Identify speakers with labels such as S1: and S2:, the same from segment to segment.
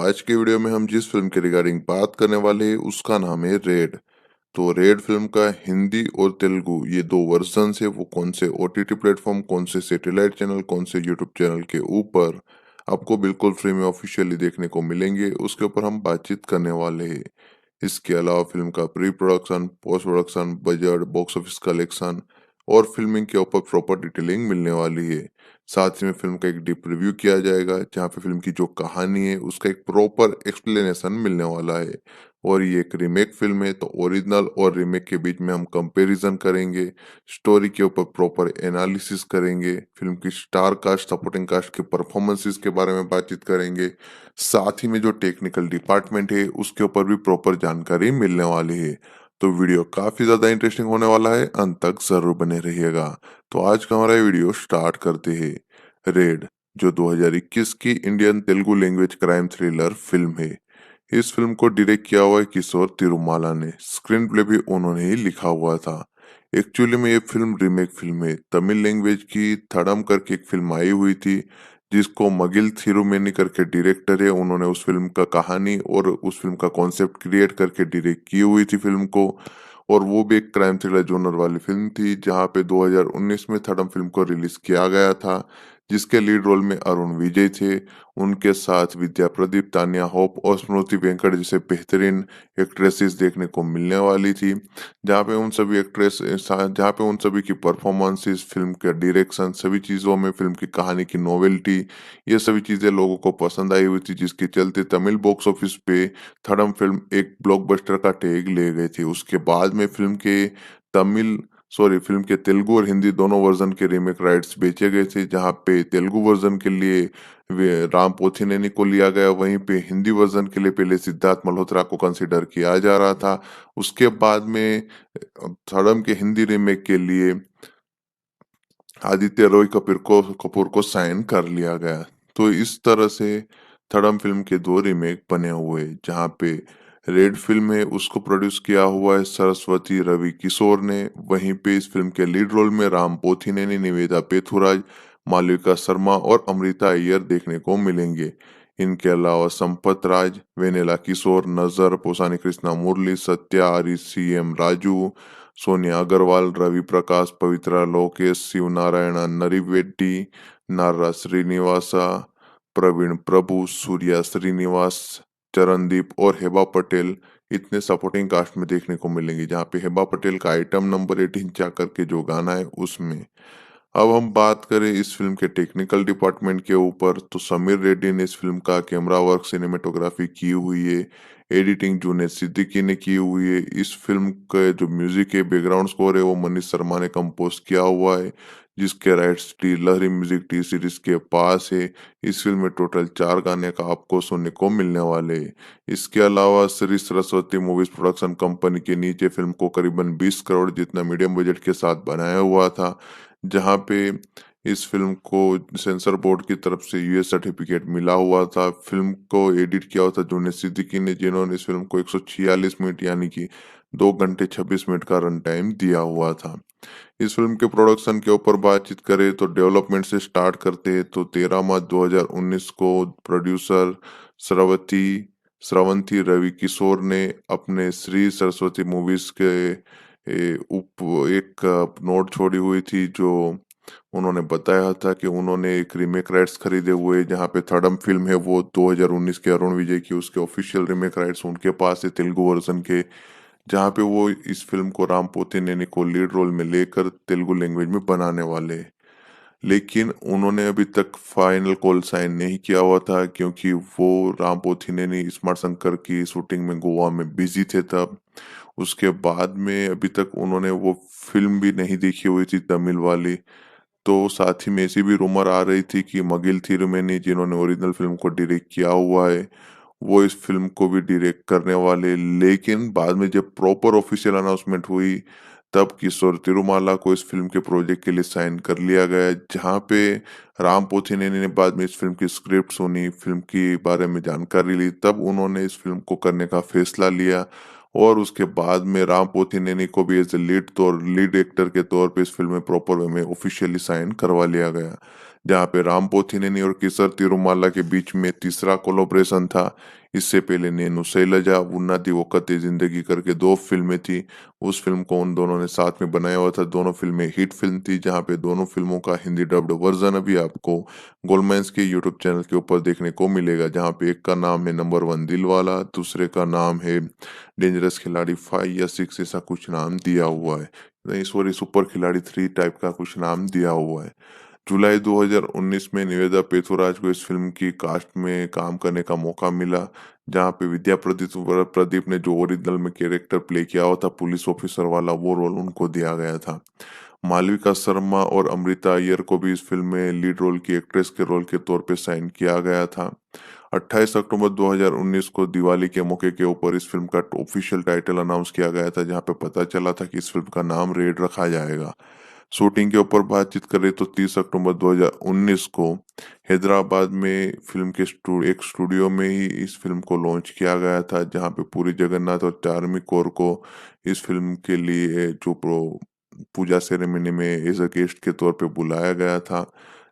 S1: आज के वीडियो में हम जिस फिल्म के रिगार्डिंग बात करने वाले हैं उसका नाम है रेड। तो रेड फिल्म का हिंदी और तेलुगु ये दो वर्जन है, वो कौन से ओटीटी प्लेटफॉर्म, कौन से सैटेलाइट चैनल, कौन से यूट्यूब चैनल के ऊपर आपको बिल्कुल फ्री में ऑफिशियली देखने को मिलेंगे, उसके ऊपर हम बातचीत करने वाले हैं। इसके अलावा फिल्म का pre production, post production, budget, box office collection और फिल्मिंग के ऊपर प्रॉपर डिटेलिंग मिलने वाली है। साथ ही में फिल्म का एक डीप रिव्यू किया जाएगा जहाँ पे फिल्म की जो कहानी है उसका एक प्रॉपर एक्सप्लेनेशन मिलने वाला है। और ये एक रीमेक फिल्म है तो ओरिजिनल और रीमेक के बीच में हम कंपैरिजन करेंगे, स्टोरी के ऊपर प्रॉपर एनालिसिस करेंगे, फिल्म की स्टार कास्ट, सपोर्टिंग कास्ट के परफॉर्मेंसेस के बारे में बातचीत करेंगे। साथ ही में जो टेक्निकल डिपार्टमेंट है उसके ऊपर भी प्रॉपर जानकारी मिलने वाली है। तो वीडियो काफी ज्यादा इंटरेस्टिंग होने वाला है, अंत तक जरूर बने रहिएगा। तो आज का हमारा वीडियो स्टार्ट करते हैं। रेड जो 2021 की Indian Telugu language crime thriller film है। इस फिल्म को डायरेक्ट किया हुआ है किशोर तिरुमाला ने, स्क्रीन प्ले भी उन्होंने ही लिखा हुआ था। एक्चुअली में ये फिल्म रीमेक फिल्म है। तमिल लैंग्वेज की थड़म करके एक फिल्म आई हुई थी जिसको मगिल थिरुमेनी करके डायरेक्टर है, उन्होंने उस फिल्म का कहानी और उस फिल्म का कॉन्सेप्ट क्रिएट करके डायरेक्ट की हुई थी फिल्म को। और वो भी एक क्राइम थ्रिलर जोनर वाली फिल्म थी जहाँ पे 2019 में थड़म फिल्म को रिलीज किया गया था, जिसके लीड रोल में अरुण विजय थे। उनके साथ विद्या प्रदीप, तान्या होप और स्मृति वेंकट जैसे बेहतरीन एक्ट्रेसेस देखने को मिलने वाली थी। जहाँ पे उन सभी की परफॉर्मेंसेस, फिल्म का डायरेक्शन, सभी चीज़ों में फिल्म की कहानी की नोवेल्टी, ये सभी चीज़ें लोगों को पसंद आई हुई थी, जिसके चलते तमिल बॉक्स ऑफिस पे थड़म फिल्म एक ब्लॉकबस्टर का टैग ले गई थी। उसके बाद में तमिल फिल्म के तेलुगु और हिंदी दोनों वर्जन के रीमेक राइट्स बेचे गए थे, जहाँ पे तेलुगु वर्जन के लिए राम पोथिनेनी को लिया गया, वहीं पे हिंदी वर्जन के लिए पहले सिद्धार्थ मल्होत्रा को कंसिडर किया जा रहा था। उसके बाद में थड़म के हिंदी रीमेक के लिए आदित्य रॉय कपूर को साइन कर लिया गया। तो इस तरह से थड़म फिल्म के दो रीमेक बने हुए, जहाँ पे रेड फिल्म है उसको प्रोड्यूस किया हुआ है सरस्वती रवि किशोर ने, वहीं पे इस फिल्म के लीड रोल में राम पोथिनेनी, निवेदा पेथुराज, मालविका शर्मा और अमृता अय्यर देखने को मिलेंगे। इनके अलावा संपत राज, वेनेला किशोर, नजर, पोसानी कृष्णा मुरली, सत्या आरी, CM राजू, सोनिया अग्रवाल, रवि प्रकाश, पवित्रा लोकेश, शिव नारायण नरिवेड्डी, नारा श्रीनिवासा, प्रवीण प्रभु, सूर्या श्रीनिवास, चरणदीप और हेबा पटेल इतने सपोर्टिंग कास्ट में देखने को मिलेंगे, जहाँ पे हेबा पटेल का आइटम नंबर 18 जा करके जो गाना है उसमें। अब हम बात करें इस फिल्म के टेक्निकल डिपार्टमेंट के ऊपर, तो समीर रेड्डी ने इस फिल्म का कैमरा वर्क, सिनेमेटोग्राफी की हुई है। एडिटिंग जुनेद सिद्दीकी ने की हुई है। इस फिल्म का जो म्यूजिक है, बैकग्राउंड स्कोर है, वो मनीष शर्मा ने कंपोज किया हुआ है, जिसके राइट्स टी लहरी म्यूजिक टी सीरीज के पास है। इस फिल्म में टोटल 4 गाने का आपको सुनने को मिलने वाले हैं। इसके अलावा Shri Saraswati movies production company के नीचे फिल्म को करीबन 20 करोड़ जितना मीडियम बजट के साथ बनाया हुआ था, जहाँ पे इस फिल्म को सेंसर बोर्ड की तरफ से यूएस सर्टिफिकेट मिला हुआ था। फिल्म को एडिट किया हुआ था जुनेद सिद्दीकी ने, जिन्होंने इस फिल्म को 146 मिनट यानी कि 2 घंटे 26 मिनट का रन टाइम दिया हुआ था। इस फिल्म के प्रोडक्शन के ऊपर बातचीत करें तो डेवलपमेंट से स्टार्ट करते हैं तो 13 मार्च 2019 को प्रोड्यूसर श्रवती श्रवंती रवि किशोर ने अपने श्री सरस्वती मूवीज के एक नोट छोड़ी हुई थी, जो उन्होंने बताया था कि उन्होंने एक रीमेक राइट्स खरीदे हुए, जहाँ पे थर्डम फिल्म है वो 2019 के अरुण विजय की, उसके ऑफिशियल रीमेक राइट्स उनके पास है तेलुगु वर्जन के, जहाँ पे वो इस फिल्म को राम पोथिनेनी को लीड रोल में लेकर तेलुगु लैंग्वेज में बनाने वाले हैं। लेकिन उन्होंने अभी तक फाइनल कॉल साइन नहीं किया हुआ था, क्योंकि वो राम पोथिनेनी स्मार्ट शंकर की शूटिंग में गोवा में बिजी थे तब। उसके बाद में अभी तक उन्होंने वो फिल्म भी नहीं देखी हुई थी तमिल वाली। तो साथ ही में ऐसी भी रूमर आ रही थी कि मगिल थिरुमेनी, जिन्होंने ओरिजिनल फिल्म को डायरेक्ट किया हुआ है, वो इस फिल्म को भी डायरेक्ट करने वाले। लेकिन बाद में जब प्रॉपर ऑफिशियल अनाउंसमेंट हुई, तब किशोर तिरुमाला को इस फिल्म के प्रोजेक्ट के लिए साइन कर लिया गया, जहाँ पे राम पोथिनेनी ने बाद में इस फिल्म की स्क्रिप्ट सुनी, फिल्म के बारे में जानकारी ली, तब उन्होंने इस फिल्म को करने का फैसला लिया। और उसके बाद में राम पोथिनेनी को भी एज ए लीड एक्टर के तौर पे इस फिल्म में प्रॉपर वे में ऑफिशियली साइन करवा लिया गया। जहाँ पे राम पोथिनेनी और किशोर तिरुमाला के बीच में तीसरा कोलैबोरेशन था। इससे पहले नेनु शैलजा, उन्नति वक़्त ज़िंदगी करके 2 फ़िल्में थी। उस फ़िल्म को उन दोनों ने साथ में बनाया हुआ था। दोनों फ़िल्में हिट फ़िल्म थी, जहाँ पे दोनों फ़िल्मों का हिंदी डब्ड वर्ज़न अभी आपको गोल्डमैन्स के यूट्यूब चैनल के ऊपर देखने को मिलेगा। जहाँ पे एक का नाम है नंबर 1 दिलवाला, दूसरे का नाम है डेंजरस खिलाड़ी 5 या 6 ऐसा कुछ नाम दिया हुआ है। नहीं सॉरी, सुपर खिलाड़ी 3 टाइप का कुछ नाम दिया हुआ है। जुलाई 2019 में निवेदा पेथुराज को इस फ़िल्म की कास्ट में काम करने का मौका मिला, जहाँ पे विद्या प्रदीप ने जो ओरिजिनल में कैरेक्टर प्ले किया हुआ था पुलिस ऑफिसर वाला, वो रोल उनको दिया गया था। मालविका शर्मा और अमृता अय्यर को भी इस फ़िल्म में लीड रोल की एक्ट्रेस के रोल के तौर पे साइन किया गया था। 28 अक्टूबर 2019 को दिवाली के मौके के ऊपर इस फ़िल्म का ऑफिशियल टाइटल अनाउंस किया गया था, जहाँ पे पता चला था कि इस फ़िल्म का नाम रेड रखा जाएगा। शूटिंग के ऊपर बातचीत करें तो 30 अक्टूबर 2019 को हैदराबाद में फ़िल्म के एक स्टूडियो में ही इस फ़िल्म को लॉन्च किया गया था, जहाँ पे पूरी जगन्नाथ और चार्मी कौर को इस फ़िल्म के लिए जो पूजा सेरेमनी में एज़ अ गेस्ट के तौर पे बुलाया गया था।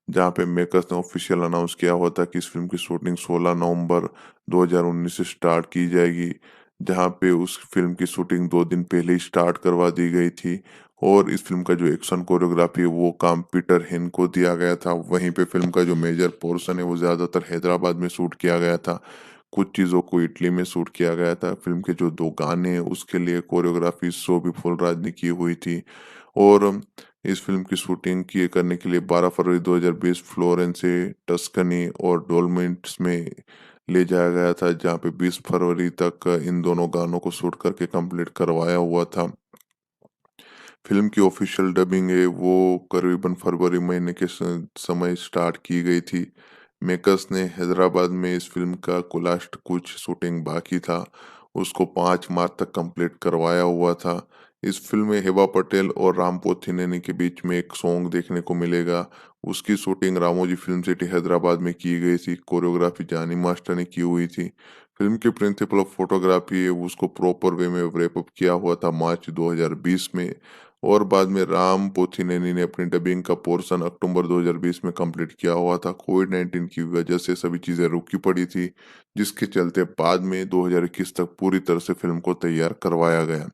S1: जहाँ पे मेकर्स ने ऑफिशियल अनाउंस किया हुआ था कि इस फ़िल्म की शूटिंग 16 नवंबर 2019 से स्टार्ट की जाएगी, जहाँ पे उस फ़िल्म की शूटिंग 2 दिन पहले ही स्टार्ट करवा दी गई थी। और इस फ़िल्म का जो एक्शन कोरियोग्राफी है वो काम पीटर हेन को दिया गया था। वहीं पे फ़िल्म का जो मेजर पोर्शन है वो ज़्यादातर हैदराबाद में शूट किया गया था। कुछ चीज़ों को इटली में शूट किया गया था। फ़िल्म के जो 2 गाने हैं उसके लिए कोरियोग्राफी शोभी फुलराज ने की हुई थी। और इस फ़िल्म की शूटिंग किए करने के लिए 12 फरवरी 2020 फ्लोरेंस से टस्कनी और डोलमेंट्स में ले जाया गया था, जहाँ पे 20 फरवरी तक इन दोनों गानों को शूट करके कंप्लीट करवाया हुआ था। फ़िल्म की ऑफ़िशियल डबिंग है वो करीबन फरवरी महीने के समय स्टार्ट की गई थी। मेकर्स ने हैदराबाद में इस फ़िल्म का लास्ट कुछ शूटिंग बाकी था, उसको 5 मार्च तक कंप्लीट करवाया हुआ था। इस फ़िल्म में हेबा पटेल और राम पोथिनेनी के बीच में एक सॉन्ग देखने को मिलेगा। उसकी shooting Ramoji film city Hyderabad में की गई थी, कोरियोग्राफ़ी जानी मास्टर ने की हुई थी। फ़िल्म के प्रिंसिपल ऑफ फ़ोटोग्राफ़ी है उसको प्रॉपर वे में रैप अप किया हुआ था मार्च 2020 में। और बाद में राम पोथिनेनी ने अपनी डबिंग का पोर्शन अक्टूबर 2020 में कंप्लीट किया हुआ था। कोविड-19 की वजह से सभी चीज़ें रुकी पड़ी थी, जिसके चलते बाद में 2021 तक पूरी तरह से फ़िल्म को तैयार करवाया गया।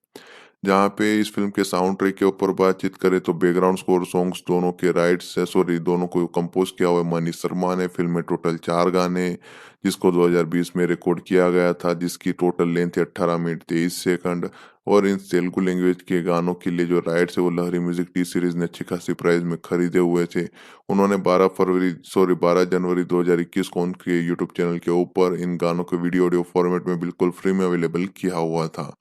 S1: जहाँ पे इस फ़िल्म के साउंड ट्रैक के ऊपर बातचीत करें तो बैकग्राउंड स्कोर सॉन्ग्स दोनों के दोनों को कंपोज़ किया हुआ है मनीष शर्मा ने। फ़िल्म में टोटल 4 गाने हैं, जिसको 2020 में रिकॉर्ड किया गया था, जिसकी टोटल लेंथ है 18 मिनट 23 सेकंड। और इन तेलुगु लैंग्वेज के गानों के लिए जो राइट्स है वो लहरी म्यूजिक टी सीरीज़ ने अच्छी खासी प्राइस में खरीदे हुए थे। उन्होंने 12 जनवरी 2021 को उनके यूट्यूब चैनल के ऊपर इन गानों को वीडियो ऑडियो फॉर्मेट में बिल्कुल फ्री में अवेलेबल किया हुआ था।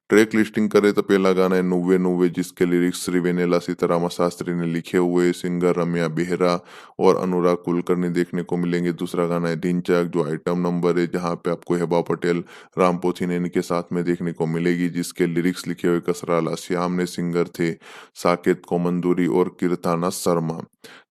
S1: ट्रैक लिस्टिंग करें तो पहला गाना है नुव्वे नुव्वे, जिसके लिरिक्स श्री वेनेला सीतारामा शास्त्री ने लिखे हुए, सिंगर रम्या बेहरा और अनुराग कुलकर्णी देखने को मिलेंगे। दूसरा गाना है ढिंचैक, जो आइटम नंबर है, जहां पे आपको हेबा पटेल, राम पोथिनेनी के साथ में देखने को मिलेगी, जिसके लिरिक्स लिखे हुए कसराला श्याम ने, सिंगर थे साकेत कोमंदूरी और कीर्ताना शर्मा।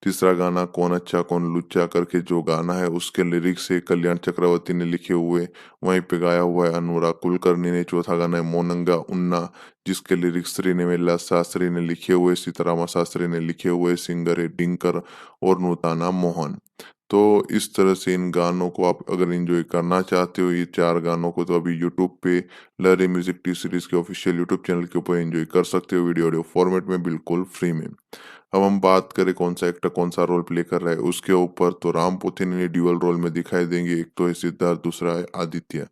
S1: तीसरा गाना कौन अच्छा कौन लुच्चा करके जो गाना है उसके लिरिक्स है कल्याण चक्रवर्ती ने लिखे हुए, वहीं पे गाया हुआ है अनुराग कुलकर्णी ने। चौथा गाना है मोनंगा उन्ना, जिसके लिरिक्स श्रीनिवेला शास्त्री ने लिखे हुए, सीतारामा शास्त्री ने लिखे हुए, सिंगर है डिंकर और नूताना मोहन। तो इस तरह से इन गानों को आप अगर एंजॉय करना चाहते हो, ये 4 गानों को, तो अभी यूट्यूब पे लहरी म्यूजिक टी सीरीज के ऑफिशियल यूट्यूब चैनल के ऊपर एंजॉय कर सकते हो वीडियो ऑडियो फॉर्मेट में बिल्कुल फ्री में। अब हम बात करें कौन सा एक्टर कौन सा रोल प्ले कर रहा है उसके ऊपर, तो राम पोथिनेनी ड्यूअल रोल में दिखाई देंगे। एक तो है सिद्धार्थ, दूसरा है आदित्य।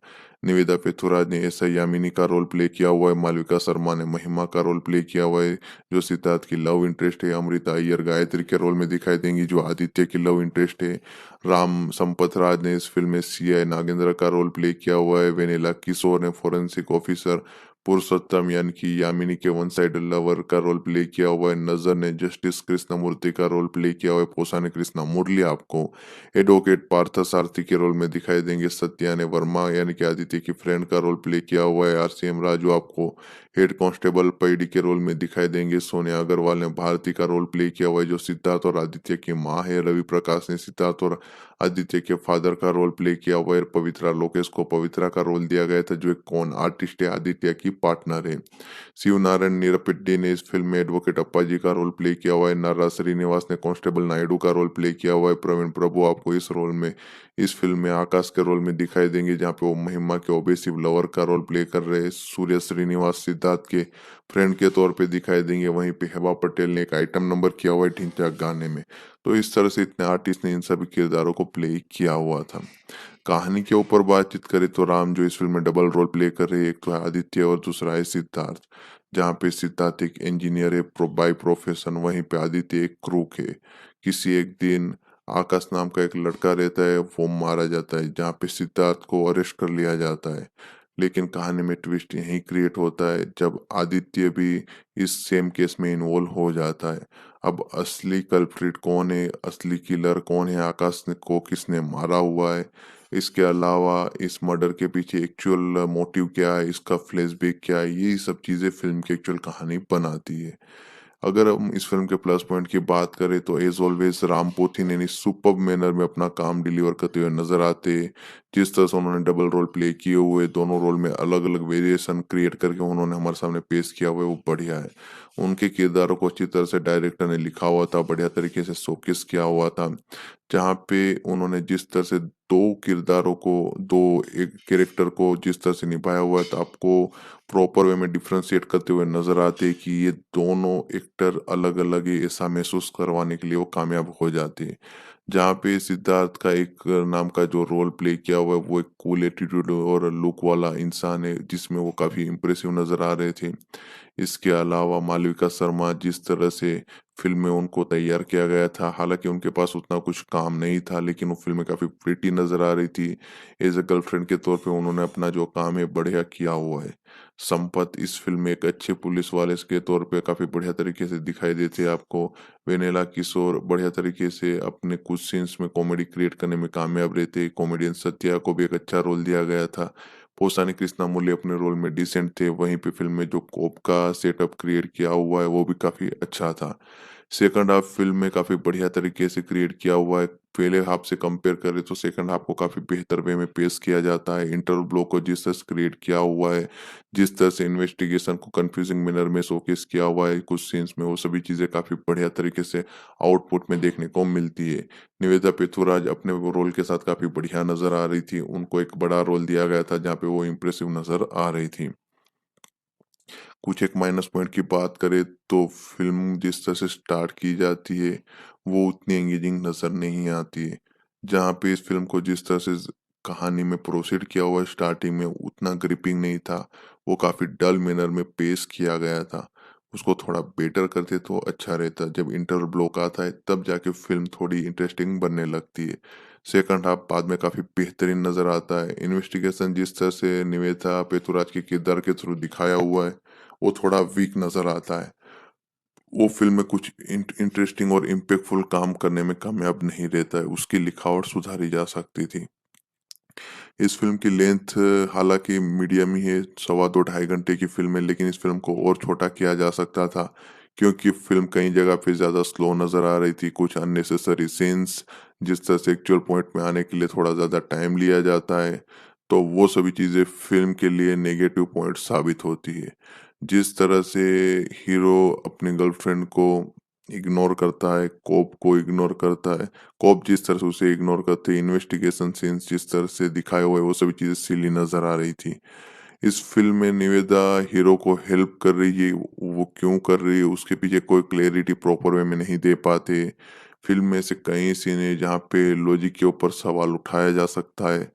S1: निवेदा पेथुराज ने ऐसा यामिनी का रोल प्ले किया हुआ है। मालविका शर्मा ने महिमा का रोल प्ले किया हुआ है, जो सिद्धार्थ की लव इंटरेस्ट है। अमृता अय्यर गायत्री के रोल में दिखाई देंगी, जो आदित्य की लव इंटरेस्ट है। राम संपत राज ने इस फिल्म में सीआई नागेंद्र का रोल प्ले किया हुआ है। वेनेला किशोर ने फोरेंसिक ऑफिसर, पुरुषोत्तम यानी कि यामिनी के वन साइड लवर का रोल प्ले किया हुआ है। नजर ने जस्टिस कृष्णमूर्ति का रोल प्ले किया हुआ है। पोसा ने कृष्णा मुरली आपको एडवोकेट पार्थ सारथी के रोल में दिखाई देंगे। सत्या ने वर्मा यानी कि आदित्य की फ्रेंड का रोल प्ले किया हुआ है। आरसीएम राजू आपको हेड कांस्टेबल पैडी के रोल में दिखाई देंगे। सोनिया अग्रवाल ने भारती का रोल प्ले किया हुआ है, जो सिद्धार्थ और आदित्य की माँ है। रवि प्रकाश ने सिद्धार्थ और आदित्य के फादर का रोल प्ले किया हुआ है पवित्रा लोकेश को पवित्रा का रोल दिया गया था, जो एक कौन आर्टिस्ट है, आदित्य की पार्टनर है। शिव नारायण निरपेड्डी ने इस फिल्म में एडवोकेट अप्पा जी का रोल प्ले किया हुआ है। नारा श्रीनिवास ने कांस्टेबल नायडू का रोल प्ले किया हुआ है। प्रवीण प्रभु आपको इस फिल्म में आकाश के रोल में दिखाई देंगे, जहाँ पे वो महिमा के ओबेसिव लवर का रोल प्ले कर रहे हैं। सूर्य श्रीनिवास सिद्धार्थ के फ्रेंड के तौर पे दिखाई देंगे। वहीं पे हेबा पटेल ने एक आइटम नंबर किया हुआ है ढिंचाक गाने में। तो इस तरह से इतने आर्टिस्ट ने इन सभी किरदारों को प्ले किया हुआ था। कहानी के ऊपर बातचीत करें तो राम जो इस फिल्म में डबल रोल प्ले कर रहे हैं, एक तो है आदित्य और दूसरा है सिद्धार्थ। जहाँ पे सिद्धार्थ एक इंजीनियर है बाय प्रोफेशन, वहीं पे आदित्य एक क्रूक है। किसी एक दिन आकाश नाम का एक लड़का रहता है, वो मारा जाता है, जहाँ पे सिद्धार्थ को अरेस्ट कर लिया जाता है। लेकिन कहानी में ट्विस्ट यहीं क्रिएट होता है जब आदित्य भी इस सेम केस में इन्वॉल्व हो जाता है। अब असली कल्प्रिट कौन है, असली किलर कौन है, आकाश ने को किसने मारा हुआ है, इसके अलावा इस मर्डर के पीछे एक्चुअल मोटिव क्या है, इसका फ्लैशबैक क्या है, ये सब चीजें फिल्म की एक्चुअल कहानी बनाती है। अगर हम इस फिल्म के प्लस पॉइंट की बात करें तो as always Ram Pothineni superb manner में अपना काम डिलीवर करते हुए नजर आते। जिस तरह से उन्होंने डबल रोल प्ले किए हुए, दोनों रोल में अलग अलग वेरिएशन क्रिएट करके उन्होंने हमारे सामने पेश किया हुआ है, वो बढ़िया है। उनके किरदारों को अच्छी तरह से डायरेक्टर ने लिखा हुआ था, बढ़िया तरीके से शोकेस किया हुआ था। जहाँ पे उन्होंने जिस तरह से दो एक कैरेक्टर को जिस तरह से निभाया हुआ है, तो आपको प्रॉपर वे में डिफरेंशिएट करते हुए नजर आते हैं कि ये दोनों एक्टर अलग अलग है, ऐसा महसूस करवाने के लिए वो कामयाब हो जाते हैं। जहाँ पे सिद्धार्थ का एक नाम का जो रोल प्ले किया हुआ है, वो एक कूल एटीट्यूड और लुक वाला इंसान है, जिसमें वो काफी इंप्रेसिव नजर आ रहे थे। इसके अलावा मालविका शर्मा, जिस तरह से फ़िल्म में उनको तैयार किया गया था, हालाँकि उनके पास उतना कुछ काम नहीं था, लेकिन वो फ़िल्म में काफ़ी प्रिटी नज़र आ रही थी। एज़ अ गर्लफ्रेंड के तौर पे उन्होंने अपना जो काम है बढ़िया किया हुआ है। संपत इस फ़िल्म में एक अच्छे पुलिस वाले के तौर पे काफ़ी बढ़िया तरीके से दिखाई देते हैं आपको। वेनेला किशोर बढ़िया तरीके से अपने कुछ सीन्स में कॉमेडी क्रिएट करने में कामयाब रहते। कॉमेडियन सत्या को भी एक अच्छा रोल दिया गया था। पोसानी कृष्णमूर्ति अपने रोल में डिसेंट थे, वहीं पे फ़िल्म में जो कोप का सेटअप क्रिएट किया हुआ है, वो भी काफ़ी अच्छा था। सेकंड हाफ फ़िल्म में काफ़ी बढ़िया तरीके से क्रिएट किया हुआ है। पहले हाफ से कंपेयर करें तो सेकंड हाफ को काफ़ी बेहतर वे में पेश किया जाता है। इंटरवल ब्लॉक को जिस तरह से क्रिएट किया हुआ है, जिस तरह से इन्वेस्टिगेशन को कन्फ्यूजिंग मैनर में शोकेस किया हुआ है कुछ सीन्स में, वो सभी चीज़ें काफ़ी बढ़िया तरीके से आउटपुट में देखने को मिलती है। निवेदा पेथुराज अपने वो रोल के साथ काफ़ी बढ़िया नज़र आ रही थी। उनको एक बड़ा रोल दिया गया था, जहाँ पे वो इम्प्रेसिव नज़र आ रही थी। कुछ एक माइनस पॉइंट की बात करें तो फ़िल्म जिस तरह से स्टार्ट की जाती है, वो उतनी एंगेजिंग नज़र नहीं आती है। जहाँ पे इस फ़िल्म को जिस तरह से कहानी में प्रोसीड किया हुआ है, स्टार्टिंग में उतना ग्रिपिंग नहीं था, वो काफ़ी डल मैनर में पेश किया गया था। उसको थोड़ा बेटर करते तो अच्छा रहता। जब इंटरवल ब्लॉक आता है, तब जाके फ़िल्म थोड़ी इंटरेस्टिंग बनने लगती है। सेकंड हाफ बाद में काफ़ी बेहतरीन नज़र आता है। इन्वेस्टिगेशन जिस तरह से निवेदा पेथुराज के किरदार के थ्रू दिखाया हुआ है, वो थोड़ा वीक नज़र आता है। वो फ़िल्म में कुछ इंटरेस्टिंग और इम्पैक्टफुल काम करने में कामयाब नहीं रहता है, उसकी लिखावट सुधारी जा सकती थी। इस फ़िल्म की लेंथ हालाँकि मीडियम ही है, सवा 2 ढाई घंटे की फ़िल्म है, लेकिन इस फ़िल्म को और छोटा किया जा सकता था, क्योंकि फ़िल्म कई जगह पे ज़्यादा स्लो नज़र आ रही थी। कुछ अननेसेसरी सीन्स, जिस तरह से एक्चुअल पॉइंट में आने के लिए थोड़ा ज़्यादा टाइम लिया जाता है, तो वो सभी चीज़ें फ़िल्म के लिए नेगेटिव पॉइंट साबित होती है। जिस तरह से हीरो अपनी गर्लफ्रेंड को इग्नोर करता है, कोप को इग्नोर करता है, कोप जिस तरह से उसे इग्नोर करते, इन्वेस्टिगेशन सीन्स जिस तरह से दिखाए हुए, वो सभी चीज़ें सिली नज़र आ रही थी। इस फ़िल्म में निवेदा हीरो को हेल्प कर रही है, वो क्यों कर रही है, उसके पीछे कोई क्लैरिटी प्रॉपर वे में नहीं दे पाते। फ़िल्म में ऐसे कई सीन हैं जहाँ पे लॉजिक के ऊपर सवाल उठाया जा सकता है।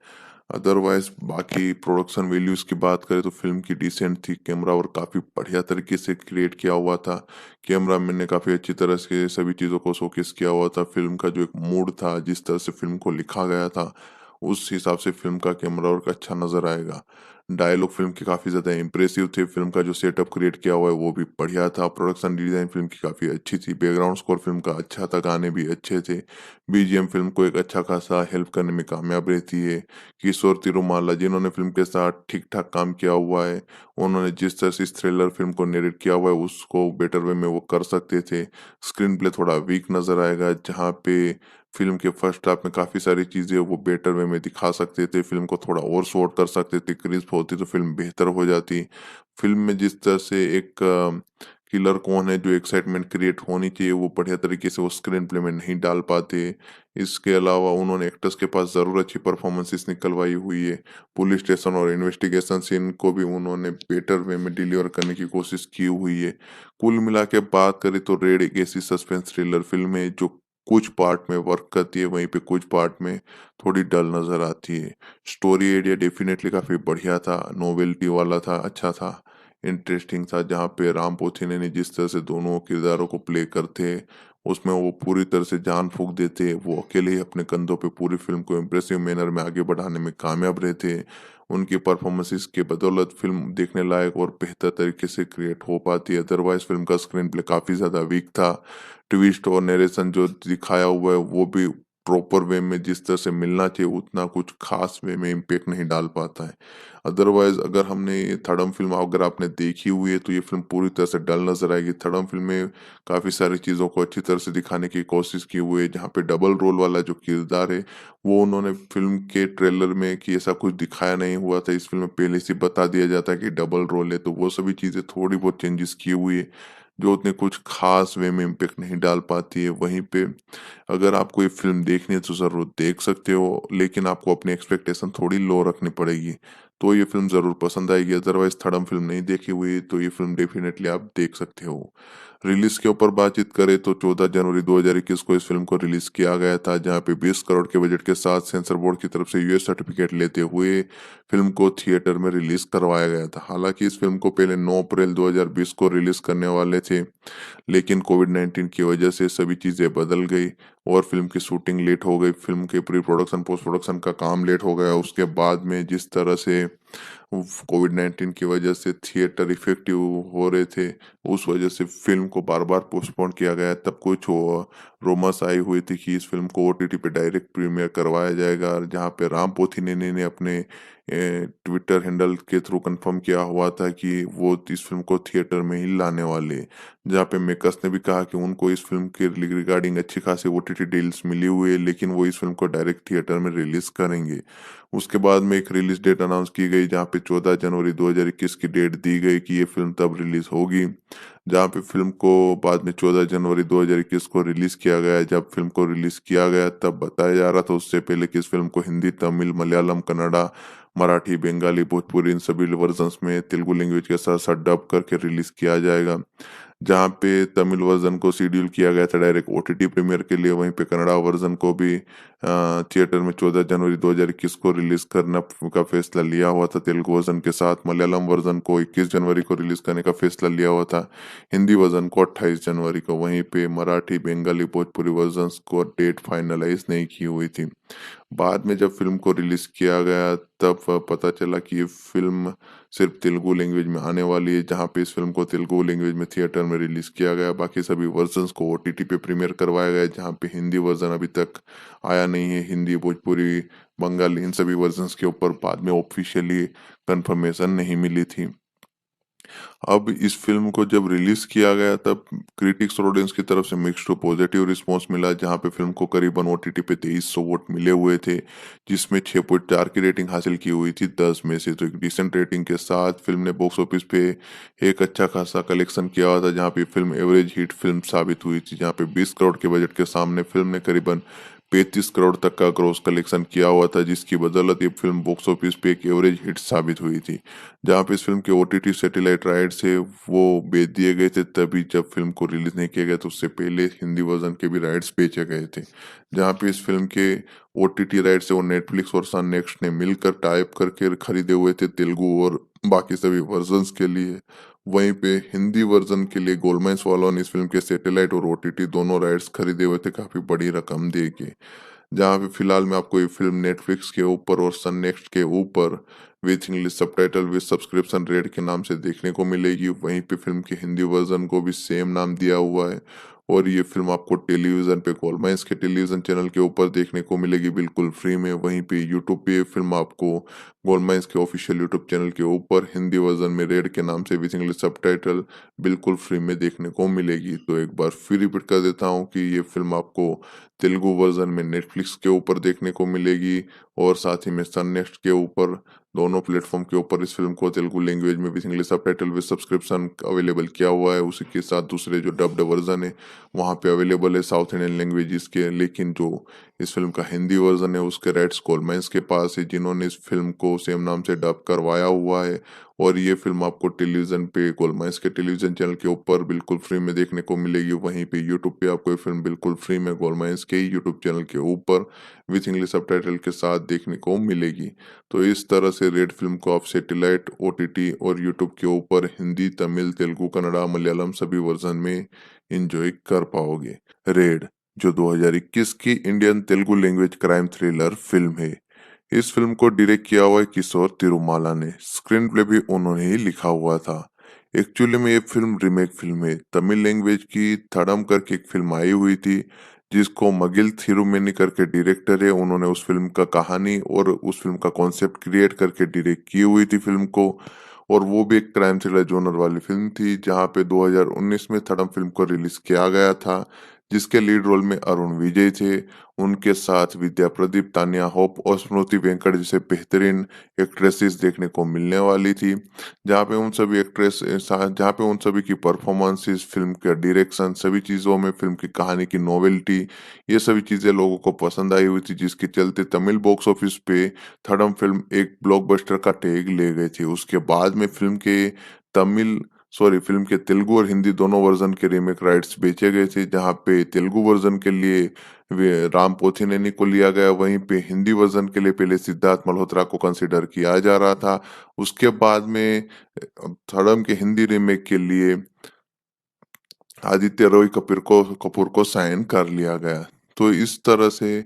S1: अदरवाइज़ बाकी प्रोडक्शन वैल्यूज़ की बात करें तो फ़िल्म की डिसेंट थी, कैमरा वर्क काफ़ी बढ़िया तरीके से क्रिएट किया हुआ था। कैमरामैन ने काफ़ी अच्छी तरह से सभी चीज़ों को शोकेस किया हुआ था। फ़िल्म का जो एक मूड था, जिस तरह से फ़िल्म को लिखा गया था, उस हिसाब से फ़िल्म का कैमरा वर्क अच्छा नज़र आएगा। डायलॉग फ़िल्म के काफ़ी ज़्यादा इम्प्रेसिव थे, फ़िल्म का जो सेटअप क्रिएट किया हुआ है वो भी बढ़िया था, प्रोडक्शन डिज़ाइन फ़िल्म की काफ़ी अच्छी थी, बैकग्राउंड स्कोर फ़िल्म का अच्छा था, गाने भी अच्छे थे, बीजीएम फ़िल्म को एक अच्छा खासा हेल्प करने में कामयाब रहती है। किशोर तिरुमाला जिन्होंने फ़िल्म के साथ ठीक-ठाक काम किया हुआ है, उन्होंने जिस तरह से इस थ्रिलर फ़िल्म को नैरेट किया हुआ है उसको बेटर वे में वो कर सकते थे। स्क्रीन प्ले थोड़ा वीक नज़र आएगा, जहाँ पे फ़िल्म के फर्स्ट हाफ में काफ़ी सारी चीज़ें वो बेटर वे में दिखा सकते थे, फ़िल्म को थोड़ा और शॉर्ट कर सकते थे, क्रिस्प होती तो फ़िल्म बेहतर हो जाती। फ़िल्म में जिस तरह से एक किलर कौन है, जो एक्साइटमेंट क्रिएट होनी चाहिए, वो बढ़िया तरीके से वो स्क्रीन प्ले में नहीं डाल पाते। इसके अलावा उन्होंने एक्टर्स के पास ज़रूर अच्छी परफ़ॉर्मेंसेस निकलवाई हुई है। पुलिस स्टेशन और इन्वेस्टिगेशन सीन को भी उन्होंने बेटर वे में डिलीवर करने की कोशिश की हुई है। कुल मिला के बात करें तो रेड एक ऐसी सस्पेंस थ्रिलर फ़िल्म है जो कुछ पार्ट में वर्क करती है, वहीं पे कुछ पार्ट में थोड़ी डल नज़र आती है। स्टोरी आइडिया डेफ़िनेटली काफ़ी बढ़िया था, नोवेल्टी वाला था, अच्छा था, इंटरेस्टिंग था, जहाँ पे राम पोथीने ने जिस तरह से दोनों किरदारों को प्ले करते, उसमें वो पूरी तरह से जान फूँक देते। वो अकेले ही अपने कंधों पे पूरी फ़िल्म को इम्प्रेसिव मैनर में आगे बढ़ाने में कामयाब रहे थे। उनकी परफ़ॉर्मेंसेस के बदौलत फ़िल्म देखने लायक और बेहतर तरीके से क्रिएट हो पाती है, अदरवाइज़ फ़िल्म का स्क्रीन प्ले काफ़ी ज़्यादा वीक था। ट्विस्ट और नैरेशन जो दिखाया हुआ है, वो भी प्रॉपर वे में जिस तरह से मिलना चाहिए, उतना कुछ ख़ास वे में इम्पैक्ट नहीं डाल पाता है। अदरवाइज़ अगर हमने ये थड़म फ़िल्म अगर आपने देखी हुई है, तो ये फ़िल्म पूरी तरह से डल नज़र आएगी। थड़म फ़िल्म में काफ़ी सारी चीज़ों को अच्छी तरह से दिखाने की कोशिश की हुई है, जहाँ पे डबल रोल वाला जो किरदार है, वो उन्होंने फ़िल्म के ट्रेलर में कि ऐसा कुछ दिखाया नहीं हुआ था। इस फ़िल्म में पहले से बता दिया जाता है कि डबल रोल है, तो वो सभी चीज़ें थोड़ी बहुत चेंजेस की हुई है, जो उतने कुछ ख़ास वे में इम्पैक्ट नहीं डाल पाती है। वहीं पे अगर आपको ये फ़िल्म देखनी है तो ज़रूर देख सकते हो, लेकिन आपको अपनी एक्सपेक्टेशन थोड़ी लो रखनी पड़ेगी, तो ये फ़िल्म ज़रूर पसंद आएगी। अदरवाइज़ थड़म फ़िल्म नहीं देखी हुई तो ये फ़िल्म डेफ़िनेटली आप देख सकते हो। रिलीज़ के ऊपर बातचीत करें तो 14 जनवरी 2021 को इस फ़िल्म को रिलीज़ किया गया था, जहाँ पे 20 करोड़ के बजट के साथ सेंसर बोर्ड की तरफ से यूएस सर्टिफ़िकेट लेते हुए फ़िल्म को थिएटर में रिलीज़ करवाया गया था। हालाँकि इस फ़िल्म को पहले 9 अप्रैल 2020 को रिलीज़ करने वाले थे, लेकिन कोविड-19 की वजह से सभी चीज़ें बदल गई और फ़िल्म की शूटिंग लेट हो गई। फ़िल्म के प्री प्रोडक्शन, पोस्ट प्रोडक्शन का काम लेट हो गया। उसके बाद में जिस तरह से कोविड-19 की वजह से थिएटर इफ़ेक्टिव हो रहे थे, उस वजह से फ़िल्म को बार-बार पोस्टपोन किया गया। तब कुछ रूमर्स आई हुई थी कि इस फ़िल्म को ओटीटी पे डायरेक्ट प्रीमियर करवाया जाएगा, और जहाँ पे राम पोथिनेनी ने अपने ट्विटर हैंडल के थ्रू कन्फर्म किया हुआ था कि वो इस फ़िल्म को थिएटर में ही लाने वाले हैं। जहाँ पे मेकर्स ने भी कहा कि उनको इस फ़िल्म के रिगार्डिंग अच्छी खासी ओटीटी डील्स मिली हुई है, लेकिन वो इस फ़िल्म को डायरेक्ट थिएटर में रिलीज़ करेंगे। उसके बाद में एक रिलीज़ डेट अनाउंस की गई, जहाँ पे 14 जनवरी 2021 की डेट दी गई कि ये फ़िल्म तब रिलीज़ होगी। जहाँ पे फ़िल्म को बाद में 14 जनवरी 2021 को रिलीज़ किया गया। जब फ़िल्म को रिलीज़ किया गया तब बताया जा रहा था उससे पहले कि इस फ़िल्म को हिंदी, तमिल, मलयालम, कन्नड़ा, मराठी, बंगाली, भोजपुरी इन सभी वर्ज़न्स में तेलुगु लैंग्वेज के साथ-साथ डब करके रिलीज़ किया जाएगा। जहाँ पे तमिल वर्ज़न को शेड्यूल किया गया था डायरेक्ट ओटीटी प्रीमियर के लिए, वहीं पे कन्नड़ा वर्ज़न को भी थिएटर में 14 जनवरी 2021 को रिलीज़ करना का फैसला लिया हुआ था तेलुगु वर्ज़न के साथ। मलयालम वर्ज़न को 21 जनवरी को रिलीज़ करने का फैसला लिया हुआ था। हिंदी वर्ज़न को 28 जनवरी को, वहीं पे मराठी, बंगाली, भोजपुरी वर्ज़न्स को डेट फाइनलाइज़ नहीं की हुई थी। बाद में जब फ़िल्म को रिलीज़ किया गया तब पता चला कि ये फ़िल्म सिर्फ़ तेलुगु लैंग्वेज में आने वाली है, जहाँ पे इस फ़िल्म को तेलुगु लैंग्वेज में थिएटर में रिलीज़ किया गया। बाकी सभी वर्ज़न्स को ओटीटी पे प्रीमियर करवाया गया, जहाँ पे हिंदी वर्ज़न अभी तक आया नहीं है। हिंदी, भोजपुरी, बंगाली इन सभी वर्ज़न्स के ऊपर बाद में ऑफ़िशियली कन्फर्मेशन नहीं मिली थी। अब इस फ़िल्म को जब रिलीज़ किया गया तब क्रिटिक्स और ऑडियंस की तरफ से मिक्स्ड टू पॉजिटिव रिस्पॉन्स मिला, जहाँ पे फ़िल्म को करीबन ओटीटी पे 2300 वोट मिले हुए थे, जिसमें 6.4 की रेटिंग हासिल की हुई थी 10 में से। तो एक डिसेंट रेटिंग के साथ फ़िल्म ने बॉक्स ऑफिस पे एक अच्छा खासा कलेक्शन किया हुआ था, जहाँ पे फ़िल्म एवरेज हिट फ़िल्म साबित हुई थी, जहाँ पे 20 करोड़ के बजट के सामने फ़िल्म ने करीबन 35 करोड़ तक का ग्रॉस कलेक्शन किया हुआ था, जिसकी बदौलत ये फ़िल्म बॉक्स ऑफिस पे एक एवरेज हिट साबित हुई थी। जहाँ पे इस फ़िल्म के ओटीटी सैटेलाइट राइट्स है वो बेच दिए गए थे, तभी जब फ़िल्म को रिलीज़ नहीं किया गया तो उससे पहले हिंदी वर्ज़न के भी राइट्स बेचे गए थे। जहाँ पे इस फ़िल्म के ओटीटी राइट्स है वो नेटफ्लिक्स और सन नेक्स्ट ने मिलकर टाई अप करके खरीदे हुए थे तेलुगु और बाकी सभी वर्ज़न्स के लिए। वहीं पे हिंदी वर्ज़न के लिए गोल्डमाइंस वालों ने इस फ़िल्म के सैटेलाइट और ओटीटी दोनों राइट्स खरीदे हुए थे काफ़ी बड़ी रकम दे के। जहाँ पे फिलहाल में आपको ये फ़िल्म नेटफ्लिक्स के ऊपर और सन नेक्स्ट के ऊपर with English subtitle with subscription rate के नाम से देखने को मिलेगी। वहीं पे फ़िल्म के हिंदी वर्ज़न को भी सेम नाम दिया हुआ है और ये फ़िल्म आपको टेलीविज़न पे गोलमाइंस के टेलीविज़न चैनल के ऊपर देखने को मिलेगी बिल्कुल फ्री में। वहीं पे यूट्यूब पे ये फ़िल्म आपको गोलमाइंस के ऑफ़िशियल यूट्यूब चैनल के ऊपर हिंदी वर्ज़न में रेड के नाम से विथ इंग्लिश सबटाइटल बिल्कुल फ्री में देखने को मिलेगी। तो एक बार फिर रिपीट कर देता हूँ कि ये फ़िल्म आपको तेलुगु वर्ज़न में नेटफ्लिक्स के ऊपर देखने को मिलेगी और साथ ही में सन नेक्स्ट के ऊपर, दोनों प्लेटफ़ॉर्म के ऊपर इस फ़िल्म को तेलुगु लैंग्वेज में with English subtitle with subscription available किया हुआ है। उसी के साथ दूसरे जो डब्ड वर्ज़न है, वहाँ पे अवेलेबल है साउथ इंडियन लैंग्वेजेज़ के, लेकिन जो इस फ़िल्म का हिंदी वर्ज़न है उसके राइट्स गोलमाइंस के पास है, जिन्होंने इस फ़िल्म को सेम नाम से डब करवाया हुआ है। और ये फ़िल्म आपको टेलीविज़न पे गोलमाइंस के टेलीविज़न चैनल के ऊपर बिल्कुल फ्री में देखने को मिलेगी। वहीं पे यूट्यूब पे आपको ये फ़िल्म बिल्कुल फ्री में गोलमाइंस के ही यूट्यूब चैनल के ऊपर विथ इंग्लिश सबटाइटल के साथ देखने को मिलेगी। तो इस तरह से रेड फ़िल्म को आप सैटेलाइट, ओटीटी और यूट्यूब के ऊपर हिंदी, तमिल, तेलुगु, कन्नड़ा, मलयालम सभी वर्ज़न में एन्जॉय कर पाओगे। रेड, जो 2021 की Indian Telugu language crime thriller film है। इस फ़िल्म को डायरेक्ट किया हुआ है किशोर तिरुमाला ने, स्क्रीन प्ले भी उन्होंने ही लिखा हुआ था। एक्चुअली में ये फ़िल्म रीमेक फ़िल्म है। तमिल लैंग्वेज की थडम करके एक फ़िल्म आई हुई थी, जिसको मगिल थिरुमेनी करके डायरेक्टर है, उन्होंने उस फ़िल्म का कहानी और उस फ़िल्म का कॉन्सेप्ट क्रिएट करके डायरेक्ट की हुई थी फ़िल्म को। और वो भी एक क्राइम थ्रिलर जॉनर वाली फ़िल्म थी, जहाँ पे 2019 में थडम फ़िल्म को रिलीज़ किया गया था, जिसके लीड रोल में अरुण विजय थे। उनके साथ विद्या प्रदीप, तान्या होप और स्मृति वेंकट जैसे बेहतरीन एक्ट्रेसेस देखने को मिलने वाली थी। जहाँ पे उन सभी की परफॉर्मेंसेस, फ़िल्म का डायरेक्शन, सभी चीज़ों में फ़िल्म की कहानी की नोवेल्टी, ये सभी चीज़ें लोगों को पसंद आई हुई थी, जिसके चलते तमिल बॉक्स ऑफिस पे थडम फ़िल्म एक ब्लॉकबस्टर का टैग ले गई थी। उसके बाद में फ़िल्म के तेलुगु और हिंदी दोनों वर्ज़न के रीमेक राइट्स बेचे गए थे, जहाँ पे तेलुगु वर्ज़न के लिए वे राम पोथिनेनी को लिया गया, वहीं पे हिंदी वर्ज़न के लिए पहले सिद्धार्थ मल्होत्रा को कंसीडर किया जा रहा था। उसके बाद में थडम के हिंदी रीमेक के लिए आदित्य रॉय कपूर को साइन कर लिया गया। तो इस तरह से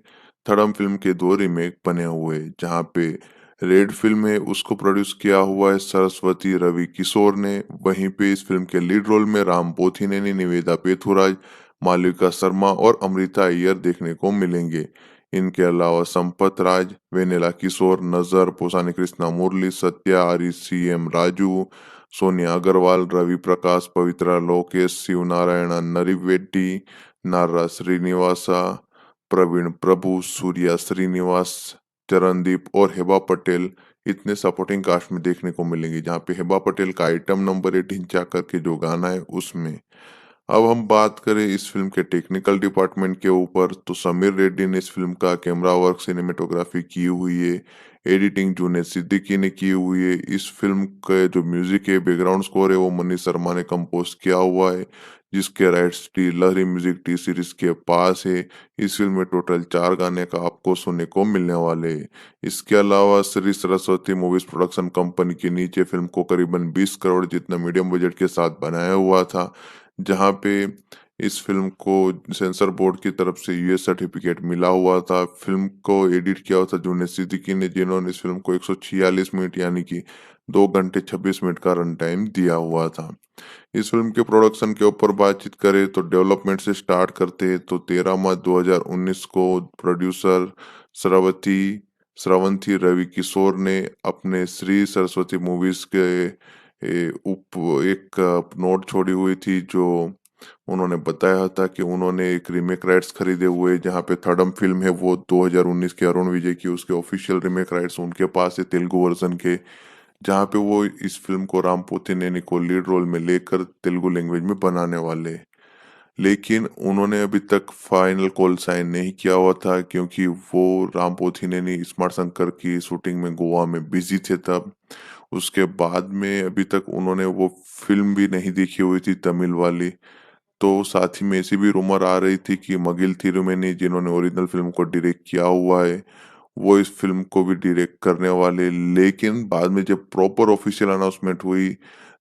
S1: थडम फ़िल्म के 2 रीमेक बने हुए, जहाँ पे रेड फ़िल्म है उसको प्रोड्यूस किया हुआ है सरस्वती रवि किशोर ने, वहीं पे इस फ़िल्म के लीड रोल में राम पोथिनेनी, निवेदा पेथुराज, मालविका शर्मा और अमृता अय्यर देखने को मिलेंगे। इनके अलावा संपत राज, वेनेला किशोर, नज़र, पोसानी कृष्णा मुरली, सत्या आरी, सीएम राजू, सोनिया अग्रवाल, रवि प्रकाश, पवित्रा लोकेश, शिवनारायण नरिवेड्डी, नारा श्रीनिवासा, प्रवीण प्रभु, सूर्या श्रीनिवास, चरणदीप और हेबा पटेल इतने सपोर्टिंग कास्ट में देखने को मिलेंगे, जहाँ पे हेबा पटेल का आइटम नंबर है ढिंचा करके जो गाना है उसमें। अब हम बात करें इस फिल्म के टेक्निकल डिपार्टमेंट के ऊपर, तो समीर रेड्डी ने इस फिल्म का कैमरा वर्क, सिनेमेटोग्राफी की हुई है, एडिटिंग जुनेद सिद्दीकी ने की हुई है। इस फिल्म का जो म्यूजिक है, बैकग्राउंड स्कोर है, वो मनीष शर्मा ने कंपोज किया हुआ है, जिसके राइट्स टी लहरी म्यूजिक टी सीरीज के पास है। इस फिल्म में टोटल 4 गाने का आपको सुनने को मिलने वाले हैं। इसके अलावा Shri Saraswati movies production company के नीचे फिल्म को करीबन 20 करोड़ जितना मीडियम बजट के साथ बनाया हुआ था, जहाँ पे इस फ़िल्म को सेंसर बोर्ड की तरफ से यूएस सर्टिफ़िकेट मिला हुआ था। फ़िल्म को एडिट किया हुआ था जुनैद सिद्दीकी ने, जिन्होंने इस फ़िल्म को 146 मिनट यानी कि 2 घंटे 26 मिनट का रन टाइम दिया हुआ था। इस फ़िल्म के प्रोडक्शन के ऊपर बातचीत करें तो डेवलपमेंट से स्टार्ट करते हैं तो 13 मार्च 2019 को प्रोड्यूसर श्रवती स्रवंथी रवि किशोर ने अपने श्री सरस्वती मूवीज़ के एक नोट छोड़ी हुई थी, जो उन्होंने बताया था कि उन्होंने एक रीमेक राइट्स खरीदे हुए, जहाँ पे थर्डम फिल्म है वो 2019 के अरुण विजय की, उसके ऑफिशियल रीमेक राइट्स उनके पास है तेलुगु वर्जन के, जहाँ पे वो इस फिल्म को राम पोथिनेनी को लीड रोल में लेकर तेलुगु लैंग्वेज में बनाने वाले हैं। लेकिन उन्होंने अभी तक फाइनल कॉल साइन नहीं किया हुआ था, क्योंकि वो राम पोथिनेनी स्मार्ट शंकर की शूटिंग में गोवा में बिजी थे तब। उसके बाद में अभी तक उन्होंने वो फिल्म भी नहीं देखी हुई थी तमिल वाली। तो साथ ही में ऐसी भी रूमर आ रही थी कि मगिल थिरुमेनी, जिन्होंने ओरिजिनल फिल्म को डायरेक्ट किया हुआ है, वो इस फिल्म को भी डायरेक्ट करने वाले। लेकिन बाद में जब प्रॉपर ऑफिशियल अनाउंसमेंट हुई,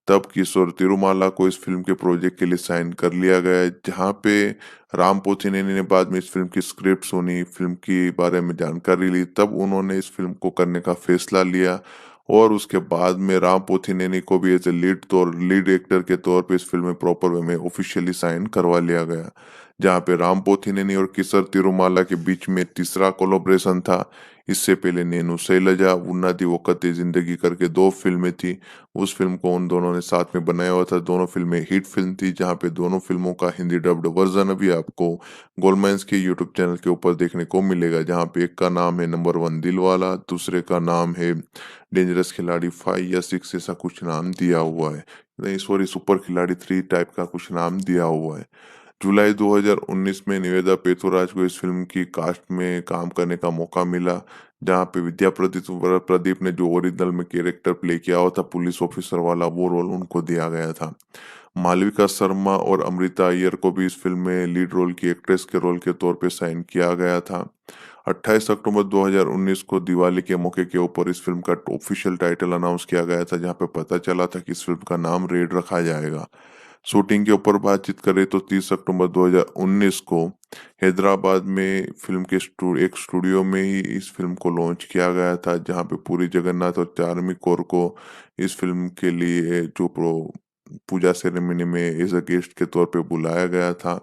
S1: तब किशोर तिरुमाला को इस फिल्म के प्रोजेक्ट के लिए साइन कर लिया गया है, जहाँ पे राम पोथिनेनी ने बाद में इस फिल्म की स्क्रिप्ट सुनी, फिल्म के बारे में जानकारी ली, तब उन्होंने इस फिल्म को करने का फैसला लिया और उसके बाद में राम पोथिनेनी को भी एज ए लीड एक्टर के तौर पे इस फिल्म में प्रॉपर वे में ऑफिशियली साइन करवा लिया गया, जहाँ पे राम पोथिनेनी और किशोर तिरुमाला के बीच में तीसरा कोलैबोरेशन था। इससे पहले नेनु शैलजा उन्नादी वक़्ते ज़िंदगी करके 2 फ़िल्में थी। उस फ़िल्म को उन दोनों ने साथ में बनाया हुआ था। दोनों फ़िल्में हिट फ़िल्म थी, जहाँ पे दोनों फ़िल्मों का हिंदी डब्ड वर्ज़न अभी आपको गोल्डमाइंस के यूट्यूब चैनल के ऊपर देखने को मिलेगा। जहाँ पे एक का नाम है नंबर 1 दिलवाला, दूसरे का नाम है डेंजरस खिलाड़ी 5 या 6 ऐसा कुछ नाम दिया हुआ है। नहीं सॉरी, सुपर खिलाड़ी 3 टाइप का कुछ नाम दिया हुआ है। जुलाई 2019 में निवेदा पेथुराज को इस फ़िल्म की कास्ट में काम करने का मौका मिला, जहाँ पे विद्या प्रदीप ने जो ओरिजिनल में कैरेक्टर प्ले किया हुआ था पुलिस ऑफिसर वाला, वो रोल उनको दिया गया था। मालविका शर्मा और अमृता अय्यर को भी इस फ़िल्म में लीड रोल की एक्ट्रेस के रोल के तौर पे साइन किया गया था। 28 अक्टूबर 2019 को दिवाली के मौके के ऊपर इस फ़िल्म का ऑफिशियल टाइटल अनाउंस किया गया था, जहाँ पे पता चला था कि इस फ़िल्म का नाम रेड रखा जाएगा। शूटिंग के ऊपर बातचीत करें तो 30 अक्टूबर 2019 को हैदराबाद में फ़िल्म के एक स्टूडियो में ही इस फ़िल्म को लॉन्च किया गया था, जहाँ पे पुरी जगन्नाथ और चार्मी कौर को इस फ़िल्म के लिए जो पूजा सेरेमनी में एज अ गेस्ट के तौर पे बुलाया गया था।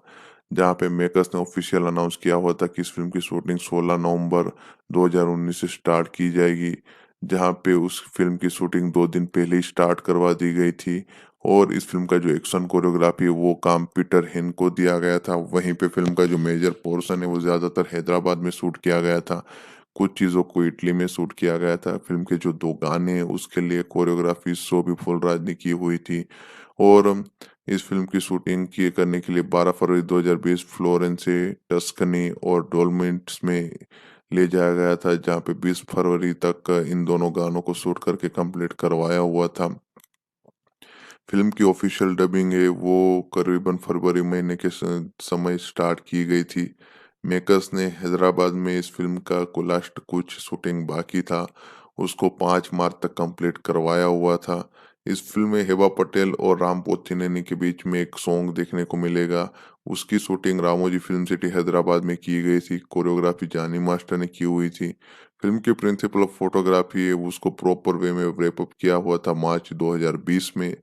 S1: जहाँ पे मेकर्स ने ऑफिशियल अनाउंस किया हुआ था कि इस फ़िल्म की शूटिंग 16 नवंबर 2019 से स्टार्ट की जाएगी, जहाँ पे उस फ़िल्म की शूटिंग 2 दिन पहले ही स्टार्ट करवा दी गई थी। और इस फ़िल्म का जो एक्शन कोरियोग्राफी है वो काम पीटर हेन को दिया गया था। वहीं पे फ़िल्म का जो मेजर पोर्शन है वो ज़्यादातर हैदराबाद में शूट किया गया था। कुछ चीज़ों को इटली में शूट किया गया था। फ़िल्म के जो 2 गाने हैं उसके लिए कोरियोग्राफी शोभी फुलराज ने की हुई थी। और इस फ़िल्म की शूटिंग की करने के लिए 12 फरवरी 2020 फ्लोरेंस से टस्कनी और डोलोमिट्स में ले जाया गया था, जहाँ पे 20 फरवरी तक इन दोनों गानों को शूट करके कंप्लीट करवाया हुआ था। फ़िल्म की ऑफ़िशियल डबिंग है वो करीबन फरवरी महीने के समय स्टार्ट की गई थी। मेकर्स ने हैदराबाद में इस फ़िल्म का लास्ट कुछ शूटिंग बाकी था, उसको 5 मार्च तक कंप्लीट करवाया हुआ था। इस फ़िल्म में हेबा पटेल और राम पोथिनेनी के बीच में एक सॉन्ग देखने को मिलेगा। उसकी shooting Ramoji film city Hyderabad में की गई थी। कोरियोग्राफी जानी मास्टर ने की हुई थी। फ़िल्म के प्रिंसिपल ऑफ फोटोग्राफी है उसको प्रॉपर वे में रैप अप किया हुआ था मार्च 2020 में।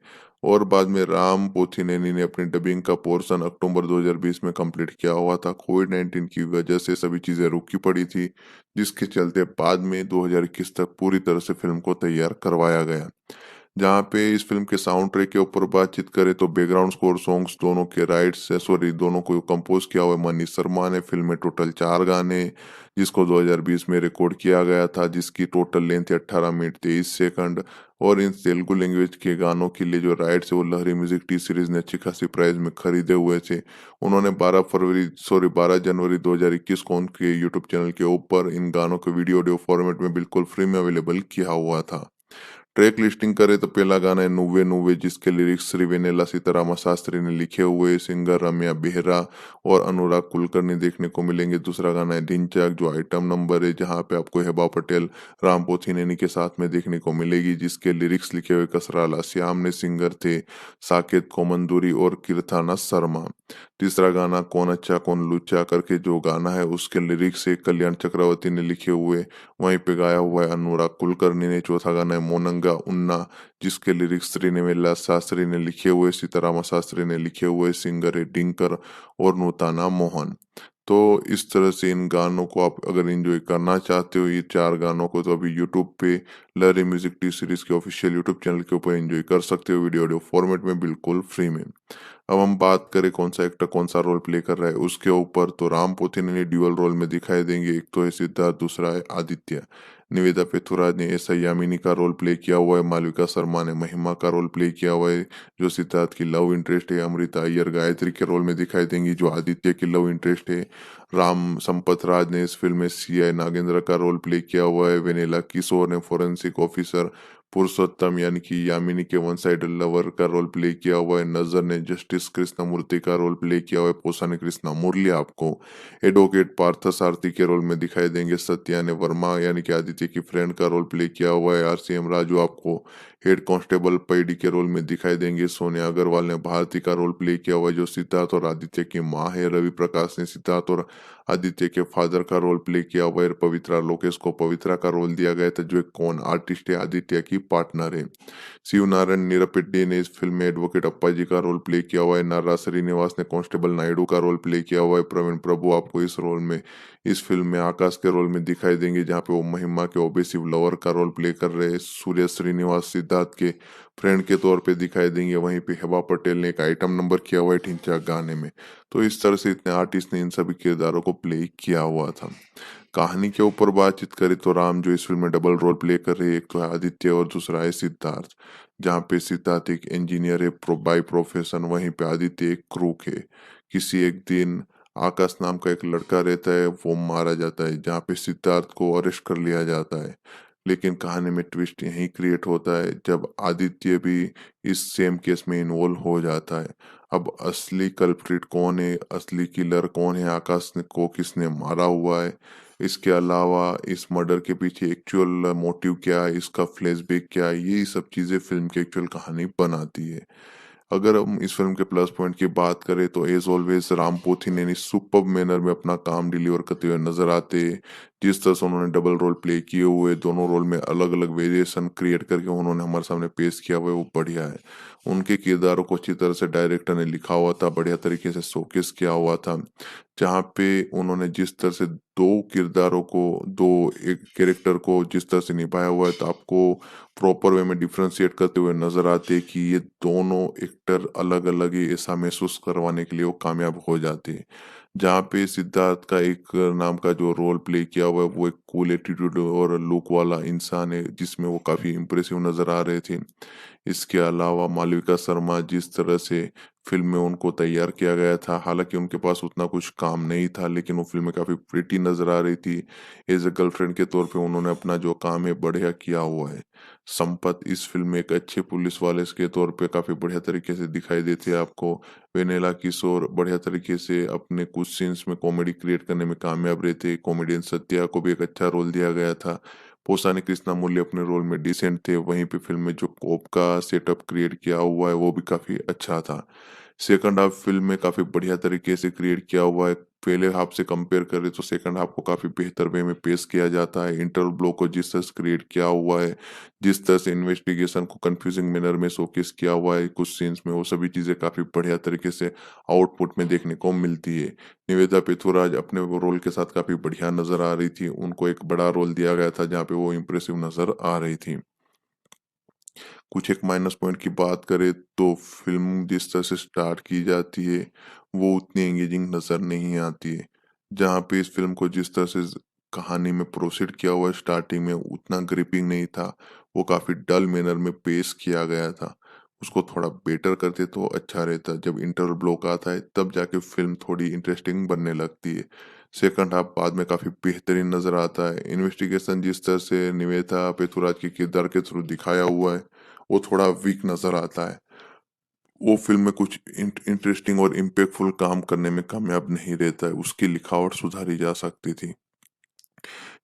S1: और बाद में राम पोथिनेनी ने अपनी डबिंग का पोर्शन अक्टूबर 2020 में कंप्लीट किया हुआ था। कोविड-19 की वजह से सभी चीज़ें रुकी पड़ी थी, जिसके चलते बाद में 2021 तक पूरी तरह से फ़िल्म को तैयार करवाया गया। जहाँ पे इस फ़िल्म के साउंड ट्रैक के ऊपर बातचीत करें तो बैकग्राउंड स्कोर सॉन्ग्स दोनों के राइट्स दोनों को कंपोज़ किया हुआ है मनीष शर्मा ने। फ़िल्म में टोटल 4 गाने जिसको 2020 में रिकॉर्ड किया गया था, जिसकी टोटल लेंथ है 18 मिनट 23 सेकंड। और इन तेलुगु लैंग्वेज के गानों के लिए जो राइट्स है वो लहरी म्यूजिक टी सीरीज ने अच्छी खासी प्राइस में खरीदे हुए थे। उन्होंने 12 जनवरी 2021 को उनके यूट्यूब चैनल के ऊपर इन गानों को वीडियो ऑडियो फॉर्मेट में बिल्कुल फ्री में अवेलेबल किया हुआ था। ट्रैक लिस्टिंग करें तो पहला गाना है नुव्वे नुव्वे, जिसके लिरिक्स श्रीवेनेला सीतारामा शास्त्री ने लिखे हुए, सिंगर रम्या बेहरा और अनुराग कुलकर्णी देखने को मिलेंगे। दूसरा गाना है ढिंचैक जो आइटम नंबर है, जहां पे आपको हेबा पटेल राम पोथिनेनी के साथ में देखने को मिलेगी, जिसके लिरिक्स लिखे हुए कसराला श्याम ने, सिंगर थे साकेत कोमंदूरी और कीर्ताना शर्मा। तीसरा गाना कौन अच्छा कौन लुच्चा करके जो गाना है उसके लिरिक्स है कल्याण चक्रवर्ती ने लिखे हुए, वहीं पे गाया हुआ है अनुराग कुलकर्णी ने। चौथा गाना है मोनंगा उन्ना, जिसके लिरिक्स श्रीनिवेला शास्त्री ने लिखे हुए, सीतारामा शास्त्री ने लिखे हुए, सिंगर है डिंकर और नूताना मोहन। तो इस तरह से इन गानों को आप अगर एंजॉय करना चाहते हो, ये 4 गानों को, तो अभी यूट्यूब पे लहरी म्यूजिक टी सीरीज के ऑफिशियल यूट्यूब चैनल के ऊपर एंजॉय कर सकते हो वीडियो ऑडियो फॉर्मेट में बिल्कुल फ्री में। अब हम बात करें कौन सा एक्टर कौन सा रोल प्ले कर रहा है उसके ऊपर, तो राम पोथिनेनी ड्यूअल रोल में दिखाई देंगे। एक तो है सिद्धार्थ, दूसरा है आदित्य। निवेदा पेथुराज ने ऐसा यामिनी का रोल प्ले किया हुआ है। मालविका शर्मा ने महिमा का रोल प्ले किया हुआ है जो सिद्धार्थ की लव इंटरेस्ट है। अमृता अय्यर गायत्री के रोल में दिखाई देंगी जो आदित्य की लव इंटरेस्ट है। राम संपत राज ने इस फिल्म में सीआई नागेंद्र का रोल प्ले किया हुआ है। वेनेला किशोर ने फोरेंसिक ऑफिसर पुरुषोत्तम यानी कि यामिनी के वन साइड लवर का रोल प्ले किया हुआ है, नज़र ने जस्टिस कृष्णमूर्ति का रोल प्ले किया हुआ है, पोसानी कृष्णा मुरली आपको एडवोकेट पार्थ सारथी के रोल में दिखाई देंगे, सत्या ने वर्मा यानी कि आदित्य की फ्रेंड का रोल प्ले किया हुआ है, आरसीएम राजू आपको हेड कांस्टेबल पैडी के रोल में दिखाई देंगे, सोनिया अग्रवाल ने भारती का रोल प्ले किया हुआ है जो सिद्धार्थ और आदित्य की माँ है, रवि प्रकाश ने सिद्धार्थ और आदित्य के फादर का रोल प्ले किया हुआ है, पवित्रा लोकेश को पवित्रा का रोल दिया गया था जो एक कौन आर्टिस्ट है, आदित्य की पार्टनर है। शिव नारायण निरपेड्डी ने इस फिल्म में एडवोकेट अप्पा जी का रोल प्ले किया हुआ है, नारा श्रीनिवास ने कांस्टेबल नायडू का रोल प्ले किया हुआ है, प्रवीण प्रभु आपको इस फिल्म में आकाश के रोल में दिखाई देंगे जहाँ पे वो महिमा के ओबेसिव लवर का रोल प्ले कर रहे हैं, सूर्य श्रीनिवास सिद्धार्थ के फ्रेंड के तौर पे दिखाई देंगे, वहीं पे हेबा पटेल ने एक आइटम नंबर किया हुआ है ढिंचा गाने में। तो इस तरह से इतने आर्टिस्ट ने इन सभी किरदारों को प्ले किया हुआ था। कहानी के ऊपर बातचीत करें तो राम जो इस फिल्म में डबल रोल प्ले कर रहे हैं, एक तो है आदित्य और दूसरा है सिद्धार्थ, जहाँ पे सिद्धार्थ एक इंजीनियर है बाय प्रोफेशन, वहीं पे आदित्य एक क्रूक है। किसी एक दिन आकाश नाम का एक लड़का रहता है, वो मारा जाता है, जहाँ पे सिद्धार्थ को अरेस्ट कर लिया जाता है। लेकिन कहानी में ट्विस्ट यहीं क्रिएट होता है जब आदित्य भी इस सेम केस में इन्वॉल्व हो जाता है। अब असली कल्प्रिट कौन है, असली किलर कौन है, आकाश ने को किसने मारा हुआ है, इसके अलावा इस मर्डर के पीछे एक्चुअल मोटिव क्या है, इसका फ्लैशबैक क्या है, ये सब चीजें फिल्म की एक्चुअल कहानी बनाती है। अगर हम इस फिल्म के प्लस पॉइंट की बात करें तो as always Ram Pothineni superb manner में अपना काम डिलीवर करते हुए नजर आते हैं। जिस तरह से उन्होंने डबल रोल प्ले किए हुए, दोनों रोल में अलग अलग वेरिएशन क्रिएट करके उन्होंने हमारे सामने पेश किया हुआ है, वो बढ़िया है। उनके किरदारों को अच्छी तरह से डायरेक्टर ने लिखा हुआ था, बढ़िया तरीके से शोकेस किया हुआ था, जहाँ पे उन्होंने जिस तरह से दो एक कैरेक्टर को जिस तरह से निभाया हुआ है, तो आपको प्रॉपर वे में डिफ्रेंशिएट करते हुए नजर आते हैं कि ये दोनों एक्टर अलग अलग ही ऐसा महसूस करवाने के लिए वो कामयाब हो जाते हैं। जहाँ पे सिद्धार्थ का एक नाम का जो रोल प्ले किया हुआ है वो एक कूल एटीट्यूड और लुक वाला इंसान है जिसमें वो काफी इम्प्रेसिव नजर आ रहे थे। इसके अलावा मालविका शर्मा जिस तरह से फिल्म में उनको तैयार किया गया था, हालांकि उनके पास उतना कुछ काम नहीं था लेकिन वो फिल्म में काफी प्रिटी नजर आ रही थी। एज ए गर्लफ्रेंड के तौर पे उन्होंने अपना जो काम है बढ़िया किया हुआ है। संपत इस फिल्म में एक अच्छे पुलिस वाले के तौर पे काफी बढ़िया तरीके से दिखाई देते हैं आपको। वेनेला किशोर बढ़िया तरीके से अपने कुछ सीन्स में कॉमेडी क्रिएट करने में कामयाब रहते। कॉमेडियन सत्या को भी एक अच्छा रोल दिया गया था। पोसानी कृष्णा मूल्य अपने रोल में डिसेंट थे, वहीं पे फिल्म में जो कोप का सेटअप क्रिएट किया हुआ है वो भी काफी अच्छा था। सेकंड हाफ फिल्म में काफी बढ़िया तरीके से क्रिएट किया हुआ है। पहले हाफ से कंपेयर करें तो सेकंड हाफ को काफी बेहतर वे में पेश किया जाता है। इंटरवल ब्लॉक को जिस तरह से क्रिएट किया हुआ है, जिस तरह से इन्वेस्टिगेशन को कंफ्यूजिंग मैनर में शोकेस किया हुआ है कुछ सीन्स में, वो सभी चीजें काफी बढ़िया तरीके से आउटपुट में देखने को मिलती है। निवेदा पृथ्वीराज अपने वो रोल के साथ काफी बढ़िया नजर आ रही थी, उनको एक बड़ा रोल दिया गया था जहाँ पे वो इम्प्रेसिव नजर आ रही थी। कुछ एक माइनस पॉइंट की बात करें तो फिल्म जिस तरह से स्टार्ट की जाती है वो उतनी एंगेजिंग नजर नहीं आती है। जहाँ पे इस फिल्म को जिस तरह से कहानी में प्रोसीड किया हुआ है स्टार्टिंग में उतना ग्रिपिंग नहीं था, वो काफी डल मैनर में पेश किया गया था। उसको थोड़ा बेटर करते तो अच्छा रहता। जब इंटरवल ब्लॉक आता है तब जाके फिल्म थोड़ी इंटरेस्टिंग बनने लगती है। सेकंड हाफ बाद में काफी बेहतरीन नजर आता है। इन्वेस्टिगेशन जिस तरह से निवेदा पेथुराज के किरदार के थ्रू दिखाया हुआ है वो थोड़ा वीक नजर आता है। वो फिल्म में कुछ इंटरेस्टिंग और इम्पैक्टफुल काम करने में कामयाब नहीं रहता है, उसकी लिखावट सुधारी जा सकती थी।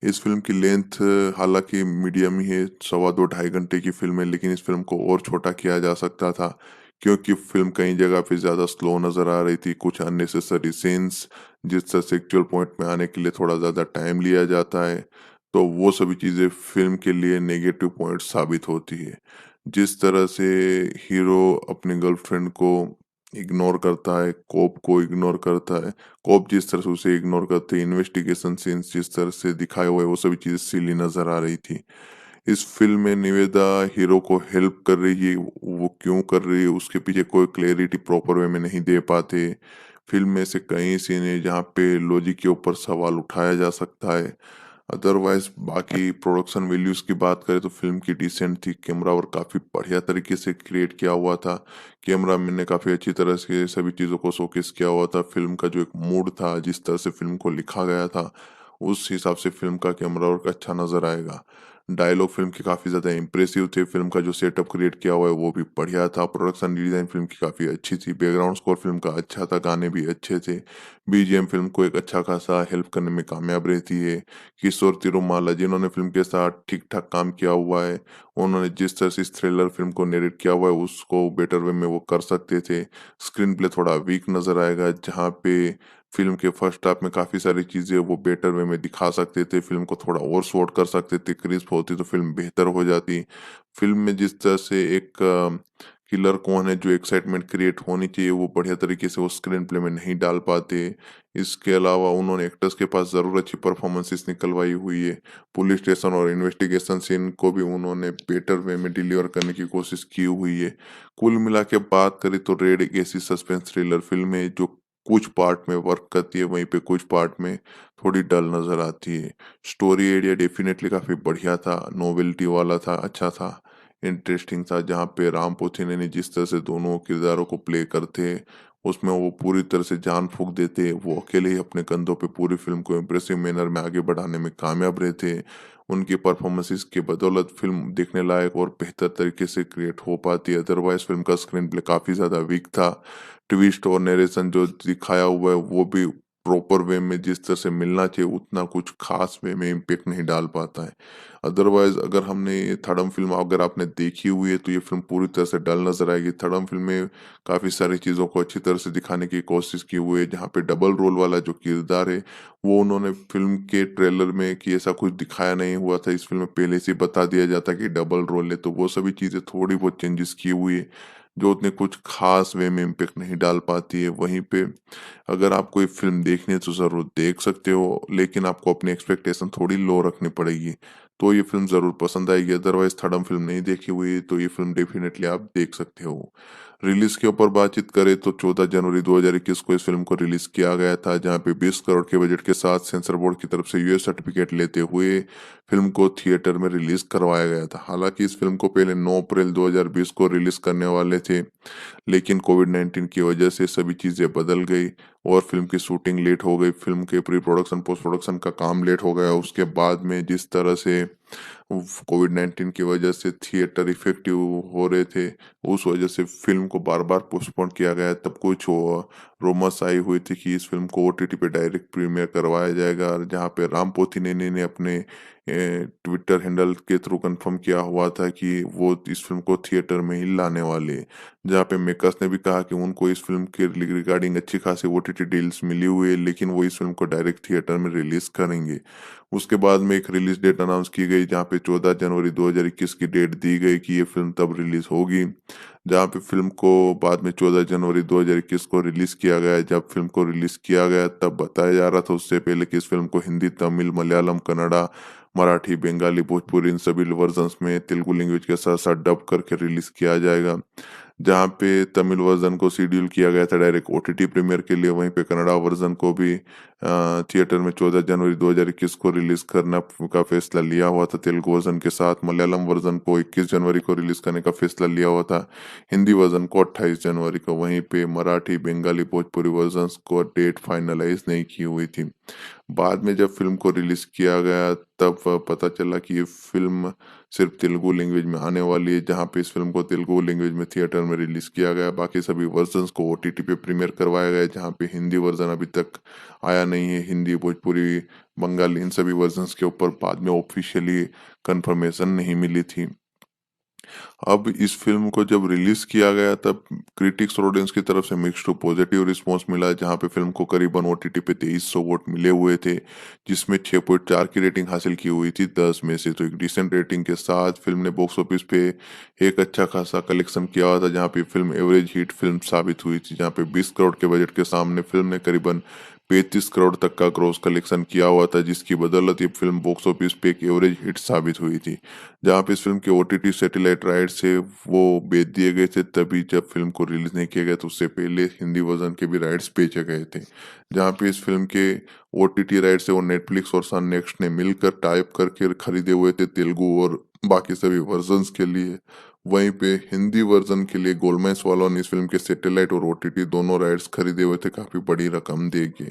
S1: इस फिल्म की लेंथ हालांकि मीडियम ही है, 2.25 घंटे की फिल्म है, लेकिन इस फिल्म को और छोटा किया जा सकता था क्योंकि फिल्म कई जगह पे ज्यादा स्लो नजर आ रही थी। कुछ अननेसेसरी सीन्स जिस तरह से एक्चुअल पॉइंट में आने के लिए थोड़ा ज्यादा टाइम लिया जाता है, तो वो सभी चीजें फिल्म के लिए नेगेटिव पॉइंट साबित होती है। जिस तरह से हीरो अपनी गर्लफ्रेंड को इग्नोर करता है, कोप को इग्नोर करता है, कोप जिस तरह से उसे इग्नोर करते हैं, इन्वेस्टिगेशन सीन्स जिस तरह से दिखाए हुए वो सभी चीजें सिली नजर आ रही थी। इस फिल्म में निवेदा हीरो को हेल्प कर रही है, वो क्यों कर रही है उसके पीछे कोई क्लैरिटी प्रॉपर वे में नहीं दे पाते। फिल्म में से कई सीन है जहाँ पे लॉजिक के ऊपर सवाल उठाया जा सकता है। अदरवाइज बाकी प्रोडक्शन वैल्यूज की बात करें तो फिल्म की डिसेंट थी, कैमरा वर्क काफी बढ़िया तरीके से क्रिएट किया हुआ था। कैमरा मैन ने काफी अच्छी तरह से सभी चीजों को शोकेस किया हुआ था। फिल्म का जो एक मूड था, जिस तरह से फिल्म को लिखा गया था, उस हिसाब से फिल्म का कैमरा वर्क अच्छा नजर आएगा। डायलॉग फ़िल्म के काफ़ी ज़्यादा इम्प्रेसिव थे, फ़िल्म का जो सेटअप क्रिएट किया हुआ है वो भी बढ़िया था, प्रोडक्शन डिज़ाइन फ़िल्म की काफ़ी अच्छी थी, बैकग्राउंड स्कोर फ़िल्म का अच्छा था, गाने भी अच्छे थे, बीजीएम फ़िल्म को एक अच्छा खासा हेल्प करने में कामयाब रहती है। किशोर तिरुमाला जिन्होंने फ़िल्म के साथ ठीक-ठाक काम किया हुआ है, उन्होंने जिस तरह से इस थ्रिलर फ़िल्म को नैरेट किया हुआ है उसको बेटर वे में वो कर सकते थे। स्क्रीन प्ले थोड़ा वीक नज़र आएगा, जहाँ पे फ़िल्म के फर्स्ट हाफ में काफ़ी सारी चीज़ें वो बेटर वे में दिखा सकते थे, फ़िल्म को थोड़ा और शॉर्ट कर सकते थे, क्रिस्प होती तो फ़िल्म बेहतर हो जाती। फ़िल्म में जिस तरह से एक किलर कौन है, जो एक्साइटमेंट क्रिएट होनी चाहिए, वो बढ़िया तरीके से वो स्क्रीन प्ले में नहीं डाल पाते। इसके अलावा उन्होंने एक्टर्स के पास ज़रूर अच्छी परफ़ॉर्मेंसेस निकलवाई हुई है। पुलिस स्टेशन और इन्वेस्टिगेशन सीन को भी उन्होंने बेटर वे में डिलीवर करने की कोशिश की हुई है। कुल मिला के बात करें तो रेड एक ऐसी सस्पेंस थ्रिलर फ़िल्म है जो कुछ पार्ट में वर्क करती है, वहीं पे कुछ पार्ट में थोड़ी डल नज़र आती है। स्टोरी आइडिया डेफ़िनेटली काफ़ी बढ़िया था, नोवेल्टी वाला था, अच्छा था, इंटरेस्टिंग था, जहाँ पे राम पोथीने ने जिस तरह से दोनों किरदारों को प्ले करते, उसमें वो पूरी तरह से जान फूँक देते, वो अकेले ही अपने कंधों पे पूरी फ़िल्म को इम्प्रेसिव मैनर में आगे बढ़ाने में कामयाब रहे थे। उनकी परफ़ॉर्मेंसेस की बदौलत फ़िल्म देखने लायक और बेहतर तरीके से क्रिएट हो पाती है, अदरवाइज़ फ़िल्म का स्क्रीन प्ले काफ़ी ज़्यादा वीक था। ट्विस्ट और नैरेशन जो दिखाया हुआ है वो भी प्रॉपर वे में जिस तरह से मिलना चाहिए उतना कुछ खास वे में इम्पैक्ट नहीं डाल पाता है। अदरवाइज़ अगर हमने ये थड़म फ़िल्म अगर आपने देखी हुई है तो ये फ़िल्म पूरी तरह से डल नज़र आएगी। थड़म फ़िल्म में काफ़ी सारी चीज़ों को अच्छी तरह से दिखाने की कोशिश की हुई है, जहाँ पे डबल रोल वाला जो किरदार है वो उन्होंने फ़िल्म के ट्रेलर में कि ऐसा कुछ दिखाया नहीं हुआ था, इस फ़िल्म में पहले से ही बता दिया जाता कि डबल रोल है, तो वो सभी चीज़ें थोड़ी बहुत चेंजेस की हुई है, जो उतने कुछ ख़ास वे में इम्पैक्ट नहीं डाल पाती है। वहीं पे अगर आपको ये फ़िल्म देखनी है तो ज़रूर देख सकते हो, लेकिन आपको अपनी एक्सपेक्टेशन थोड़ी लो रखनी पड़ेगी, तो ये फ़िल्म ज़रूर पसंद आएगी। अदरवाइज़ थर्डम फ़िल्म नहीं देखी हुई तो ये फ़िल्म डेफ़िनेटली आप देख सकते हो। रिलीज़ के ऊपर बातचीत करें तो 14 जनवरी 2021 को इस फ़िल्म को रिलीज़ किया गया था, जहाँ पे 20 करोड़ के बजट के साथ सेंसर बोर्ड की तरफ से यूएस सर्टिफ़िकेट लेते हुए फ़िल्म को थिएटर में रिलीज़ करवाया गया था। हालाँकि इस फ़िल्म को पहले 9 अप्रैल 2020 को रिलीज़ करने वाले थे, लेकिन कोविड-19 की वजह से सभी चीज़ें बदल गई और फ़िल्म की शूटिंग लेट हो गई, फ़िल्म के प्री प्रोडक्शन, पोस्ट प्रोडक्शन का काम लेट हो गया। उसके बाद में जिस तरह से कोविड-19 की वजह से थिएटर इफ़ेक्टिव हो रहे थे, उस वजह से फ़िल्म को बार-बार पोस्टपोन किया गया। तब कुछ रूमर्स आई हुई थी कि इस फ़िल्म को ओटीटी पे डायरेक्ट प्रीमियर करवाया जाएगा, और जहाँ पे राम पोथिनेनी ने अपने ट्विटर हैंडल के थ्रू कन्फर्म किया हुआ था कि वो इस फ़िल्म को थिएटर में ही लाने वाले हैं। जहाँ पे मेकर्स ने भी कहा कि उनको इस फ़िल्म के रिगार्डिंग अच्छी खासी ओटीटी डील्स मिली हुई है, लेकिन वो इस फ़िल्म को डायरेक्ट थिएटर में रिलीज़ करेंगे। उसके बाद में एक रिलीज़ डेट अनाउंस की गई, जहाँ पे 14 जनवरी 2021 की डेट दी गई कि ये फ़िल्म तब रिलीज़ होगी। जहाँ पे फ़िल्म को बाद में 14 जनवरी 2021 को रिलीज़ किया गया। जब फ़िल्म को रिलीज़ किया गया तब बताया जा रहा था उससे पहले कि इस फ़िल्म को हिंदी, तमिल, मलयालम, कन्नड़ा, मराठी, बंगाली, भोजपुरी इन सभी वर्ज़न्स में तेलुगु लैंग्वेज के साथ-साथ डब करके रिलीज़ किया जाएगा। जहाँ पे तमिल वर्ज़न को शेड्यूल किया गया था डायरेक्ट ओटीटी प्रीमियर के लिए, वहीं पे कन्नड़ा वर्ज़न को भी थिएटर में 14 जनवरी 2021 को रिलीज़ करना का फैसला लिया हुआ था तेलुगु वर्ज़न के साथ। मलयालम वर्ज़न को 21 जनवरी को रिलीज़ करने का फैसला लिया हुआ था। हिंदी वर्ज़न को 28 जनवरी को, वहीं पे मराठी, बंगाली, भोजपुरी वर्ज़न्स को डेट फाइनलाइज़ नहीं की हुई थी। बाद में जब फ़िल्म को रिलीज़ किया गया तब पता चला कि ये फ़िल्म सिर्फ़ तेलुगु लैंग्वेज में आने वाली है, जहाँ पे इस फ़िल्म को तेलुगु लैंग्वेज में थिएटर में रिलीज़ किया गया। बाकी सभी वर्ज़न्स को ओटीटी पे प्रीमियर करवाया गया है, जहाँ पे हिंदी वर्ज़न अभी तक आया नहीं है। हिंदी, भोजपुरी, बंगाली इन सभी वर्ज़न्स के ऊपर बाद में ऑफ़िशियली कन्फर्मेशन नहीं मिली थी। अब इस फ़िल्म को जब रिलीज़ किया गया तब क्रिटिक्स और ऑडियंस की तरफ से मिक्स्ड टू पॉजिटिव रिस्पॉन्स मिला, जहाँ पे फ़िल्म को करीबन ओटीटी पे 2300 वोट मिले हुए थे, जिसमें 6.4 की रेटिंग हासिल की हुई थी 10 में से। तो एक डिसेंट रेटिंग के साथ फ़िल्म ने बॉक्स ऑफिस पे एक अच्छा खासा कलेक्शन किया हुआ था, जहाँ पे फ़िल्म एवरेज हिट फ़िल्म साबित हुई थी, जहाँ पे 20 करोड़ के बजट के सामने फ़िल्म ने करीबन 35 करोड़ तक का ग्रॉस कलेक्शन किया हुआ था, जिसकी बदौलत ये फ़िल्म बॉक्स ऑफिस पे एक एवरेज हिट साबित हुई थी। जहाँ पे इस फ़िल्म के ओटीटी सैटेलाइट राइट्स थे वो बेच दिए गए थे, तभी जब फ़िल्म को रिलीज़ नहीं किया गया तो उससे पहले हिंदी वर्ज़न के भी राइट्स बेचे गए थे। जहाँ पे इस फ़िल्म के ओटीटी राइट्स है वो नेटफ्लिक्स और सन नेक्स्ट ने मिलकर टाई अप करके खरीदे हुए थे तेलुगु और बाकी सभी वर्ज़न्स के लिए। वहीं पे हिंदी वर्ज़न के लिए गोलमाइस वालों ने इस फ़िल्म के सैटेलाइट और ओटीटी दोनों राइट्स खरीदे हुए थे काफ़ी बड़ी रकम दे के।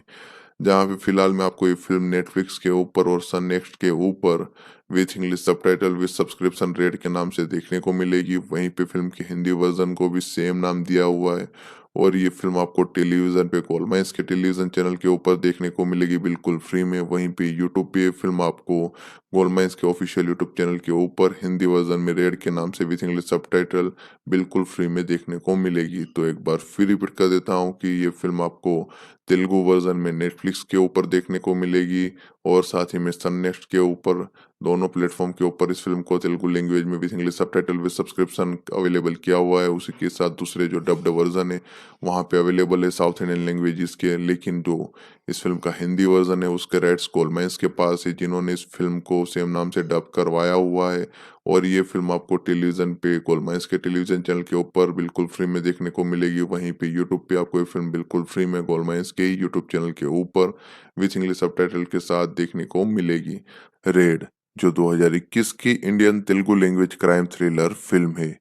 S1: जहाँ पे फिलहाल में आपको ये फ़िल्म नेटफ्लिक्स के ऊपर और सन नेक्स्ट के ऊपर with English subtitle with subscription rate के नाम से देखने को मिलेगी। वहीं पे फ़िल्म के हिंदी वर्ज़न को भी सेम नाम दिया हुआ है और ये फ़िल्म आपको टेलीविज़न पे गोलमाइस के टेलीविज़न चैनल के ऊपर देखने को मिलेगी बिल्कुल फ्री में। वहीं पे यूट्यूब पे ये फ़िल्म आपको गोलमाइस के ऑफ़िशियल यूट्यूब चैनल के ऊपर हिंदी वर्ज़न में रेड के नाम से विथ इंग्लिश सबटाइटल बिल्कुल फ्री में देखने को मिलेगी। तो एक बार फिर रिपीट कर देता हूँ कि ये फ़िल्म आपको तेलुगु वर्ज़न में नेटफ्लिक्स के ऊपर देखने को मिलेगी और साथ ही में सन नेक्स्ट के ऊपर दोनों प्लेटफ़ॉर्म के ऊपर इस फ़िल्म को तेलुगु लैंग्वेज में with English subtitle with subscription available किया हुआ है। उसी के साथ दूसरे जो डब्ड वर्ज़न है, वहाँ पे अवेलेबल है साउथ इंडियन लैंग्वेजेज़ के, लेकिन जो इस फ़िल्म का हिंदी वर्ज़न है उसके राइट्स गोलमाइस के पास है, जिन्होंने इस फ़िल्म को सेम नाम से डब करवाया हुआ है और ये फ़िल्म आपको टेलीविज़न पे गोलमाइस के टेलीविज़न चैनल के ऊपर बिल्कुल फ्री में देखने को मिलेगी। वहीं पे यूट्यूब पे आपको ये फ़िल्म बिल्कुल फ्री में गोलमाइस के ही यूट्यूब चैनल के ऊपर विथ इंग्लिश सबटाइटल के साथ देखने को मिलेगी। रेड, जो 2021 की Indian Telugu language crime thriller film है।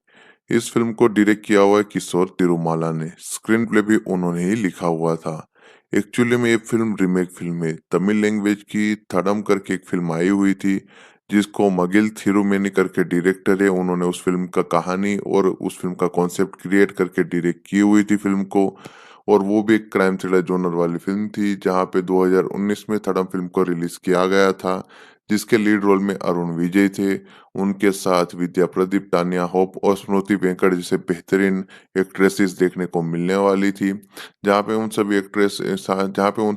S1: इस फ़िल्म को डायरेक्ट किया हुआ है किशोर तिरुमाला ने, स्क्रीन प्ले भी उन्होंने ही लिखा हुआ था। एक्चुअली में ये फ़िल्म रीमेक फ़िल्म है। तमिल लैंग्वेज की थडम करके एक फ़िल्म आई हुई थी, जिसको मगिल थिरुमेनी करके डायरेक्टर है, उन्होंने उस फ़िल्म का कहानी और उस फ़िल्म का कॉन्सेप्ट क्रिएट करके डायरेक्ट की हुई थी फ़िल्म को और वो भी एक क्राइम थ्रिलर जॉनर वाली फ़िल्म थी, जहाँ पे 2019 में थडम फ़िल्म को रिलीज़ किया गया था, जिसके लीड रोल में अरुण विजय थे। उनके साथ विद्या प्रदीप, तान्या होप और स्मृति वेंकट जैसे बेहतरीन एक्ट्रेसेस देखने को मिलने वाली थी। जहाँ पे उन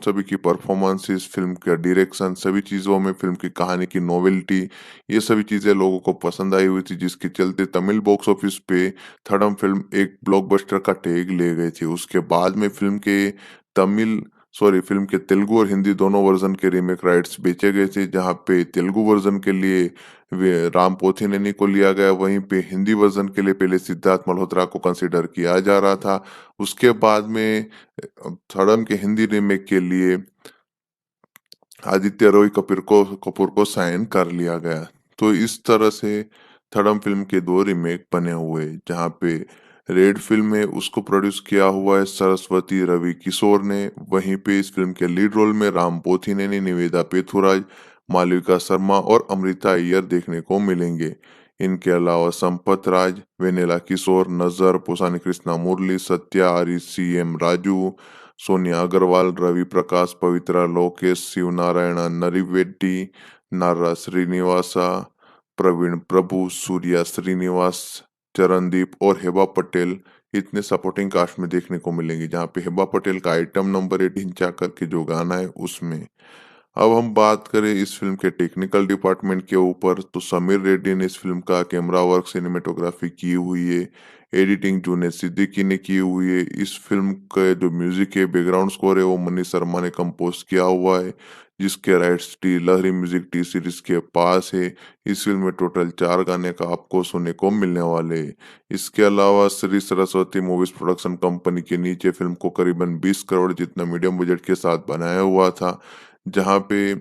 S1: सभी की परफॉर्मेंसेस, फ़िल्म का डायरेक्शन, सभी चीज़ों में फ़िल्म की कहानी की नॉवेल्टी, ये सभी चीज़ें लोगों को पसंद आई हुई थी, जिसके चलते तमिल बॉक्स ऑफिस पे थडम फ़िल्म एक ब्लॉकबस्टर का टैग ले गई थी। उसके बाद में फ़िल्म के तेलुगु और हिंदी दोनों वर्ज़न के रीमेक राइट्स बेचे गए थे, जहाँ पे तेलुगु वर्ज़न के लिए वे राम पोथिनेनी को लिया गया, वहीं पे हिंदी वर्ज़न के लिए पहले सिद्धार्थ मल्होत्रा को कंसीडर किया जा रहा था। उसके बाद में थडम के हिंदी रीमेक के लिए आदित्य रॉय कपूर को साइन कर लिया गया। तो इस तरह से थडम फ़िल्म के 2 रीमेक बने हुए, जहाँ पे रेड फ़िल्म है उसको प्रोड्यूस किया हुआ है सरस्वती रवि किशोर ने, वहीं पे इस फ़िल्म के लीड रोल में राम पोथिनेनी, निवेदा पेथुराज, मालविका शर्मा और अमृता अय्यर देखने को मिलेंगे। इनके अलावा संपत राज, वेनेला किशोर, नज़र, पोसानी कृष्णा मुरली, सत्या आरी, सीएम राजू, सोनिया अग्रवाल, रवि प्रकाश, पवित्रा लोकेश, शिवनारायण नरिवेड्डी, नारा श्रीनिवासा, प्रवीण प्रभु, सूर्या श्रीनिवास, चरणदीप और हेबा पटेल इतने सपोर्टिंग कास्ट में देखने को मिलेंगे, जहाँ पे हेबा पटेल का आइटम नंबर 8 ढिंचा करके जो गाना है उसमें। अब हम बात करें इस फिल्म के टेक्निकल डिपार्टमेंट के ऊपर, तो समीर रेड्डी ने इस फिल्म का कैमरा वर्क, सिनेमेटोग्राफी की हुई है, एडिटिंग जुनेद सिद्दीकी ने की हुई है। इस फिल्म का जो म्यूजिक है, बैकग्राउंड स्कोर है, वो मनीष शर्मा ने कंपोज किया हुआ है, जिसके राइट्स टी लहरी म्यूजिक टी सीरीज के पास है। इस फिल्म में टोटल 4 गाने का आपको सुनने को मिलने वाले हैं। इसके अलावा Shri Saraswati movies production company के नीचे फिल्म को करीबन 20 करोड़ जितना मीडियम बजट के साथ बनाया हुआ था, जहाँ पे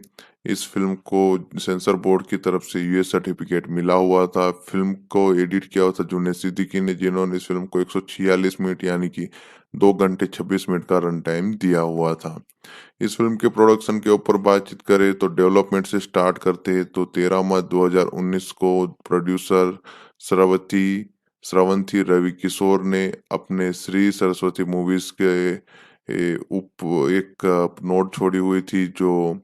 S1: इस फ़िल्म को सेंसर बोर्ड की तरफ से यूएस सर्टिफिकेट मिला हुआ था। फ़िल्म को एडिट किया हुआ था जुनैद सिद्दीकी ने, जिन्होंने इस फ़िल्म को 146 मिनट यानी कि 2 घंटे 26 मिनट का रन टाइम दिया हुआ था। इस फ़िल्म के प्रोडक्शन के ऊपर बातचीत करें तो डेवलपमेंट से स्टार्ट करते हैं तो 13 मार्च 2019 को प्रोड्यूसर स्रवती स्रवंती रवि किशोर ने अपने श्री सरस्वती मूवीज़ के एक नोट छोड़ी हुई थी, जो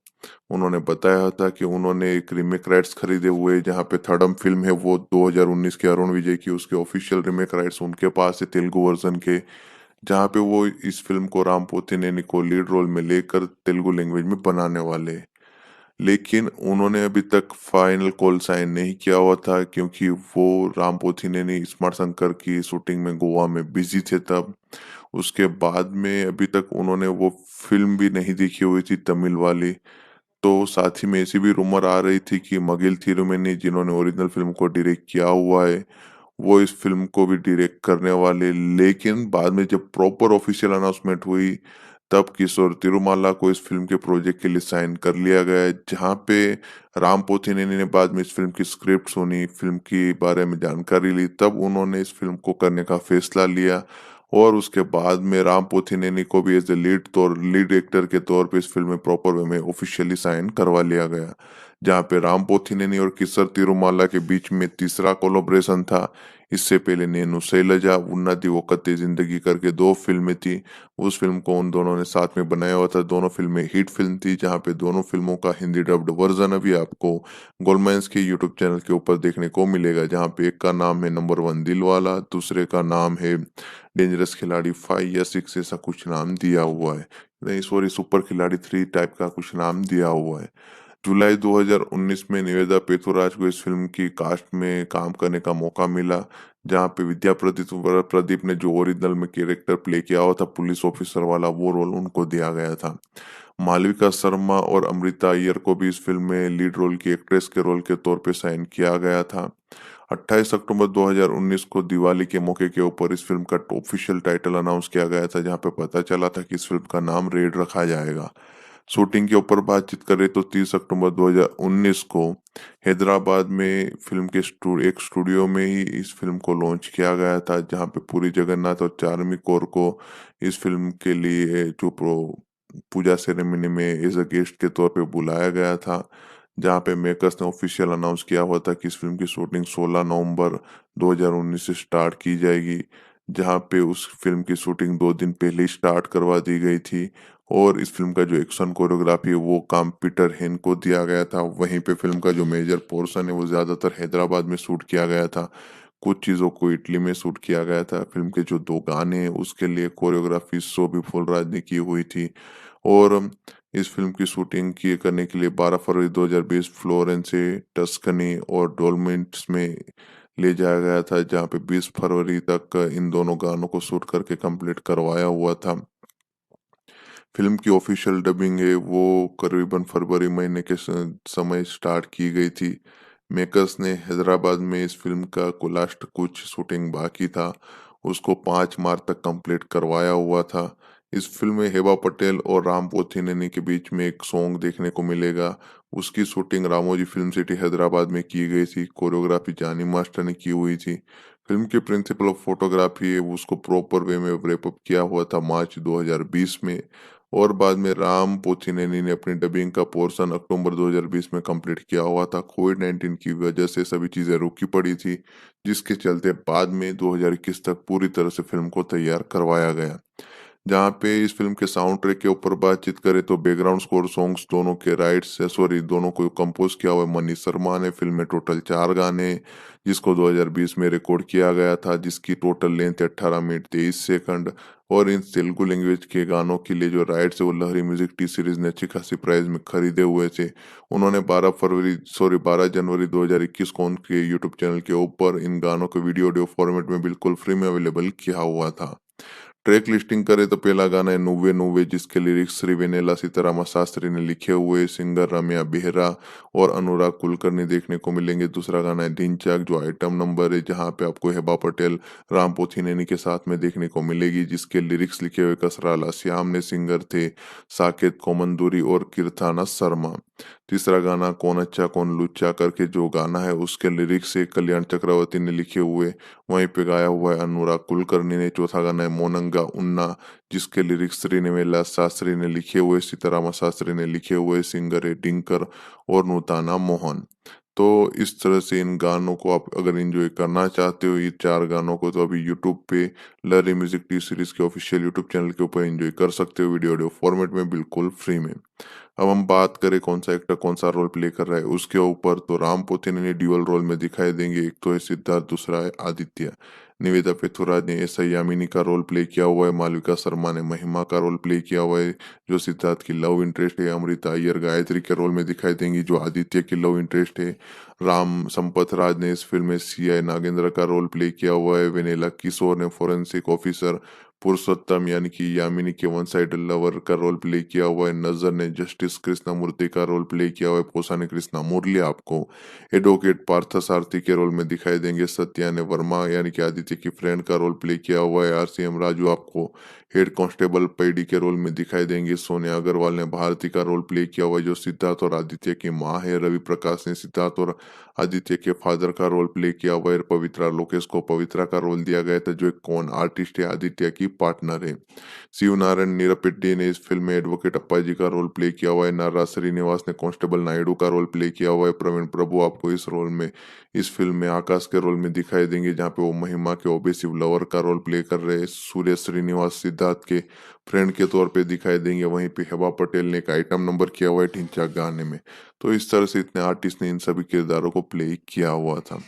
S1: उन्होंने बताया था कि उन्होंने एक रीमेक राइट्स खरीदे हुए, जहाँ पे थर्डम फिल्म है वो 2019 के अरुण विजय की, उसके ऑफिशियल रीमेक राइट्स उनके पास है तेलुगु वर्जन के, जहाँ पे वो इस फिल्म को राम पोथिनेनी को लीड रोल में लेकर तेलुगु लैंग्वेज में बनाने वाले हैं। लेकिन उन्होंने अभी तक फाइनल कॉल साइन नहीं किया हुआ था, क्योंकि वो राम पोथिनेनी स्मार्ट शंकर की शूटिंग में गोवा में बिजी थे तब। उसके बाद में अभी तक उन्होंने वो फिल्म भी नहीं देखी हुई थी तमिल वाली। तो साथ ही में ऐसी भी रूमर आ रही थी कि मगिल थिरुमेनी, जिन्होंने ओरिजिनल फिल्म को डायरेक्ट किया हुआ है, वो इस फिल्म को भी डायरेक्ट करने वाले। लेकिन बाद में जब प्रॉपर ऑफिशियल अनाउंसमेंट हुई, तब किशोर तिरुमाला को इस फिल्म के प्रोजेक्ट के लिए साइन कर लिया गया है, जहाँ पे राम पोथिनेनी ने बाद में इस फिल्म की स्क्रिप्ट सुनी, फिल्म के बारे में जानकारी ली, तब उन्होंने इस फिल्म को करने का फैसला लिया और उसके बाद में राम पोथिनेनी को भी एज ए लीड एक्टर के तौर पे इस फिल्म में प्रॉपर वे में ऑफिशियली साइन करवा लिया गया, जहाँ पे राम पोथिनेनी और किशोर तिरुमाला के बीच में तीसरा कोलैबोरेशन था। इससे पहले नेनु शैलजा उन्नति वक़्ते ज़िंदगी करके 2 फ़िल्में थी। उस फ़िल्म को उन दोनों ने साथ में बनाया हुआ था। दोनों फ़िल्में हिट फ़िल्म थी, जहाँ पे दोनों फ़िल्मों का हिंदी डब्ड वर्ज़न अभी आपको गोल्डमाइंस के यूट्यूब चैनल के ऊपर देखने को मिलेगा। जहाँ पे एक का नाम है नंबर 1 दिलवाला, दूसरे का नाम है डेंजरस खिलाड़ी 5 या 6 ऐसा कुछ नाम दिया हुआ है। नहीं सॉरी, सुपर खिलाड़ी 3 टाइप का कुछ नाम दिया हुआ है। जुलाई 2019 में निवेदा पेथुराज को इस फ़िल्म की कास्ट में काम करने का मौका मिला, जहाँ पे विद्या प्रदीप ने जो ओरिजिनल में कैरेक्टर प्ले किया हुआ था पुलिस ऑफिसर वाला, वो रोल उनको दिया गया था। मालविका शर्मा और अमृता अय्यर को भी इस फ़िल्म में लीड रोल की एक्ट्रेस के रोल के तौर पे साइन किया गया था। 28 अक्टूबर 2019 को दिवाली के मौके के ऊपर इस फ़िल्म का ऑफिशियल टाइटल अनाउंस किया गया था, जहाँ पे पता चला था कि इस फ़िल्म का नाम रेड रखा जाएगा। शूटिंग के ऊपर बातचीत करें तो 30 अक्टूबर 2019 को हैदराबाद में फ़िल्म के एक स्टूडियो में ही इस फ़िल्म को लॉन्च किया गया था, जहाँ पे पुरी जगन्नाथ और चार्मी कौर को इस फ़िल्म के लिए जो पूजा सेरेमनी में एज अ गेस्ट के तौर पे बुलाया गया था। जहाँ पे मेकर्स ने ऑफिशियल अनाउंस किया हुआ था कि इस फ़िल्म की शूटिंग 16 नवंबर 2019 से स्टार्ट की जाएगी, जहाँ पे उस फ़िल्म की शूटिंग 2 दिन पहले ही स्टार्ट करवा दी गई थी। और इस फ़िल्म का जो एक्शन कोरियोग्राफी है वो काम पीटर हेन को दिया गया था। वहीं पे फ़िल्म का जो मेजर पोर्शन है वो ज़्यादातर हैदराबाद में शूट किया गया था। कुछ चीज़ों को इटली में शूट किया गया था। फ़िल्म के जो 2 गाने हैं उसके लिए कोरियोग्राफी शोभी फुलराज ने की हुई थी। और इस फ़िल्म की शूटिंग किए करने के लिए 12 फरवरी 2020 फ्लोरेंस से टस्कनी और डोलमेंट्स में ले जाया गया था, जहाँ पे 20 फरवरी तक इन दोनों गानों को शूट करके कंप्लीट करवाया हुआ था। फ़िल्म की ऑफिशियल डबिंग है वो करीबन फरवरी महीने के समय स्टार्ट की गई थी। मेकर्स ने हैदराबाद में इस फ़िल्म का लास्ट कुछ शूटिंग बाकी था, उसको 5 मार्च तक कंप्लीट करवाया हुआ था। इस फ़िल्म में हेबा पटेल और राम पोथिनेनी के बीच में एक सॉन्ग देखने को मिलेगा। उसकी shooting Ramoji film city Hyderabad में की गई थी। कोरियोग्राफी जानी मास्टर ने की हुई थी। फ़िल्म के प्रिंसिपल ऑफ फोटोग्राफी है उसको प्रॉपर वे में रैप अप किया हुआ था मार्च 2020 में। और बाद में राम पोथिनेनी ने अपनी डबिंग का पोर्शन अक्टूबर 2020 में कंप्लीट किया हुआ था। कोविड-19 की वजह से सभी चीज़ें रुकी पड़ी थी, जिसके चलते बाद में 2021 तक पूरी तरह से फ़िल्म को तैयार करवाया गया। जहाँ पे इस फ़िल्म के साउंड ट्रैक के ऊपर बातचीत करें तो बैकग्राउंड स्कोर सॉन्ग्स दोनों के दोनों को कंपोज़ किया हुआ है मनीष शर्मा ने। फ़िल्म में टोटल 4 गाने जिसको 2020 में रिकॉर्ड किया गया था, जिसकी टोटल लेंथ है 18 मिनट 23 सेकंड। और इन तेलुगु लैंग्वेज के गानों के लिए जो राइट्स है वो लहरी म्यूजिक टी सीरीज ने अच्छी खासी प्राइस में खरीदे हुए थे। उन्होंने 12 जनवरी 2021 को उनके यूट्यूब चैनल के ऊपर इन गानों को वीडियो ऑडियो फॉर्मेट में बिल्कुल फ्री में अवेलेबल किया हुआ था। ट्रैक लिस्टिंग करें तो पहला गाना है नुव्वे नुव्वे, जिसके लिरिक्स श्री वेनेला सीतारामा शास्त्री ने लिखे हुए, सिंगर रम्या बेहरा और अनुराग कुलकर्णी देखने को मिलेंगे। दूसरा गाना है ढिंचाक जो आइटम नंबर है, जहां पे आपको हेबा पटेल राम पोथिनेनी के साथ में देखने को मिलेगी, जिसके लिरिक्स लिखे हुए कसराला श्याम ने, सिंगर थे साकेत कोमंदूरी और कीर्थाना शर्मा। तीसरा गाना कौन अच्छा कौन लुच्चा करके जो गाना है उसके लिरिक्स से कल्याण चक्रवर्ती ने लिखे हुए, वहीं पे गाया हुआ है अनुराग कुलकर्णी ने। चौथा गाना है मोनंगा उन्ना, जिसके लिरिक्स श्रीनिवेला शास्त्री ने लिखे हुए, सीतारामा शास्त्री ने लिखे हुए, सिंगर है डिंकर और नूताना मोहन। तो इस तरह से इन गानों को आप अगर एंजॉय करना चाहते हो, ये 4 गानों को, तो अभी यूट्यूब पे लहरी म्यूजिक टी सीरीज के ऑफिशियल यूट्यूब चैनल के ऊपर एंजॉय कर सकते हो वीडियो ऑडियो फॉर्मेट में बिल्कुल फ्री में। अब हम बात करें कौन सा एक्टर कौन सा रोल प्ले कर रहा है उसके ऊपर, तो राम पोथिनेनी ड्यूअल रोल में दिखाई देंगे। एक तो है सिद्धार्थ, दूसरा है आदित्य। निवेदा पेथुराज ने एस आई यामिनी का रोल प्ले किया हुआ है। मालविका शर्मा ने महिमा का रोल प्ले किया हुआ है जो सिद्धार्थ की लव इंटरेस्ट है। अमृता अय्यर गायत्री के रोल में दिखाई देंगी जो आदित्य की लव इंटरेस्ट है। राम संपत राज ने इस फिल्म में सीआई नागेंद्र का रोल प्ले किया हुआ है। वेनेला किशोर ने फोरेंसिक ऑफिसर पुरुषोत्तम यानी कि यामिनी के वन साइड लवर का रोल प्ले किया हुआ है, नज़र ने जस्टिस कृष्णमूर्ति का रोल प्ले किया हुआ है, पोसानी कृष्णा मुरली आपको एडवोकेट पार्थसारथी के रोल में दिखाई देंगे, सत्या ने वर्मा यानी कि आदित्य की फ्रेंड का रोल प्ले किया हुआ है, आरसीएम राजू आपको हेड कांस्टेबल पैडी के रोल में दिखाई देंगे, सोनिया अग्रवाल ने भारती का रोल प्ले किया हुआ है जो सिद्धार्थ और आदित्य की माँ है, रवि प्रकाश ने सिद्धार्थ और आदित्य के फादर का रोल प्ले किया हुआ है, पवित्रा लोकेश को पवित्रा का रोल दिया गया था जो एक कौन आर्टिस्ट है, आदित्य की पार्टनर है। शिव नारायण नीरपेड्डी ने इस फिल्म में एडवोकेट अप्पा जी का रोल प्ले किया हुआ है, नारा श्रीनिवास ने कांस्टेबल नायडू का रोल प्ले किया हुआ है, प्रवीण प्रभु आपको इस फिल्म में आकाश के रोल में दिखाई देंगे जहाँ पे वो महिमा के ओबेसिव लवर का रोल प्ले कर रहे हैं, सूर्य श्रीनिवास सिद्धार्थ के फ्रेंड के तौर पे दिखाई देंगे, वहीं पे हेबा पटेल ने एक आइटम नंबर किया हुआ है ढिंचा गाने में। तो इस तरह से इतने आर्टिस्ट ने इन सभी किरदारों को प्ले किया हुआ था।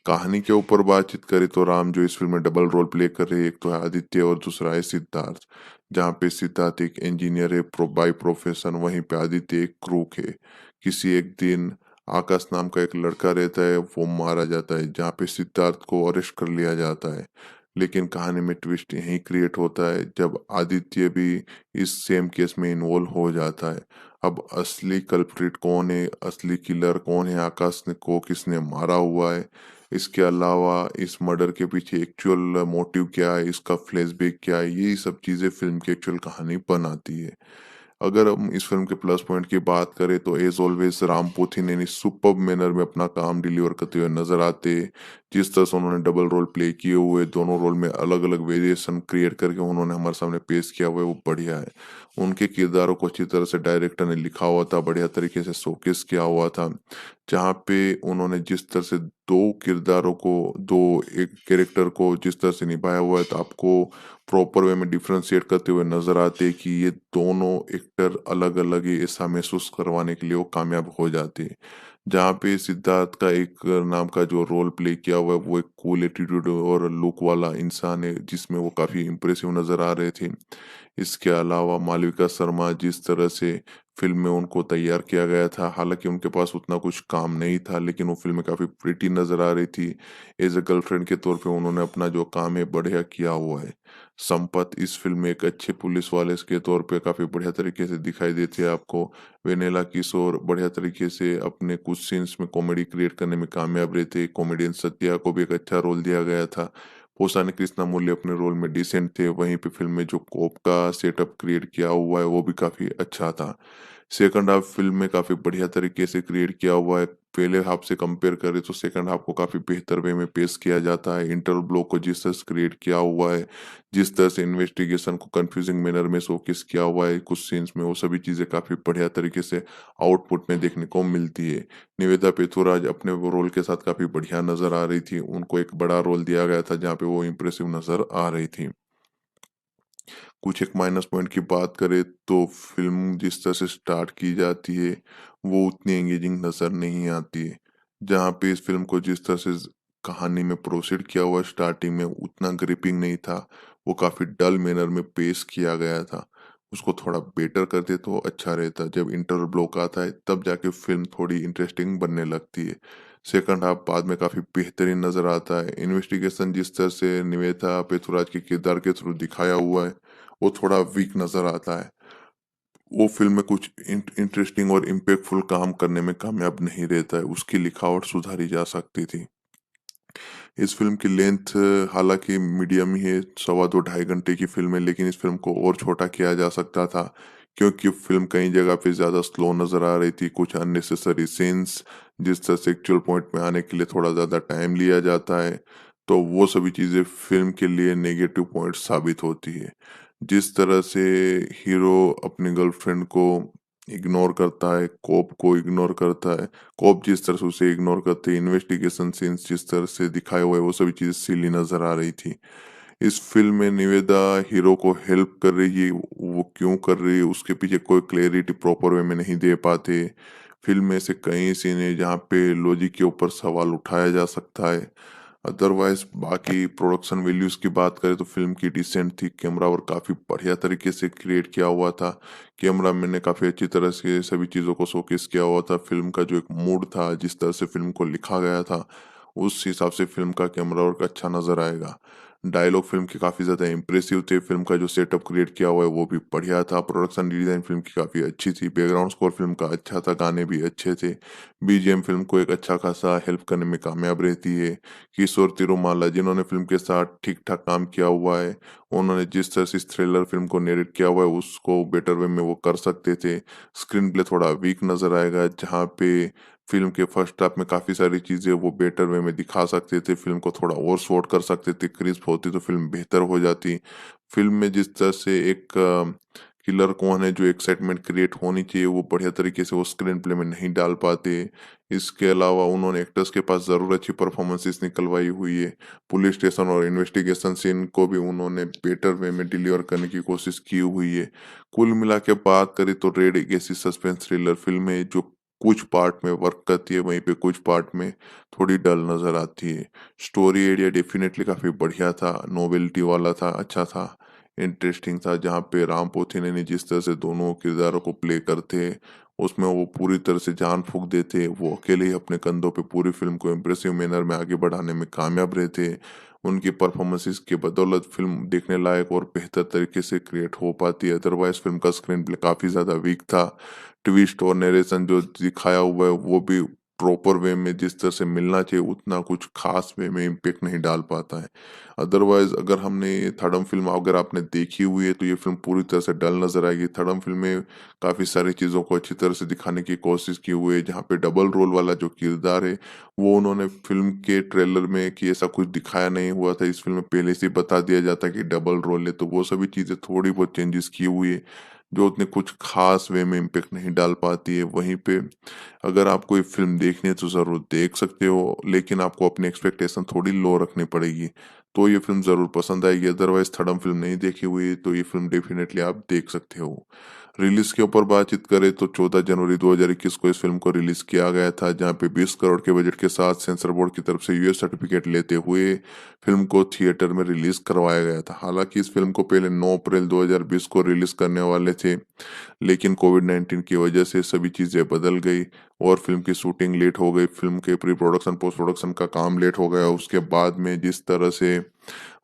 S1: कहानी के ऊपर बातचीत करें तो राम जो इस फिल्म में डबल रोल प्ले कर रहे हैं, एक तो है आदित्य और दूसरा है सिद्धार्थ, जहाँ पे सिद्धार्थ एक इंजीनियर है बाय प्रोफेशन, वहीं पे आदित्य एक क्रूक है। किसी एक दिन आकाश नाम का एक लड़का रहता है, वो मारा जाता है, जहाँ पे सिद्धार्थ को अरेस्ट कर लिया जाता है। लेकिन कहानी में ट्विस्ट यहीं क्रिएट होता है जब आदित्य भी इस सेम केस में इन्वॉल्व हो जाता है। अब असली कल्प्रिट कौन है, असली किलर कौन है, आकाश ने को किसने मारा हुआ है, इसके अलावा इस मर्डर के पीछे एक्चुअल मोटिव क्या है, इसका फ्लैशबैक क्या है, यही सब चीजें फिल्म की एक्चुअल कहानी बनाती है। अगर हम इस फिल्म के प्लस पॉइंट की बात करें तो as always Ram Pothineni superb manner में अपना काम डिलीवर करते हुए नजर आते हैं। जिस तरह से उन्होंने डबल रोल प्ले किए हुए, दोनों रोल में अलग अलग वेरिएशन क्रिएट करके उन्होंने हमारे सामने पेश किया हुआ है, वो बढ़िया है। उनके किरदारों को अच्छी तरह से डायरेक्टर ने लिखा हुआ था, बढ़िया तरीके से शोकेस किया हुआ था, जहाँ पे उन्होंने जिस तरह से दो एक कैरेक्टर को जिस तरह से निभाया हुआ है, तो आपको प्रॉपर वे में डिफरेंशिएट करते हुए नजर आते हैं कि ये दोनों एक्टर अलग अलग ही ऐसा महसूस करवाने के लिए वो कामयाब हो जाते हैं। जहाँ पे सिद्धार्थ का एक नाम का जो रोल प्ले किया हुआ है वो एक कूल एटीट्यूड और लुक वाला इंसान है जिसमें वो काफी इंप्रेसिव नजर आ रहे थे। इसके अलावा मालविका शर्मा जिस तरह से फिल्म में उनको तैयार किया गया था, हालांकि उनके पास उतना कुछ काम नहीं था लेकिन वो फिल्म में काफी प्रिटी नजर आ रही थी। एज ए गर्लफ्रेंड के तौर पे उन्होंने अपना जो काम है बढ़िया किया हुआ है। संपत इस फिल्म में एक अच्छे पुलिस वाले के तौर पे काफी बढ़िया तरीके से दिखाई देते हैं आपको। वेनेला किशोर बढ़िया तरीके से अपने कुछ सीन्स में कॉमेडी क्रिएट करने में कामयाब रहते। कॉमेडियन सत्या को भी एक अच्छा रोल दिया गया था। पोसानी कृष्णमूर्ति अपने रोल में डिसेंट थे, वहीं पे फिल्म में जो कोप का सेटअप क्रिएट किया हुआ है वो भी काफी अच्छा था। सेकंड हाफ फिल्म में काफी बढ़िया तरीके से क्रिएट किया हुआ है। पहले हाफ से कंपेयर करें तो सेकंड हाफ को काफी बेहतर वे में पेश किया जाता है। इंटर ब्लॉक को जिस तरह से क्रिएट किया हुआ है, जिस तरह से इन्वेस्टिगेशन को कंफ्यूजिंग मैनर में शोकेस किया हुआ है कुछ सीन्स में, वो सभी चीजें काफी बढ़िया तरीके से आउटपुट में देखने को मिलती है। निवेदा पेथुराज अपने वो रोल के साथ काफी बढ़िया नजर आ रही थी, उनको एक बड़ा रोल दिया गया था जहाँ पे वो इम्प्रेसिव नजर आ रही थी। कुछ एक माइनस पॉइंट की बात करें तो फिल्म जिस तरह से स्टार्ट की जाती है वो उतनी एंगेजिंग नजर नहीं आती है। जहाँ पे इस फिल्म को जिस तरह से कहानी में प्रोसीड किया हुआ स्टार्टिंग में उतना ग्रिपिंग नहीं था, वो काफी डल मैनर में पेश किया गया था। उसको थोड़ा बेटर करते तो अच्छा रहता। जब इंटर ब्लॉक आता है तब जाके फिल्म थोड़ी इंटरेस्टिंग बनने लगती है। सेकंड हाफ बाद में काफी बेहतरीन नजर आता है। इन्वेस्टिगेशन जिस तरह से निवेदा पेथुराज के किरदार के थ्रू दिखाया हुआ है वो थोड़ा वीक नजर आता है। वो फिल्म में कुछ इंटरेस्टिंग और इम्पैक्टफुल काम करने में कामयाब नहीं रहता है, उसकी लिखावट सुधारी जा सकती थी। इस फिल्म की लेंथ हालांकि मीडियम ही है, 2.25 घंटे की फिल्म है, लेकिन इस फिल्म को और छोटा किया जा सकता था क्योंकि फिल्म कई जगह पे ज्यादा स्लो नजर आ रही थी। कुछ अननेसेसरी सीन्स जिस तरह से एक्चुअल पॉइंट में आने के लिए थोड़ा ज्यादा टाइम लिया जाता है, तो वो सभी चीजें फिल्म के लिए नेगेटिव पॉइंट साबित होती है। जिस तरह से हीरो अपनी गर्लफ्रेंड को इग्नोर करता है, कोप को इग्नोर करता है, कोप जिस तरह से उसे इग्नोर करते हैं, इन्वेस्टिगेशन सीन्स जिस तरह से दिखाए हुए वो सभी चीजें सिली नजर आ रही थी। इस फिल्म में निवेदा हीरो को हेल्प कर रही है, वो क्यों कर रही है उसके पीछे कोई क्लैरिटी प्रॉपर वे में नहीं दे पाते। फिल्म में से कई सीन है जहाँ पे लॉजिक के ऊपर सवाल उठाया जा सकता है। अदरवाइज बाकी प्रोडक्शन वैल्यूज की बात करें तो फिल्म की डिसेंट थी, कैमरा वर्क काफी बढ़िया तरीके से क्रिएट किया हुआ था। कैमरा मैन ने काफी अच्छी तरह से सभी चीजों को शोकेस किया हुआ था। फिल्म का जो एक मूड था, जिस तरह से फिल्म को लिखा गया था, उस हिसाब से फिल्म का कैमरा वर्क अच्छा नजर आएगा। डायलॉग फ़िल्म के काफ़ी ज़्यादा इम्प्रेसिव थे, फ़िल्म का जो सेटअप क्रिएट किया हुआ है वो भी बढ़िया था, प्रोडक्शन डिज़ाइन फ़िल्म की काफ़ी अच्छी थी, बैकग्राउंड स्कोर फ़िल्म का अच्छा था, गाने भी अच्छे थे, बीजीएम फ़िल्म को एक अच्छा खासा हेल्प करने में कामयाब रहती है। किशोर तिरुमाला जिन्होंने फ़िल्म के साथ ठीक-ठाक काम किया हुआ है, उन्होंने जिस तरह से इस थ्रिलर फ़िल्म को नैरेट किया हुआ है उसको बेटर वे में वो कर सकते थे। स्क्रीन प्ले थोड़ा वीक नज़र आएगा, जहाँ पे फ़िल्म के फर्स्ट हाफ में काफ़ी सारी चीज़ें वो बेटर वे में दिखा सकते थे, फ़िल्म को थोड़ा और शॉर्ट कर सकते थे, क्रिस्प होती तो फ़िल्म बेहतर हो जाती। फ़िल्म में जिस तरह से एक किलर कौन है जो एक्साइटमेंट क्रिएट होनी चाहिए वो बढ़िया तरीके से वो स्क्रीन प्ले में नहीं डाल पाते। इसके अलावा उन्होंने एक्टर्स के पास ज़रूर अच्छी परफ़ॉर्मेंसेस निकलवाई हुई है। पुलिस स्टेशन और इन्वेस्टिगेशन सीन को भी उन्होंने बेटर वे में डिलीवर करने की कोशिश की हुई है। कुल मिला के बात करें तो रेड एक ऐसी सस्पेंस थ्रिलर फ़िल्म है जो कुछ पार्ट में वर्क करती है, वहीं पे कुछ पार्ट में थोड़ी डल नज़र आती है। स्टोरी आइडिया डेफ़िनेटली काफ़ी बढ़िया था, नोवेल्टी वाला था, अच्छा था, इंटरेस्टिंग था, जहाँ पे राम पोथीने ने जिस तरह से दोनों किरदारों को प्ले करते, उसमें वो पूरी तरह से जान फूँक देते, वो अकेले ही अपने कंधों पे पूरी फ़िल्म को इम्प्रेसिव मैनर में आगे बढ़ाने में कामयाब रहते। उनकी परफ़ॉर्मेंसेस की बदौलत फ़िल्म देखने लायक और बेहतर तरीके से क्रिएट हो पाती है, अदरवाइज़ फ़िल्म का स्क्रीन प्ले काफ़ी ज़्यादा वीक था। ट्विस्ट और नैरेशन जो दिखाया हुआ है वो भी प्रॉपर वे में जिस तरह से मिलना चाहिए उतना कुछ खास वे में इम्पैक्ट नहीं डाल पाता है। अदरवाइज़ अगर हमने ये थर्डम फ़िल्म अगर आपने देखी हुई है तो ये फ़िल्म पूरी तरह से डल नज़र आएगी। थर्डम फ़िल्म में काफ़ी सारी चीज़ों को अच्छी तरह से दिखाने की कोशिश की हुई है, जहाँ पे डबल रोल वाला जो किरदार है वो उन्होंने फ़िल्म के ट्रेलर में कि ऐसा कुछ दिखाया नहीं हुआ था। इस फ़िल्म में पहले से ही बता दिया जाता है कि डबल रोल है, तो वो सभी चीज़ें थोड़ी बहुत चेंजेस की हुई है। जो उतने कुछ ख़ास वे में इम्पैक्ट नहीं डाल पाती है। वहीं पे अगर आपको ये फ़िल्म देखनी है तो ज़रूर देख सकते हो, लेकिन आपको अपनी एक्सपेक्टेशन थोड़ी लो रखनी पड़ेगी, तो ये फ़िल्म ज़रूर पसंद आएगी। अदरवाइज़ थर्डम फ़िल्म नहीं देखी हुई तो ये फ़िल्म डेफ़िनेटली आप देख सकते हो। रिलीज़ के ऊपर बातचीत करें तो 14 जनवरी 2021 को इस फ़िल्म को रिलीज़ किया गया था, जहाँ पे 20 करोड़ के बजट के साथ सेंसर बोर्ड की तरफ से यूएस सर्टिफ़िकेट लेते हुए फ़िल्म को थिएटर में रिलीज़ करवाया गया था। हालाँकि इस फ़िल्म को पहले 9 अप्रैल 2020 को रिलीज़ करने वाले थे, लेकिन कोविड-19 की वजह से सभी चीज़ें बदल गई और फ़िल्म की शूटिंग लेट हो गई, फ़िल्म के प्री प्रोडक्शन, पोस्ट प्रोडक्शन का काम लेट हो गया। उसके बाद में जिस तरह से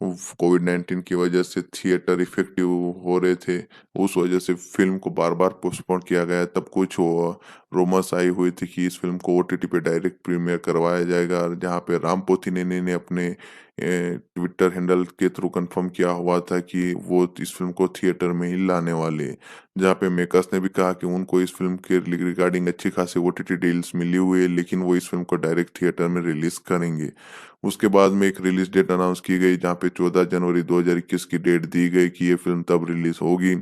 S1: कोविड-19 की वजह से थिएटर इफ़ेक्टिव हो रहे थे, उस वजह से फ़िल्म को बार-बार पोस्टपोन किया गया। तब कुछ रूमर्स आई हुई थी कि इस फ़िल्म को ओटीटी पे डायरेक्ट प्रीमियर करवाया जाएगा, और जहाँ पे राम पोथिनेनी ने अपने ट्विटर हैंडल के थ्रू कन्फर्म किया हुआ था कि वो इस फ़िल्म को थिएटर में ही लाने वाले हैं। जहाँ पे मेकर्स ने भी कहा कि उनको इस फ़िल्म के रिगार्डिंग अच्छी खासी ओटीटी डील्स मिली हुई है, लेकिन वो इस फ़िल्म को डायरेक्ट थिएटर में रिलीज़ करेंगे। उसके बाद में एक रिलीज़ डेट अनाउंस की गई, जहाँ पे 14 जनवरी 2021 की डेट दी गई कि ये फ़िल्म तब रिलीज़ होगी।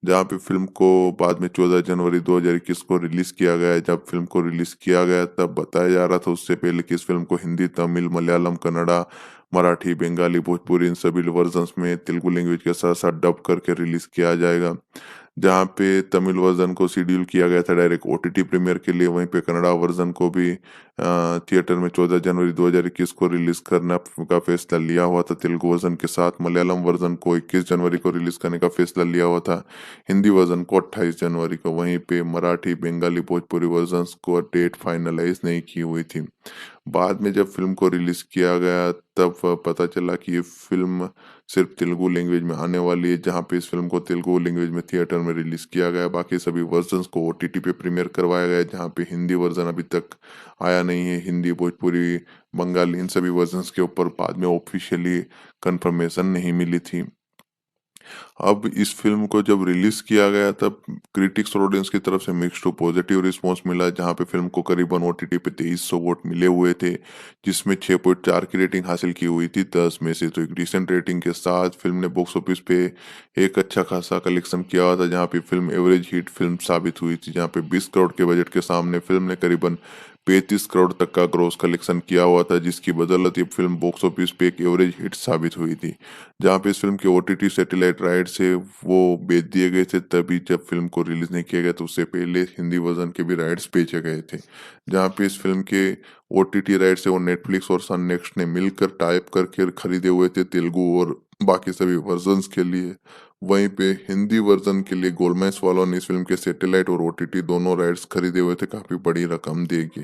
S1: जहाँ पे फ़िल्म को बाद में 14 जनवरी 2021 को रिलीज़ किया गया। जब फ़िल्म को रिलीज़ किया गया तब बताया जा रहा था उससे पहले कि इस फ़िल्म को हिंदी, तमिल, मलयालम, कन्नड़ा, मराठी, बंगाली, भोजपुरी इन सभी वर्ज़न्स में तेलुगु लैंग्वेज के साथ-साथ डब करके रिलीज़ किया जाएगा। जहाँ पे तमिल वर्ज़न को शेड्यूल किया गया था डायरेक्ट ओटीटी प्रीमियर के लिए, वहीं पे कन्नड़ा वर्ज़न को भी थिएटर में 14 जनवरी 2021 को रिलीज़ करना का फैसला लिया हुआ था तेलुगु वर्ज़न के साथ। मलयालम वर्ज़न को 21 जनवरी को रिलीज़ करने का फैसला लिया हुआ था। हिंदी वर्ज़न को 28 जनवरी को, वहीं पे मराठी, बंगाली, भोजपुरी वर्ज़न्स को डेट फाइनलाइज़ नहीं की हुई थी। बाद में जब फ़िल्म को रिलीज़ किया गया तब पता चला कि ये फ़िल्म सिर्फ़ तेलुगु लैंग्वेज में आने वाली है, जहाँ पे इस फ़िल्म को तेलुगु लैंग्वेज में थिएटर में रिलीज़ किया गया। बाकी सभी वर्ज़न्स को ओटीटी पे प्रीमियर करवाया गया, जहाँ पे हिंदी वर्ज़न अभी तक आया नहीं है। हिंदी, भोजपुरी, बंगाली इन सभी वर्ज़न्स के ऊपर बाद में ऑफ़िशियली कन्फर्मेशन नहीं मिली थी। अब इस फ़िल्म को जब रिलीज़ किया गया तब क्रिटिक्स और ऑडियंस की तरफ से मिक्स्ड टू पॉजिटिव रिस्पॉन्स मिला, जहाँ पे फ़िल्म को करीबन ओटीटी पे 2300 वोट मिले हुए थे, जिसमें 6.4 की रेटिंग हासिल की हुई थी 10 में से। तो एक डिसेंट रेटिंग के साथ फ़िल्म ने बॉक्स ऑफिस पे एक अच्छा खासा कलेक्शन किया हुआ था, जहाँ पे फ़िल्म एवरेज हिट फ़िल्म साबित हुई थी, जहाँ पे 20 करोड़ के बजट के सामने फ़िल्म ने करीबन 35 करोड़ तक का ग्रॉस कलेक्शन किया हुआ था, जिसकी बदौलत ये फ़िल्म बॉक्स ऑफिस पे एक एवरेज हिट साबित हुई थी। जहाँ पे इस फ़िल्म के ओटीटी सैटेलाइट राइट्स है वो बेच दिए गए थे, तभी जब फ़िल्म को रिलीज़ नहीं किया गया तो उससे पहले हिंदी वर्ज़न के भी राइट्स बेचे गए थे। जहाँ पे इस फ़िल्म के ओटीटी राइट्स है वो नेटफ्लिक्स और सन नेक्स्ट ने मिलकर टाई अप करके खरीदे हुए थे तेलुगु और बाकी सभी वर्ज़न्स के लिए। वहीं पे हिंदी वर्ज़न के लिए गोलमाइस वालों ने इस फ़िल्म के सैटेलाइट और ओटीटी दोनों राइट्स खरीदे हुए थे काफ़ी बड़ी रकम दे के।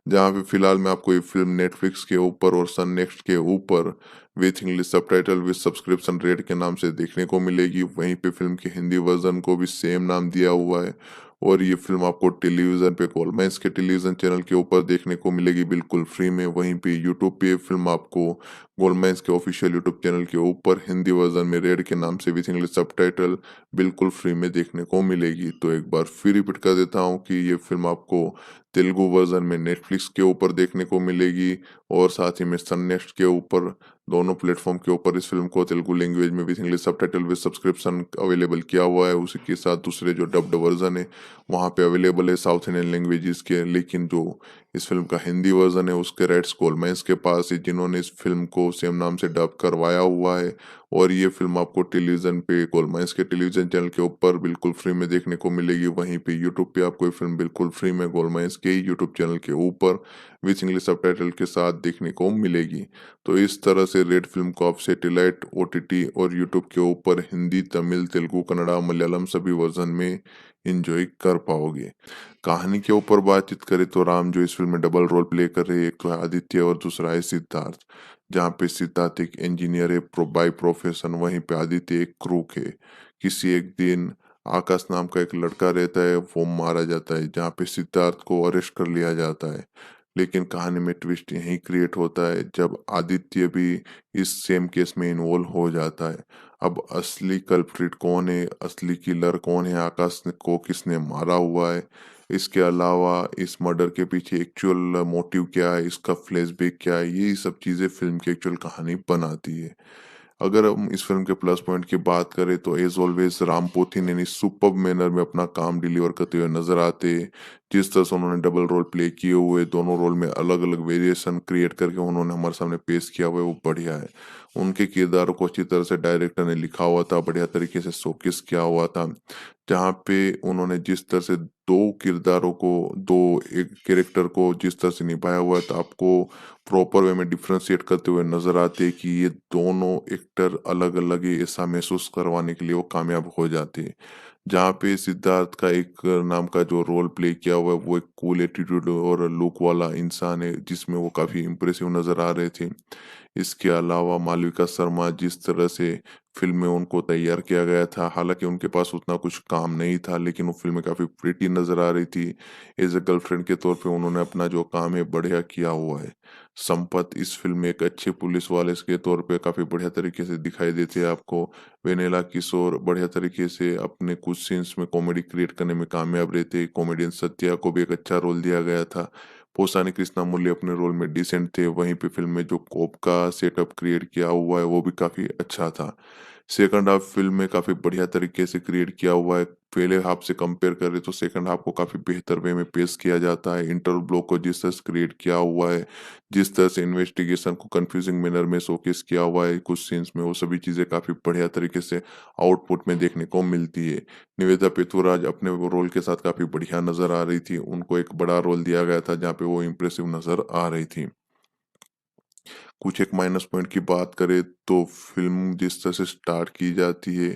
S1: जहाँ पे फिलहाल मैं आपको ये फ़िल्म नेटफ्लिक्स के ऊपर और सन नेक्स्ट के ऊपर with English subtitle with subscription rate के नाम से देखने को मिलेगी। वहीं पे फ़िल्म के हिंदी वर्ज़न को भी सेम नाम दिया हुआ है और ये फ़िल्म आपको टेलीविज़न पे गोलमाइंस के टेलीविज़न चैनल के ऊपर देखने को मिलेगी बिल्कुल फ्री में। वहीं पे यूट्यूब पे ये फ़िल्म आपको गोलमाइंस के ऑफ़िशियल यूट्यूब चैनल के ऊपर हिंदी वर्ज़न में रेड के नाम से विथ इंग्लिश सबटाइटल बिल्कुल फ्री में देखने को मिलेगी। तो एक बार फिर रिपीट कर देता हूँ कि ये फ़िल्म आपको तेलुगु वर्ज़न में नेटफ्लिक्स के ऊपर देखने को मिलेगी और साथ ही में सन नेक्स्ट के ऊपर दोनों प्लेटफ़ॉर्म के ऊपर इस फ़िल्म को तेलुगु लैंग्वेज में with English subtitle with subscription available किया हुआ है। उसी के साथ दूसरे जो डब्ड वर्ज़न है, वहाँ पे अवेलेबल है साउथ इंडियन लैंग्वेजेज़ के, लेकिन जो इस फ़िल्म का हिंदी वर्ज़न है उसके राइट्स गोलमाइंस के पास है, जिन्होंने इस फ़िल्म को सेम नाम से डब करवाया हुआ है और ये फ़िल्म आपको टेलीविज़न पे गोलमाइंस के टेलीविज़न चैनल के ऊपर बिल्कुल फ्री में देखने को मिलेगी। वहीं पे यूट्यूब पे आपको ये फ़िल्म बिल्कुल फ्री में गोलमाइंस के ही यूट्यूब चैनल के ऊपर विथ इंग्लिश सबटाइटल के साथ देखने को मिलेगी। तो इस तरह से रेड फ़िल्म को आप सैटेलाइट, ओटीटी और यूट्यूब के ऊपर हिंदी, तमिल, तेलुगु, कन्नड़ा, मलयालम सभी वर्ज़न में एन्जॉय कर पाओगे। कहानी के ऊपर बातचीत करें तो राम जो इस फ़िल्म में डबल रोल प्ले कर रहे हैं, एक तो है आदित्य और दूसरा है सिद्धार्थ। जहाँ पे सिद्धार्थ एक इंजीनियर है बाय प्रोफेशन, वहीं पे आदित्य एक क्रूक है। किसी एक दिन आकाश नाम का एक लड़का रहता है, वो मारा जाता है, जहाँ पे सिद्धार्थ को अरेस्ट कर लिया जाता है। लेकिन कहानी में ट्विस्ट यहीं क्रिएट होता है जब आदित्य भी इस सेम केस में इन्वॉल्व हो जाता है। अब असली कल्प्रिट कौन है, असली किलर कौन है, आकाश को किसने मारा हुआ है, इसके अलावा इस मर्डर के पीछे एक्चुअल मोटिव क्या है, इसका फ्लैशबैक क्या है, यही सब चीज़ें फ़िल्म की एक्चुअल कहानी बनाती है। अगर हम इस फ़िल्म के प्लस पॉइंट की बात करें तो as always Ram Pothineni superb manner में अपना काम डिलीवर करते हुए नज़र आते हैं। जिस तरह से उन्होंने डबल रोल प्ले किए हुए, दोनों रोल में अलग-अलग वेरिएशन क्रिएट करके उन्होंने हमारे सामने पेश किया हुआ है, वो बढ़िया है। उनके किरदारों को अच्छी तरह से डायरेक्टर ने लिखा हुआ था, बढ़िया तरीके से शोकेस किया हुआ था। जहाँ पे उन्होंने जिस तरह से 2 किरदारों को 2 एक कैरेक्टर को जिस तरह से निभाया हुआ है, तो आपको प्रॉपर वे में डिफरेंशिएट करते हुए नज़र आते हैं कि ये दोनों एक्टर अलग-अलग ही ऐसा महसूस करवाने के लिए वो कामयाब हो जाते हैं। जहाँ पे सिद्धार्थ का एक नाम का जो रोल प्ले किया हुआ है, वो एक कूल एटीट्यूड और लुक वाला इंसान है, जिसमें वो काफ़ी इम्प्रेसिव नज़र आ रहे थे। इसके अलावा मालविका शर्मा जिस तरह से फ़िल्म में उनको तैयार किया गया था, हालाँकि उनके पास उतना कुछ काम नहीं था, लेकिन वो फ़िल्म में काफ़ी प्रिटी नज़र आ रही थी। एज़ अ गर्लफ्रेंड के तौर पे उन्होंने अपना जो काम है बढ़िया किया हुआ है। संपत इस फ़िल्म में एक अच्छे पुलिस वाले के तौर पे काफ़ी बढ़िया तरीके से दिखाई देते हैं आपको। वेनेला किशोर बढ़िया तरीके से अपने कुछ सीन्स में कॉमेडी क्रिएट करने में कामयाब रहते। कॉमेडियन सत्या को भी एक अच्छा रोल दिया गया था। पोसानी कृष्णमूर्ति अपने रोल में डिसेंट थे, वहीं पे फ़िल्म में जो कोप का सेटअप क्रिएट किया हुआ है, वो भी काफ़ी अच्छा था। सेकंड हाफ फ़िल्म में काफ़ी बढ़िया तरीके से क्रिएट किया हुआ है। पहले हाफ से कंपेयर करें तो सेकंड हाफ को काफ़ी बेहतर वे में पेश किया जाता है। इंटरवल ब्लॉक को जिस तरह से क्रिएट किया हुआ है, जिस तरह से इन्वेस्टिगेशन को कन्फ्यूजिंग मैनर में शोकेस किया हुआ है कुछ सीन्स में, वो सभी चीज़ें काफ़ी बढ़िया तरीके से आउटपुट में देखने को मिलती है। निवेदा पेथुराज अपने वो रोल के साथ काफ़ी बढ़िया नज़र आ रही थी। उनको एक बड़ा रोल दिया गया था जहाँ पे वो इम्प्रेसिव नज़र आ रही थी। कुछ एक माइनस पॉइंट की बात करें तो फ़िल्म जिस तरह से स्टार्ट की जाती है,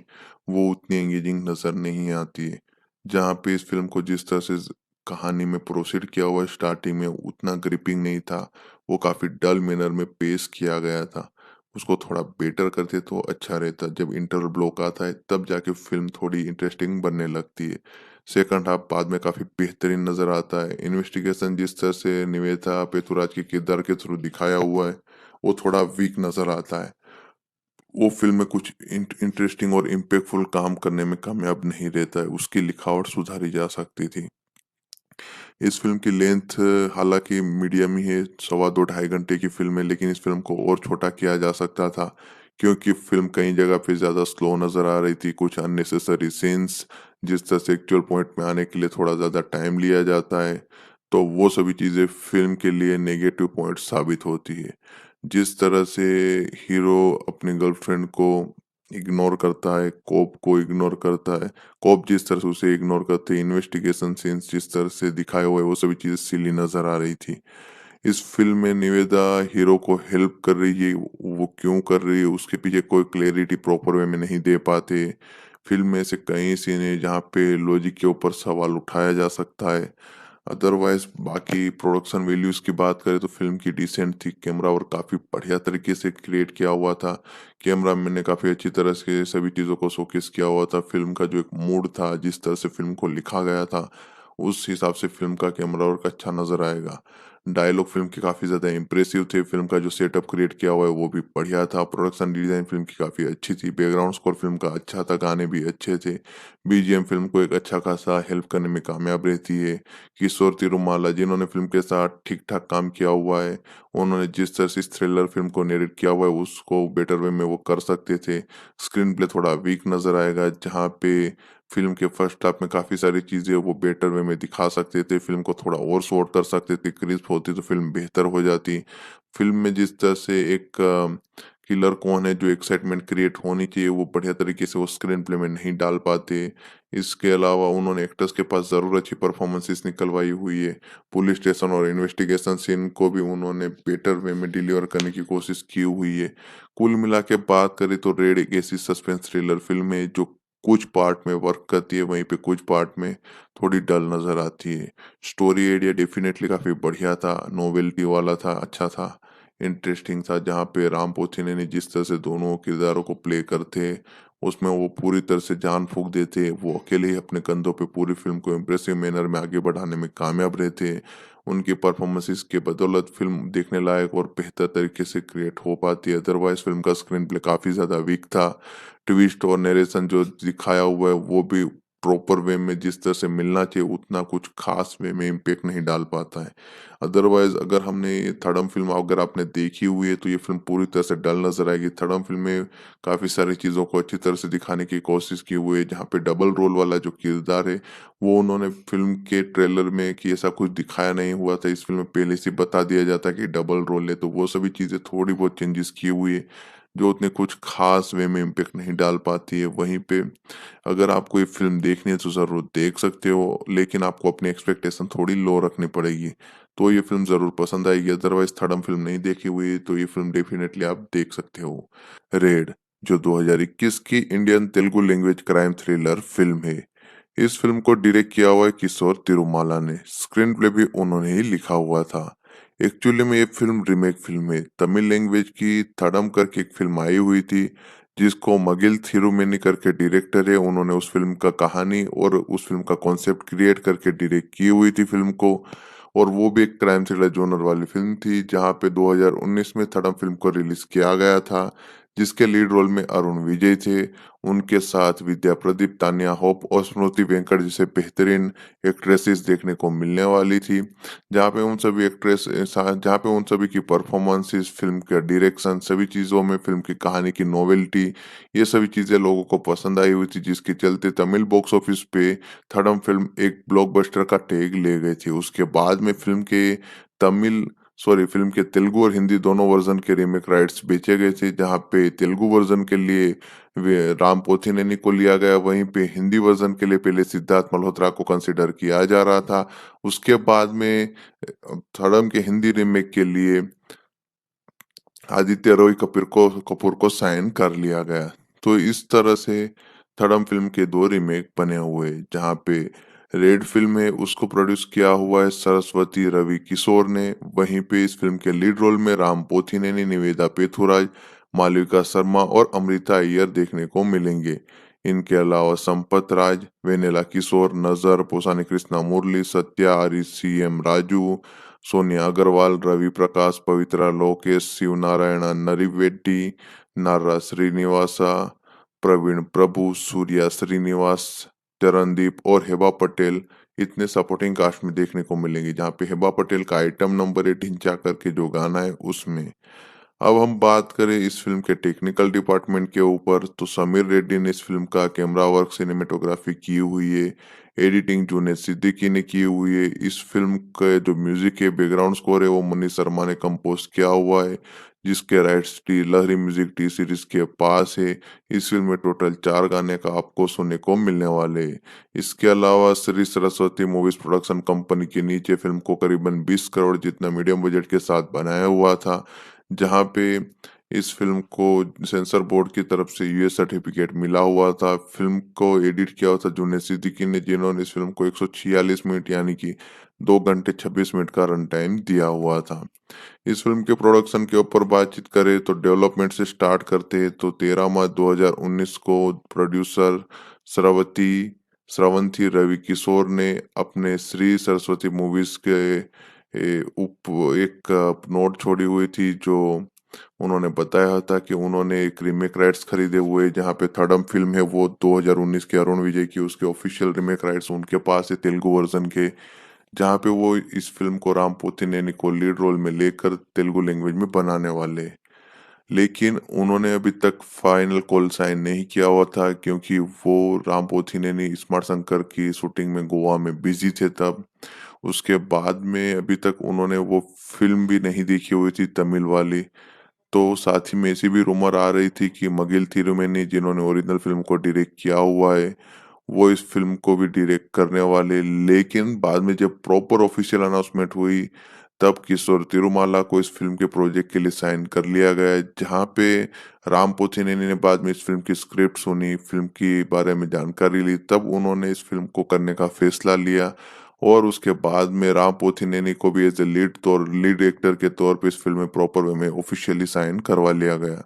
S1: वो उतनी एंगेजिंग नज़र नहीं आती है। जहाँ पे इस फ़िल्म को जिस तरह से कहानी में प्रोसीड किया हुआ है स्टार्टिंग में उतना ग्रिपिंग नहीं था, वो काफ़ी डल मैनर में पेश किया गया था। उसको थोड़ा बेटर करते तो अच्छा रहता, जब इंटरवल ब्लॉक आता है तब जाके फ़िल्म थोड़ी इंटरेस्टिंग बनने लगती है। सेकंड हाफ बाद में काफ़ी बेहतरीन नज़र आता है। इन्वेस्टिगेशन जिस तरह से निवेदा पेथुराज के किरदार के थ्रू दिखाया हुआ है, वो थोड़ा वीक नज़र आता है। वो फ़िल्म में कुछ इंटरेस्टिंग और इम्पैक्टफुल काम करने में कामयाब नहीं रहता है, उसकी लिखावट सुधारी जा सकती थी। इस फ़िल्म की लेंथ हालाँकि मीडियम ही है, सवा 2 ढाई घंटे की फ़िल्म है, लेकिन इस फ़िल्म को और छोटा किया जा सकता था, क्योंकि फ़िल्म कई जगह पे ज़्यादा स्लो नज़र आ रही थी, कुछ अननेसेसरी सीन्स जिस तरह से एक्चुअल पॉइंट में आने के लिए थोड़ा ज़्यादा टाइम लिया जाता है, तो वो सभी चीज़ें फ़िल्म के लिए नेगेटिव पॉइंट साबित होती है। जिस तरह से हीरो अपनी गर्लफ्रेंड को इग्नोर करता है, कोप को इग्नोर करता है, कोप जिस तरह से उसे इग्नोर करते हैं, इन्वेस्टिगेशन सीन्स जिस तरह से दिखाए हुए वो सभी चीज़ें सिली नज़र आ रही थी। इस फ़िल्म में निवेदा हीरो को हेल्प कर रही है, वो क्यों कर रही है उसके पीछे कोई क्लैरिटी प्रॉपर वे में नहीं दे पाते। फ़िल्म में ऐसे कई सीन हैं जहाँ पे लॉजिक के ऊपर सवाल उठाया जा सकता है। अदरवाइज़ बाकी प्रोडक्शन वैल्यूज़ की बात करें तो फ़िल्म की डिसेंट थी, कैमरा वर्क काफ़ी बढ़िया तरीके से क्रिएट किया हुआ था। कैमरामैन ने काफ़ी अच्छी तरह से सभी चीज़ों को शोकेस किया हुआ था। फ़िल्म का जो एक मूड था, जिस तरह से फ़िल्म को लिखा गया था, उस हिसाब से फ़िल्म का कैमरा वर्क अच्छा नज़र आएगा। डायलॉग फ़िल्म के काफ़ी ज़्यादा इम्प्रेसिव थे, फ़िल्म का जो सेटअप क्रिएट किया हुआ है वो भी बढ़िया था, प्रोडक्शन डिज़ाइन फ़िल्म की काफ़ी अच्छी थी, बैकग्राउंड स्कोर फ़िल्म का अच्छा था, गाने भी अच्छे थे। बीजीएम फ़िल्म को एक अच्छा खासा हेल्प करने में कामयाब रहती है। किशोर तिरुमाला जिन्होंने फ़िल्म के साथ ठीक-ठाक काम किया हुआ है, उन्होंने जिस तरह से इस थ्रिलर फ़िल्म को नैरेट किया हुआ है उसको बेटर वे में वो कर सकते थे। स्क्रीन प्ले थोड़ा वीक नज़र आएगा, जहाँ पे फ़िल्म के फर्स्ट हाफ में काफ़ी सारी चीज़ें वो बेटर वे में दिखा सकते थे, फ़िल्म को थोड़ा और शॉर्ट कर सकते थे, क्रिस्प होती तो फ़िल्म बेहतर हो जाती। फ़िल्म में जिस तरह से एक किलर कौन है, जो एक्साइटमेंट क्रिएट होनी चाहिए, वो बढ़िया तरीके से वो स्क्रीन प्ले में नहीं डाल पाते। इसके अलावा उन्होंने एक्टर्स के पास ज़रूर अच्छी परफ़ॉर्मेंसेस निकलवाई हुई है। पुलिस स्टेशन और इन्वेस्टिगेशन सीन को भी उन्होंने बेटर वे में डिलीवर करने की कोशिश की हुई है। कुल मिला के बात करें तो रेड एक ऐसी सस्पेंस थ्रिलर फ़िल्म है जो कुछ पार्ट में वर्क करती है, वहीं पे कुछ पार्ट में थोड़ी डल नज़र आती है। स्टोरी आइडिया डेफ़िनेटली काफ़ी बढ़िया था, नोवेल्टी वाला था, अच्छा था, इंटरेस्टिंग था, जहाँ पे राम पोथीने ने जिस तरह से दोनों किरदारों को प्ले करते, उसमें वो पूरी तरह से जान फूँक देते, वो अकेले ही अपने कंधों पे पूरी फ़िल्म को इम्प्रेसिव मैनर में आगे बढ़ाने में कामयाब रहते। उनकी परफ़ॉर्मेंसेस के बदौलत फ़िल्म देखने लायक और बेहतर तरीके से क्रिएट हो पाती है, अदरवाइज़ फ़िल्म का स्क्रीन प्ले काफ़ी ज़्यादा वीक था। ट्विस्ट और नैरेशन जो दिखाया हुआ है वो भी प्रॉपर वे में जिस तरह से मिलना चाहिए उतना कुछ ख़ास वे में इम्पैक्ट नहीं डाल पाता है। अदरवाइज़ अगर हमने ये थर्डम फ़िल्म अगर आपने देखी हुई है तो ये फ़िल्म पूरी तरह से डल नज़र आएगी। थर्डम फ़िल्म में काफ़ी सारी चीज़ों को अच्छी तरह से दिखाने की कोशिश की हुई है, जहाँ पे डबल रोल वाला जो किरदार है, वो उन्होंने फ़िल्म के ट्रेलर में कि ऐसा कुछ दिखाया नहीं हुआ था, इस फ़िल्म में पहले से बता दिया जाता है कि डबल रोल है, तो वो सभी चीज़ें थोड़ी बहुत चेंजेस की हुई है, जो उतने कुछ ख़ास वे में इम्पैक्ट नहीं डाल पाती है। वहीं पे अगर आपको ये फ़िल्म देखनी है तो ज़रूर देख सकते हो, लेकिन आपको अपनी एक्सपेक्टेशन थोड़ी लो रखनी पड़ेगी, तो ये फ़िल्म ज़रूर पसंद आएगी। अदरवाइज़ थर्डम फ़िल्म नहीं देखी हुई तो ये फ़िल्म डेफ़िनेटली आप देख सकते हो। रेड, जो 2021 की Indian Telugu language crime thriller film है। इस फ़िल्म को डायरेक्ट किया हुआ है किशोर तिरुमाला ने, स्क्रीन प्ले भी उन्होंने ही लिखा हुआ था। एक्चुअली में ये फ़िल्म रीमेक फ़िल्म है, तमिल लैंग्वेज की थडम करके एक फ़िल्म आई हुई थी, जिसको मगिल थिरुमेनी करके डायरेक्टर है, उन्होंने उस फ़िल्म का कहानी और उस फ़िल्म का कॉन्सेप्ट क्रिएट करके डायरेक्ट की हुई थी फ़िल्म को, और वो भी एक क्राइम थ्रिलर जॉनर वाली फ़िल्म थी, जहाँ पे 2019 में थडम फ़िल्म को रिलीज़ किया गया था, जिसके लीड रोल में अरुण विजय थे। उनके साथ विद्या प्रदीप, तान्या होप और स्मृति वेंकट जैसे बेहतरीन एक्ट्रेसेस देखने को मिलने वाली थी। जहाँ पे उन सभी की परफॉर्मेंसेस, फ़िल्म का डायरेक्शन, सभी चीज़ों में फ़िल्म की कहानी की नोवेल्टी, ये सभी चीज़ें लोगों को पसंद आई हुई थी, जिसके चलते तमिल बॉक्स ऑफिस पे थडम फ़िल्म एक ब्लॉकबस्टर का टैग ले गई थी। उसके बाद में फ़िल्म के तेलुगु और हिंदी दोनों वर्ज़न के रीमेक राइट्स बेचे गए थे, जहाँ पे तेलुगु वर्ज़न के लिए वे राम पोथिनेनी को लिया गया, वहीं पे हिंदी वर्ज़न के लिए पहले सिद्धार्थ मल्होत्रा को कंसीडर किया जा रहा था। उसके बाद में थड़म के हिंदी रीमेक के लिए आदित्य रॉय कपूर को साइन कर लिया गया। तो इस तरह से थड़म फ़िल्म के 2 रीमेक बने हुए हैं, जहाँ पे रेड फ़िल्म है उसको प्रोड्यूस किया हुआ है सरस्वती रवि किशोर ने, वहीं पे इस फ़िल्म के लीड रोल में राम पोथिनेनी, निवेदा पेथुराज, मालविका शर्मा और अमृता अय्यर देखने को मिलेंगे। इनके अलावा संपत राज, वेनेला किशोर, नज़र, पोसानी कृष्णा मुरली, सत्या, सीएम राजू, सोनिया अग्रवाल, रवि प्रकाश, पवित्रा लोकेश, शिवनारायण नरिवेड्डी, नारा श्रीनिवासा, प्रवीण प्रभु, सूर्या श्रीनिवास, चरणदीप और हेबा पटेल इतने सपोर्टिंग कास्ट में देखने को मिलेंगे, जहाँ पे हेबा पटेल का आइटम नंबर है ढिंचा करके जो गाना है उसमें। अब हम बात करें इस फिल्म के टेक्निकल डिपार्टमेंट के ऊपर, तो समीर रेड्डी ने इस फिल्म का कैमरा वर्क, सिनेमेटोग्राफी की हुई है, एडिटिंग जुनेद सिद्दीकी ने की हुई है। इस फिल्म का जो म्यूजिक है, बैकग्राउंड स्कोर है, वो मनीष शर्मा ने कंपोज किया हुआ है, जिसके राइट्स टी लहरी म्यूजिक टी सीरीज के पास है। इस फिल्म में टोटल 4 गाने का आपको सुनने को मिलने वाले हैं। इसके अलावा Shri Saraswati movies production company के नीचे फिल्म को करीबन 20 करोड़ जितना मीडियम बजट के साथ बनाया हुआ था, जहाँ पे इस फ़िल्म को सेंसर बोर्ड की तरफ से यूएस सर्टिफ़िकेट मिला हुआ था। फ़िल्म को एडिट किया हुआ था जुनैद सिद्दीकी ने, जिन्होंने इस फ़िल्म को 146 मिनट यानी कि 2 घंटे 26 मिनट का रन टाइम दिया हुआ था। इस फ़िल्म के प्रोडक्शन के ऊपर बातचीत करें तो डेवलपमेंट से स्टार्ट करते हैं तो 13 मार्च 2019 को प्रोड्यूसर स्रवती स्रवंथी रविकिशोर ने अपने श्री सरस्वती मूवीज़ के एक नोट छोड़ी हुई थी, जो उन्होंने बताया था कि उन्होंने एक रीमेक राइट्स खरीदे हुए, जहाँ पे थर्डम फ़िल्म है वो 2019 की अरुण विजय की, उसके ऑफ़िशियल रीमेक राइट्स उनके पास है तेलुगु वर्ज़न के। जहाँ पे वो इस फ़िल्म को राम पोथिनेनी को लीड रोल में लेकर तेलुगु लैंग्वेज में बनाने वाले। लेकिन उन्होंने अभी तक फाइनल कॉल साइन नहीं किया हुआ था, क्योंकि वो राम पोथिनेनी स्मार्ट शंकर की शूटिंग में गोवा में बिज़ी थे तब। उसके बाद में अभी तक उन्होंने वो फ़िल्म भी नहीं देखी हुई थी तमिल वाली। तो साथ ही में ऐसी भी रूमर आ रही थी कि मगिल थिरुमेनी, जिन्होंने ओरिजिनल फ़िल्म को डायरेक्ट किया हुआ है, वो इस फ़िल्म को भी डायरेक्ट करने वाले। लेकिन बाद में जब प्रॉपर ऑफ़िशियल अनाउंसमेंट हुई, तब किशोर तिरुमाला को इस फ़िल्म के प्रोजेक्ट के लिए साइन कर लिया गया है, जहाँ पे राम पोथिनेनी ने बाद में इस फ़िल्म की स्क्रिप्ट सुनी, फ़िल्म के बारे में जानकारी ली, तब उन्होंने इस फ़िल्म को करने का फैसला लिया। और उसके बाद में राम पोथिनेनी को भी एज़ अ लीड एक्टर के तौर पे इस फ़िल्म में प्रॉपर वे में ऑफ़िशियली साइन करवा लिया गया।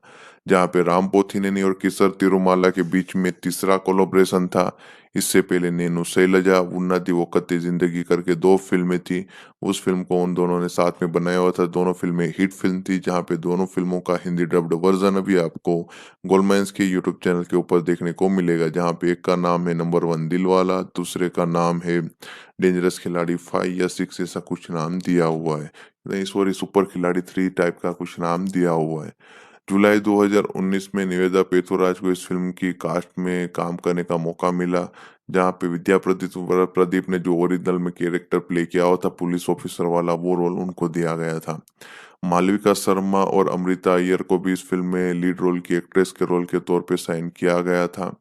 S1: जहाँ पे राम पोथिनेनी और किशोर तिरुमाला के बीच में तीसरा कोलैबोरेशन था। इससे पहले नेनु शैलजा, उन्नति वोकते ज़िंदगी करके 2 फ़िल्में थी। उस फ़िल्म को उन दोनों ने साथ में बनाया हुआ था। दोनों फ़िल्में हिट फ़िल्म थी, जहाँ पे दोनों फ़िल्मों का हिंदी डब्ड वर्ज़न अभी आपको गोल्डमाइंस के यूट्यूब चैनल के ऊपर देखने को मिलेगा। जहाँ पे एक का नाम है नंबर 1 दिलवाला, दूसरे का नाम है डेंजरस खिलाड़ी 5 या 6, ऐसा कुछ नाम दिया हुआ है। नहीं सॉरी, सुपर खिलाड़ी 3 टाइप का कुछ नाम दिया हुआ है। जुलाई 2019 में निवेदा पेथुराज को इस फ़िल्म की कास्ट में काम करने का मौका मिला, जहाँ पे विद्या प्रदीप ने जो ओरिजिनल में कैरेक्टर प्ले किया हुआ था पुलिस ऑफिसर वाला, वो रोल उनको दिया गया था। मालविका शर्मा और अमृता अय्यर को भी इस फ़िल्म में लीड रोल की एक्ट्रेस के रोल के तौर पे साइन किया गया था।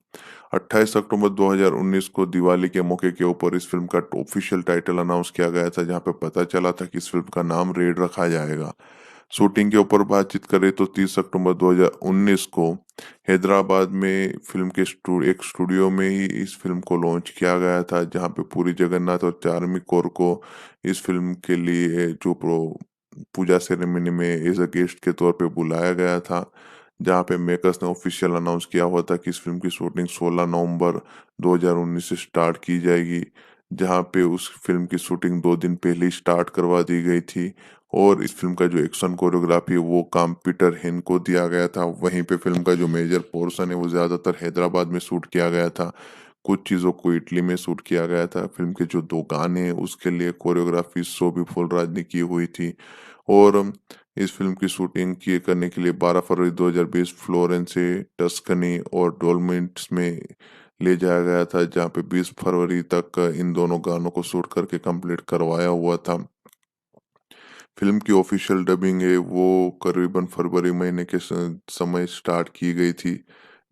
S1: 28 अक्टूबर 2019 को दिवाली के मौके के ऊपर इस फ़िल्म का ऑफिशियल टाइटल अनाउंस किया गया था, जहाँ पे पता चला था कि इस फ़िल्म का नाम रेड रखा जाएगा। शूटिंग के ऊपर बातचीत करें तो 30 अक्टूबर 2019 को हैदराबाद में फ़िल्म के एक स्टूडियो में ही इस फ़िल्म को लॉन्च किया गया था, जहाँ पे पुरी जगन्नाथ और चार्मी कौर को इस फ़िल्म के लिए जो पूजा सेरेमनी में एज अ गेस्ट के तौर पे बुलाया गया था। जहाँ पे मेकर्स ने ऑफिशियल अनाउंस किया हुआ था कि इस फ़िल्म की शूटिंग 16 नवंबर 2019 से स्टार्ट की जाएगी, जहाँ पे उस फ़िल्म की शूटिंग 2 दिन पहले ही स्टार्ट करवा दी गई थी। और इस फ़िल्म का जो एक्शन कोरियोग्राफी है वो काम पीटर हेन को दिया गया था। वहीं पे फ़िल्म का जो मेजर पोर्शन है वो ज़्यादातर हैदराबाद में शूट किया गया था। कुछ चीज़ों को इटली में शूट किया गया था। फ़िल्म के जो 2 गाने हैं उसके लिए कोरियोग्राफी शोभी फुलराज ने की हुई थी। और इस फ़िल्म की शूटिंग किए करने के लिए 12 फरवरी 2020 फ्लोरेंस से टस्कनी और डोलमेंट्स में ले जाया गया था, जहाँ पे 20 फरवरी तक इन दोनों गानों को शूट करके कंप्लीट करवाया हुआ था। फ़िल्म की ऑफ़िशियल डबिंग है वो करीबन फरवरी महीने के समय स्टार्ट की गई थी।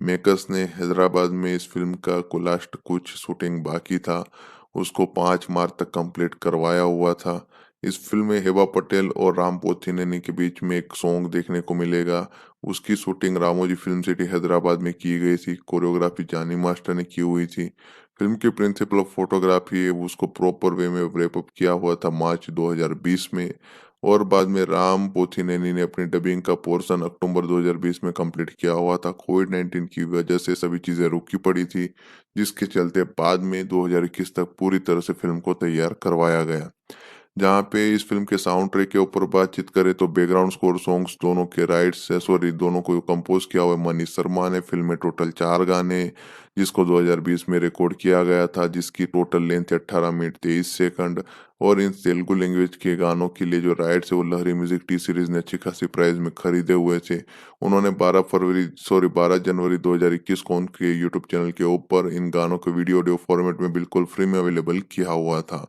S1: मेकर्स ने हैदराबाद में इस फ़िल्म का लास्ट कुछ शूटिंग बाकी था, उसको 5 मार्च तक कंप्लीट करवाया हुआ था। इस फ़िल्म में हेबा पटेल और राम पोथिनेनी के बीच में एक सॉन्ग देखने को मिलेगा। उसकी shooting Ramoji film city Hyderabad में की गई थी। कोरियोग्राफी जानी मास्टर ने की हुई थी। फ़िल्म के प्रिंसिपल ऑफ फोटोग्राफी है उसको प्रॉपर वे में रैप अप किया हुआ था मार्च 2020 में। और बाद में राम पोथिनेनी ने अपनी डबिंग का पोर्शन अक्टूबर 2020 में कंप्लीट किया हुआ था। कोविड-19 की वजह से सभी चीज़ें रुकी पड़ी थी, जिसके चलते बाद में 2021 तक पूरी तरह से फ़िल्म को तैयार करवाया गया। जहाँ पे इस फ़िल्म के साउंड ट्रैक के ऊपर बातचीत करें तो बैकग्राउंड स्कोर सॉन्ग्स दोनों के राइट्स है सॉरी दोनों को कंपोज़ किया हुआ है मनीष शर्मा ने। फ़िल्म में टोटल 4 गाने, जिसको 2020 में रिकॉर्ड किया गया था, जिसकी टोटल लेंथ है 18 मिनट 23 सेकंड। और इन तेलुगु लैंग्वेज के गानों के लिए जो राइट्स है वो लहरी म्यूजिक टी सीरीज ने अच्छी खासी प्राइस में खरीदे हुए थे। उन्होंने 12 जनवरी 2021 को उनके यूट्यूब चैनल के ऊपर इन गानों को वीडियो ऑडियो फॉर्मेट में बिल्कुल फ्री में अवेलेबल किया हुआ था।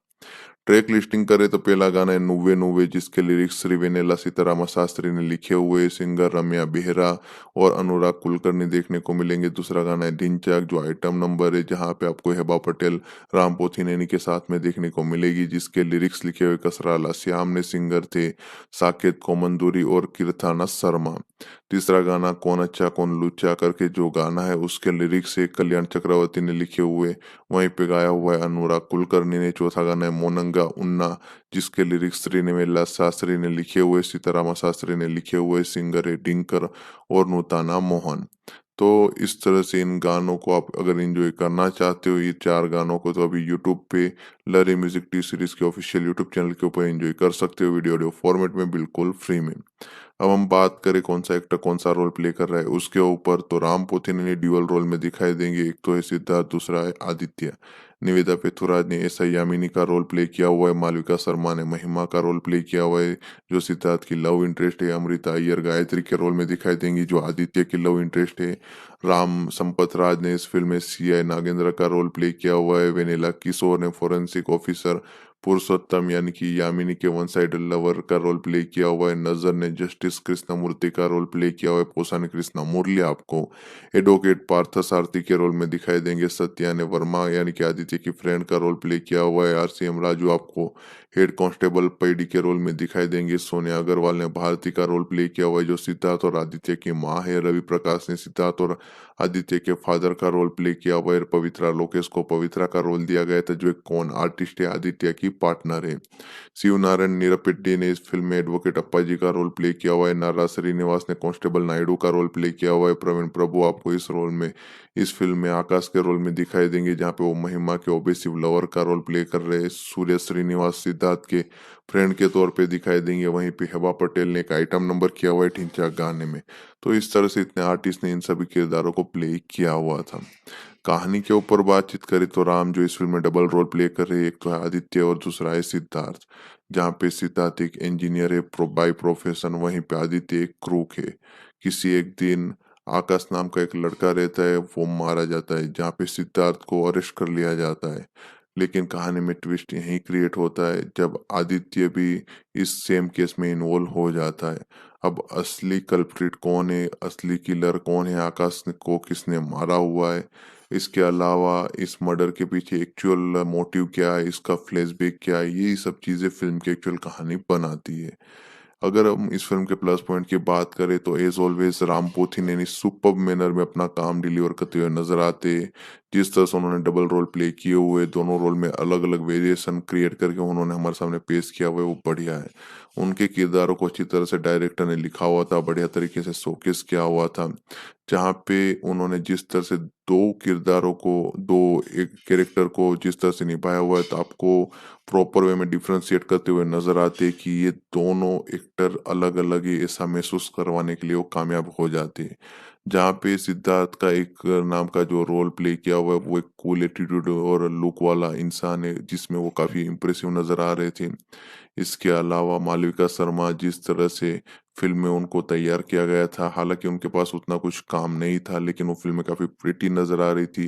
S1: ट्रैक लिस्टिंग करें तो पहला गाना है नुव्वे नुव्वे, जिसके लिरिक्स श्रीवेनेला सीतारामा शास्त्री ने लिखे हुए, सिंगर रम्या बेहरा और अनुराग कुलकर्णी देखने को मिलेंगे। दूसरा गाना है ढिंचैक, जो आइटम नंबर है, जहां पे आपको हेबा पटेल राम पोथिनेनी के साथ में देखने को मिलेगी, जिसके लिरिक्स लिखे हुए कसराला श्याम ने, सिंगर थे साकेत कोमंदूरी और कीर्थाना शर्मा। तीसरा गाना कौन अच्छा कौन लुच्चा करके जो गाना है उसके लिरिक्स है कल्याण चक्रवर्ती ने लिखे हुए, वहीं पे गाया हुआ है अनुराग कुलकर्णी ने। चौथा गाना है मोनंगा उन्ना, जिसके लिरिक्स श्रीनिवेला शास्त्री ने लिखे हुए, सीतारामा शास्त्री ने लिखे हुए, सिंगर है डिंकर और नूताना मोहन। तो इस तरह से इन गानों को आप अगर एंजॉय करना चाहते हो, ये 4 गानों को, तो अभी यूट्यूब पे लरी म्यूजिक टी सीरीज के ऑफिशियल यूट्यूब चैनल के ऊपर एंजॉय कर सकते हो, वीडियो ऑडियो फॉर्मेट में बिल्कुल फ्री में। अब हम बात करें कौन सा एक्टर कौन सा रोल प्ले कर रहा है उसके ऊपर, तो राम पोथीन ड्यूअल रोल में दिखाई देंगे। एक तो है सिद्धार्थ, दूसरा है आदित्य। निवेदा पेथुराज ने ऐसा यामिनी का रोल प्ले किया हुआ है, मालविका शर्मा ने महिमा का रोल प्ले किया हुआ है जो सिद्धार्थ की लव इंटरेस्ट है, अमृता अय्यर गायत्री के रोल में दिखाई देंगी जो आदित्य की लव इंटरेस्ट है। राम संपत राज ने इस फिल्म में सीआई नागेंद्र का रोल प्ले किया हुआ है। वेनेला किशोर ने फोरेंसिक ऑफिसर पुरुषोत्तम यानी कि यामिनी के वन साइड लवर का रोल प्ले किया हुआ है। नजर ने जस्टिस कृष्णमूर्ति का रोल प्ले किया हुआ है। पोसा ने कृष्णा मुरली आपको एडवोकेट पार्थ सारथी के रोल में दिखाई देंगे। सत्या ने वर्मा यानी कि आदित्य की फ्रेंड का रोल प्ले किया हुआ है। आरसीएम राजू आपको हेड कांस्टेबल पैडी के रोल में दिखाई देंगे। सोनिया अग्रवाल ने भारती का रोल प्ले किया हुआ है जो सिद्धार्थ और आदित्य की माँ है। रवि प्रकाश ने सिद्धार्थ और आदित्य के फादर का रोल प्ले किया हुआ है। पवित्रा लोकेश को पवित्रा का रोल दिया गया था जो एक कौन आर्टिस्ट है, आदित्य की पार्टनर है। शिव नारायण निरपेड्डी ने इस फिल्म में एडवोकेट अप्पा जी का रोल प्ले किया हुआ है। नारा श्रीनिवास ने कांस्टेबल नायडू का रोल प्ले किया हुआ है। प्रवीण प्रभु आपको इस रोल में इस फिल्म में आकाश के रोल में दिखाई देंगे जहाँ पे वो महिमा के ओबेसिव लवर का रोल प्ले कर रहे हैं। सूर्य श्रीनिवास सिद्धार्थ के फ्रेंड के तौर पे दिखाई देंगे। वहीं पे हेबा पटेल ने एक आइटम नंबर किया हुआ है ढिंचा गाने में। तो इस तरह से इतने आर्टिस्ट ने इन सभी किरदारों को प्ले किया हुआ था। कहानी के ऊपर बातचीत करें तो राम जो इस फिल्म में डबल रोल प्ले कर रहे हैं, एक तो है आदित्य और दूसरा है सिद्धार्थ। जहाँ पे सिद्धार्थ एक इंजीनियर है बाय प्रोफेशन, वहीं पे आदित्य एक क्रूक है। किसी एक दिन आकाश नाम का एक लड़का रहता है, वो मारा जाता है जहाँ पे सिद्धार्थ को अरेस्ट कर लिया जाता है। लेकिन कहानी में ट्विस्ट यही क्रिएट होता है जब आदित्य भी इस सेम केस में इन्वॉल्व हो जाता है। अब असली कल्प्रिट कौन है, असली किलर कौन है, आकाश को किसने मारा हुआ है, इसके अलावा इस मर्डर के पीछे एक्चुअल मोटिव क्या है, इसका फ्लैशबैक क्या है, ये सब चीजें फिल्म की एक्चुअल कहानी बनाती है। अगर हम इस फिल्म के प्लस पॉइंट की बात करें तो as always Ram Pothineni superb manner में अपना काम डिलीवर करते हुए नजर आते। जिस तरह से उन्होंने डबल रोल प्ले किए हुए, दोनों रोल में अलग अलग वेरिएशन क्रिएट करके उन्होंने हमारे सामने पेश किया हुआ है, वो बढ़िया है। उनके किरदारों को अच्छी तरह से डायरेक्टर ने लिखा हुआ था, बढ़िया तरीके से शोकेस किया हुआ था। जहाँ पे उन्होंने जिस तरह से दो किरदारों को, दो एक कैरेक्टर को जिस तरह से निभाया हुआ है, तो आपको प्रॉपर वे में डिफ्रेंशिएट करते हुए नजर आते हैं कि ये दोनों एक्टर अलग अलग ही ऐसा महसूस करवाने के लिए वो कामयाब हो जाते हैं। जहाँ पे सिद्धार्थ का एक नाम का जो रोल प्ले किया हुआ है वो एक कूल एटीट्यूड और लुक वाला इंसान है जिसमें वो काफी इम्प्रेसिव नजर आ रहे थे। इसके अलावा मालविका शर्मा जिस तरह से फिल्म में उनको तैयार किया गया था, हालांकि उनके पास उतना कुछ काम नहीं था लेकिन वो फिल्म में काफी प्रिटी नजर आ रही थी।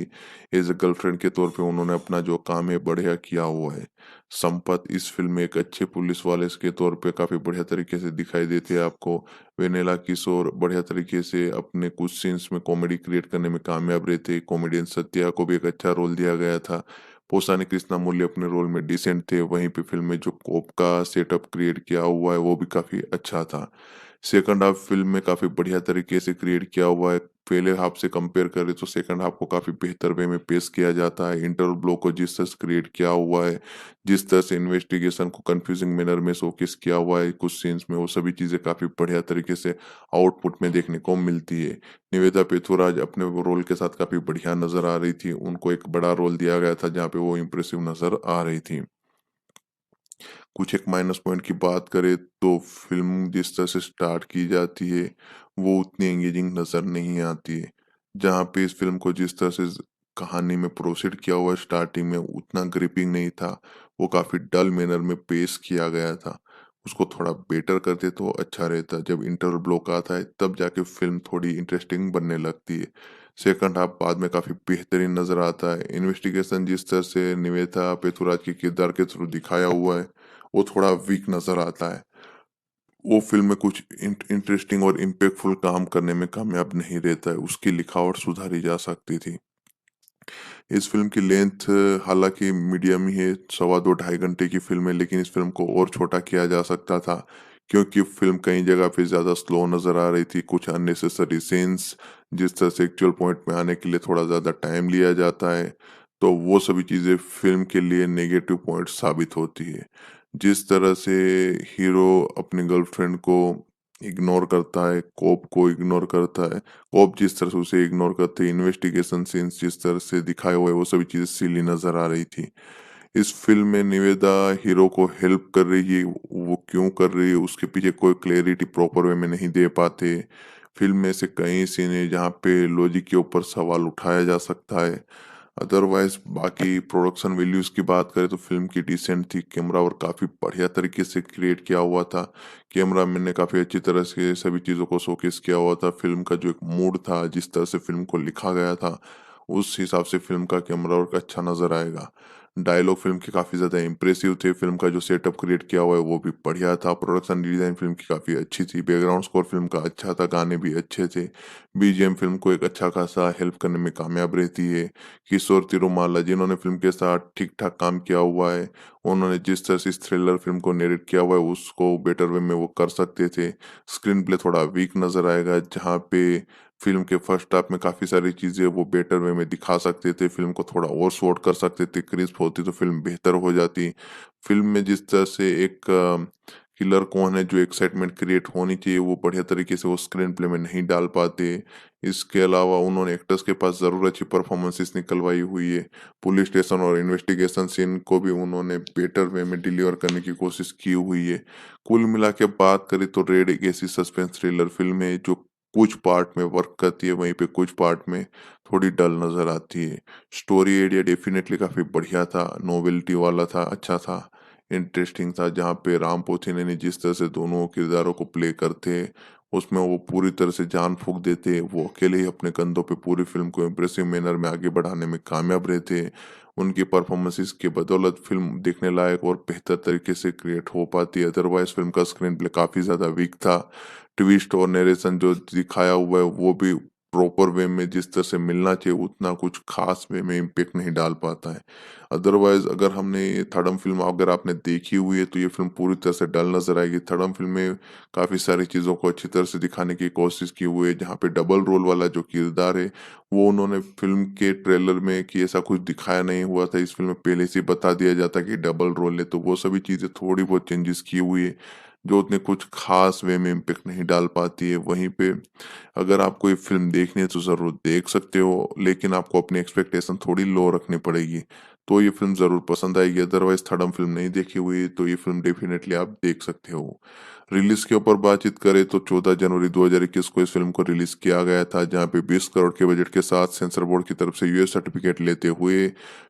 S1: एज ए गर्लफ्रेंड के तौर पे उन्होंने अपना जो काम है बढ़िया किया हुआ है। संपत इस फिल्म में एक अच्छे पुलिस वाले के तौर पे काफी बढ़िया तरीके से दिखाई देते हैं आपको। वेनेला किशोर बढ़िया तरीके से अपने कुछ सीन्स में कॉमेडी क्रिएट करने में कामयाब रहते। कॉमेडियन सत्या को भी एक अच्छा रोल दिया गया था। पोसानी कृष्णा मूल्य अपने रोल में डिसेंट थे। वहीं पे फिल्म में जो कोप का सेटअप क्रिएट किया हुआ है वो भी काफी अच्छा था। सेकंड हाफ फिल्म में काफी बढ़िया तरीके से क्रिएट किया हुआ है। पहले हाफ से कंपेयर करें तो सेकंड हाफ को काफी बेहतर वे में पेश किया जाता है। इंटरवल ब्लॉक को जिस तरह से क्रिएट किया हुआ है, जिस तरह से इन्वेस्टिगेशन को कंफ्यूजिंग मैनर में शोकेस किया हुआ है कुछ सीन्स में, वो सभी चीजें काफी बढ़िया तरीके से आउटपुट में देखने को मिलती है। निवेदा पेथुराज अपने रोल के साथ काफी बढ़िया नजर आ रही थी। उनको एक बड़ा रोल दिया गया था जहाँ पे वो इम्प्रेसिव नजर आ रही थी। कुछ एक माइनस पॉइंट की बात करें तो फिल्म जिस तरह से स्टार्ट की जाती है वो उतनी एंगेजिंग नजर नहीं आती है। जहाँ पे इस फिल्म को जिस तरह से कहानी में प्रोसीड किया हुआ स्टार्टिंग में उतना ग्रिपिंग नहीं था, वो काफी डल मैनर में पेश किया गया था। उसको थोड़ा बेटर करते तो अच्छा रहता। जब इंटरवल ब्लॉक आता है तब जाके फिल्म थोड़ी इंटरेस्टिंग बनने लगती है। सेकंड हाफ बाद में काफी बेहतरीन नजर आता है। इन्वेस्टिगेशन जिस तरह से निवेदा पेथुराज के किरदार के थ्रू दिखाया हुआ है वो थोड़ा वीक नजर आता है। वो फिल्म में कुछ इंटरेस्टिंग और इम्पैक्टफुल काम करने में कामयाब नहीं रहता है। उसकी लिखावट सुधारी जा सकती थी। इस फिल्म की लेंथ हालांकि मीडियम ही है, 2.25 2 ढाई घंटे की फिल्म है, लेकिन इस फिल्म को और छोटा किया जा सकता था क्योंकि फ़िल्म कई जगह पे ज़्यादा स्लो नज़र आ रही थी, कुछ अननेसेसरी सीन्स जिस तरह से एक्चुअल पॉइंट में आने के लिए थोड़ा ज़्यादा टाइम लिया जाता है, तो वो सभी चीज़ें फ़िल्म के लिए नेगेटिव पॉइंट साबित होती है। जिस तरह से हीरो अपनी गर्लफ्रेंड को इग्नोर करता है, कोप को इग्नोर करता है, कोप जिस तरह से उसे इग्नोर करते हैं, इन्वेस्टिगेशन सीन्स जिस तरह से दिखाए हुए हैं, वो सभी चीज़ें सिली नज़र आ रही थी। इस फ़िल्म में निवेदा हीरो को हेल्प कर रही है, वो क्यों कर रही है, उसके पीछे कोई क्लैरिटी प्रॉपर वे में नहीं दे पाते। फ़िल्म में से कई सीन हैं जहाँ पे लॉजिक के ऊपर सवाल उठाया जा सकता है। अदरवाइज़ बाकी प्रोडक्शन वैल्यूज़ की बात करें तो फ़िल्म की डिसेंट थी, कैमरा वर्क काफ़ी बढ़िया तरीके से क्रिएट किया हुआ था। कैमरामैन ने काफ़ी अच्छी तरह से सभी चीज़ों को शोकेस किया हुआ था। फ़िल्म का जो एक मूड था, जिस तरह से फ़िल्म को लिखा गया था, उस हिसाब से फ़िल्म का कैमरा वर्क अच्छा नज़र आएगा। डायलॉग फ़िल्म के काफ़ी ज़्यादा इम्प्रेसिव थे, फ़िल्म का जो सेटअप क्रिएट किया हुआ है वो भी बढ़िया था, प्रोडक्शन डिज़ाइन फ़िल्म की काफ़ी अच्छी थी, बैकग्राउंड स्कोर फ़िल्म का अच्छा था, गाने भी अच्छे थे, बीजीएम फ़िल्म को एक अच्छा खासा हेल्प करने में कामयाब रहती है। किशोर तिरुमाला जिन्होंने फ़िल्म के साथ ठीक-ठाक काम किया हुआ है, उन्होंने जिस तरह से इस थ्रिलर फ़िल्म को नैरेट किया हुआ है उसको बेटर वे में वो कर सकते थे। स्क्रीन प्ले थोड़ा वीक नज़र आएगा, जहाँ पे फ़िल्म के फर्स्ट हाफ में काफ़ी सारी चीज़ें वो बेटर वे में दिखा सकते थे, फ़िल्म को थोड़ा और शॉर्ट कर सकते थे, क्रिस्प होती तो फ़िल्म बेहतर हो जाती। फ़िल्म में जिस तरह से एक किलर कौन है जो एक्साइटमेंट क्रिएट होनी चाहिए, वो बढ़िया तरीके से वो स्क्रीन प्ले में नहीं डाल पाते। इसके अलावा उन्होंने एक्टर्स के पास ज़रूर अच्छी परफ़ॉर्मेंसेस निकलवाई हुई है। पुलिस स्टेशन और इन्वेस्टिगेशन सीन को भी उन्होंने बेटर वे में डिलीवर करने की कोशिश की हुई है। कुल मिला के बात करें तो रेड एक ऐसी सस्पेंस थ्रिलर फ़िल्म है जो कुछ पार्ट में वर्क करती है, वहीं पे कुछ पार्ट में थोड़ी डल नज़र आती है। स्टोरी आइडिया डेफ़िनेटली काफ़ी बढ़िया था, नोवेल्टी वाला था, अच्छा था, इंटरेस्टिंग था, जहाँ पे राम पोथीने ने जिस तरह से दोनों किरदारों को प्ले करते, उसमें वो पूरी तरह से जान फूँक देते, वो अकेले ही अपने कंधों पे पूरी फ़िल्म को इम्प्रेसिव मैनर में आगे बढ़ाने में कामयाब रहते। उनकी परफ़ॉर्मेंसेस की बदौलत फ़िल्म देखने लायक और बेहतर तरीके से क्रिएट हो पाती है, अदरवाइज़ फ़िल्म का स्क्रीन प्ले काफ़ी ज़्यादा वीक था। ट्विस्ट और नैरेशन जो दिखाया हुआ है वो भी प्रॉपर वे में जिस तरह से मिलना चाहिए उतना कुछ खास वे में इम्पैक्ट नहीं डाल पाता है। अदरवाइज़ अगर हमने ये थर्डम फ़िल्म अगर आपने देखी हुई है तो ये फ़िल्म पूरी तरह से डल नज़र आएगी। थर्डम फ़िल्म में काफ़ी सारी चीज़ों को अच्छी तरह से दिखाने की कोशिश की हुई है, जहाँ पे डबल रोल वाला जो किरदार है वो उन्होंने फ़िल्म के ट्रेलर में कि ऐसा कुछ दिखाया नहीं हुआ था, इस फ़िल्म में पहले से ही बता दिया जाता है कि डबल रोल है, तो वो सभी चीज़ें थोड़ी बहुत चेंजेस की हुई है, जो उतने कुछ ख़ास वे में इम्पैक्ट नहीं डाल पाती है। वहीं पे अगर आपको ये फ़िल्म देखनी है तो ज़रूर देख सकते हो, लेकिन आपको अपनी एक्सपेक्टेशन थोड़ी लो रखनी पड़ेगी, तो ये फ़िल्म ज़रूर पसंद आएगी। अदरवाइज़ थर्डम फ़िल्म नहीं देखी हुई तो ये फ़िल्म डेफ़िनेटली आप देख सकते हो। रिलीज़ के ऊपर बातचीत करें तो 14 जनवरी 2021 को इस फ़िल्म को रिलीज़ किया गया था, जहाँ पे 20 करोड़ के बजट के साथ सेंसर बोर्ड की तरफ से यूएस सर्टिफ़िकेट लेते हुए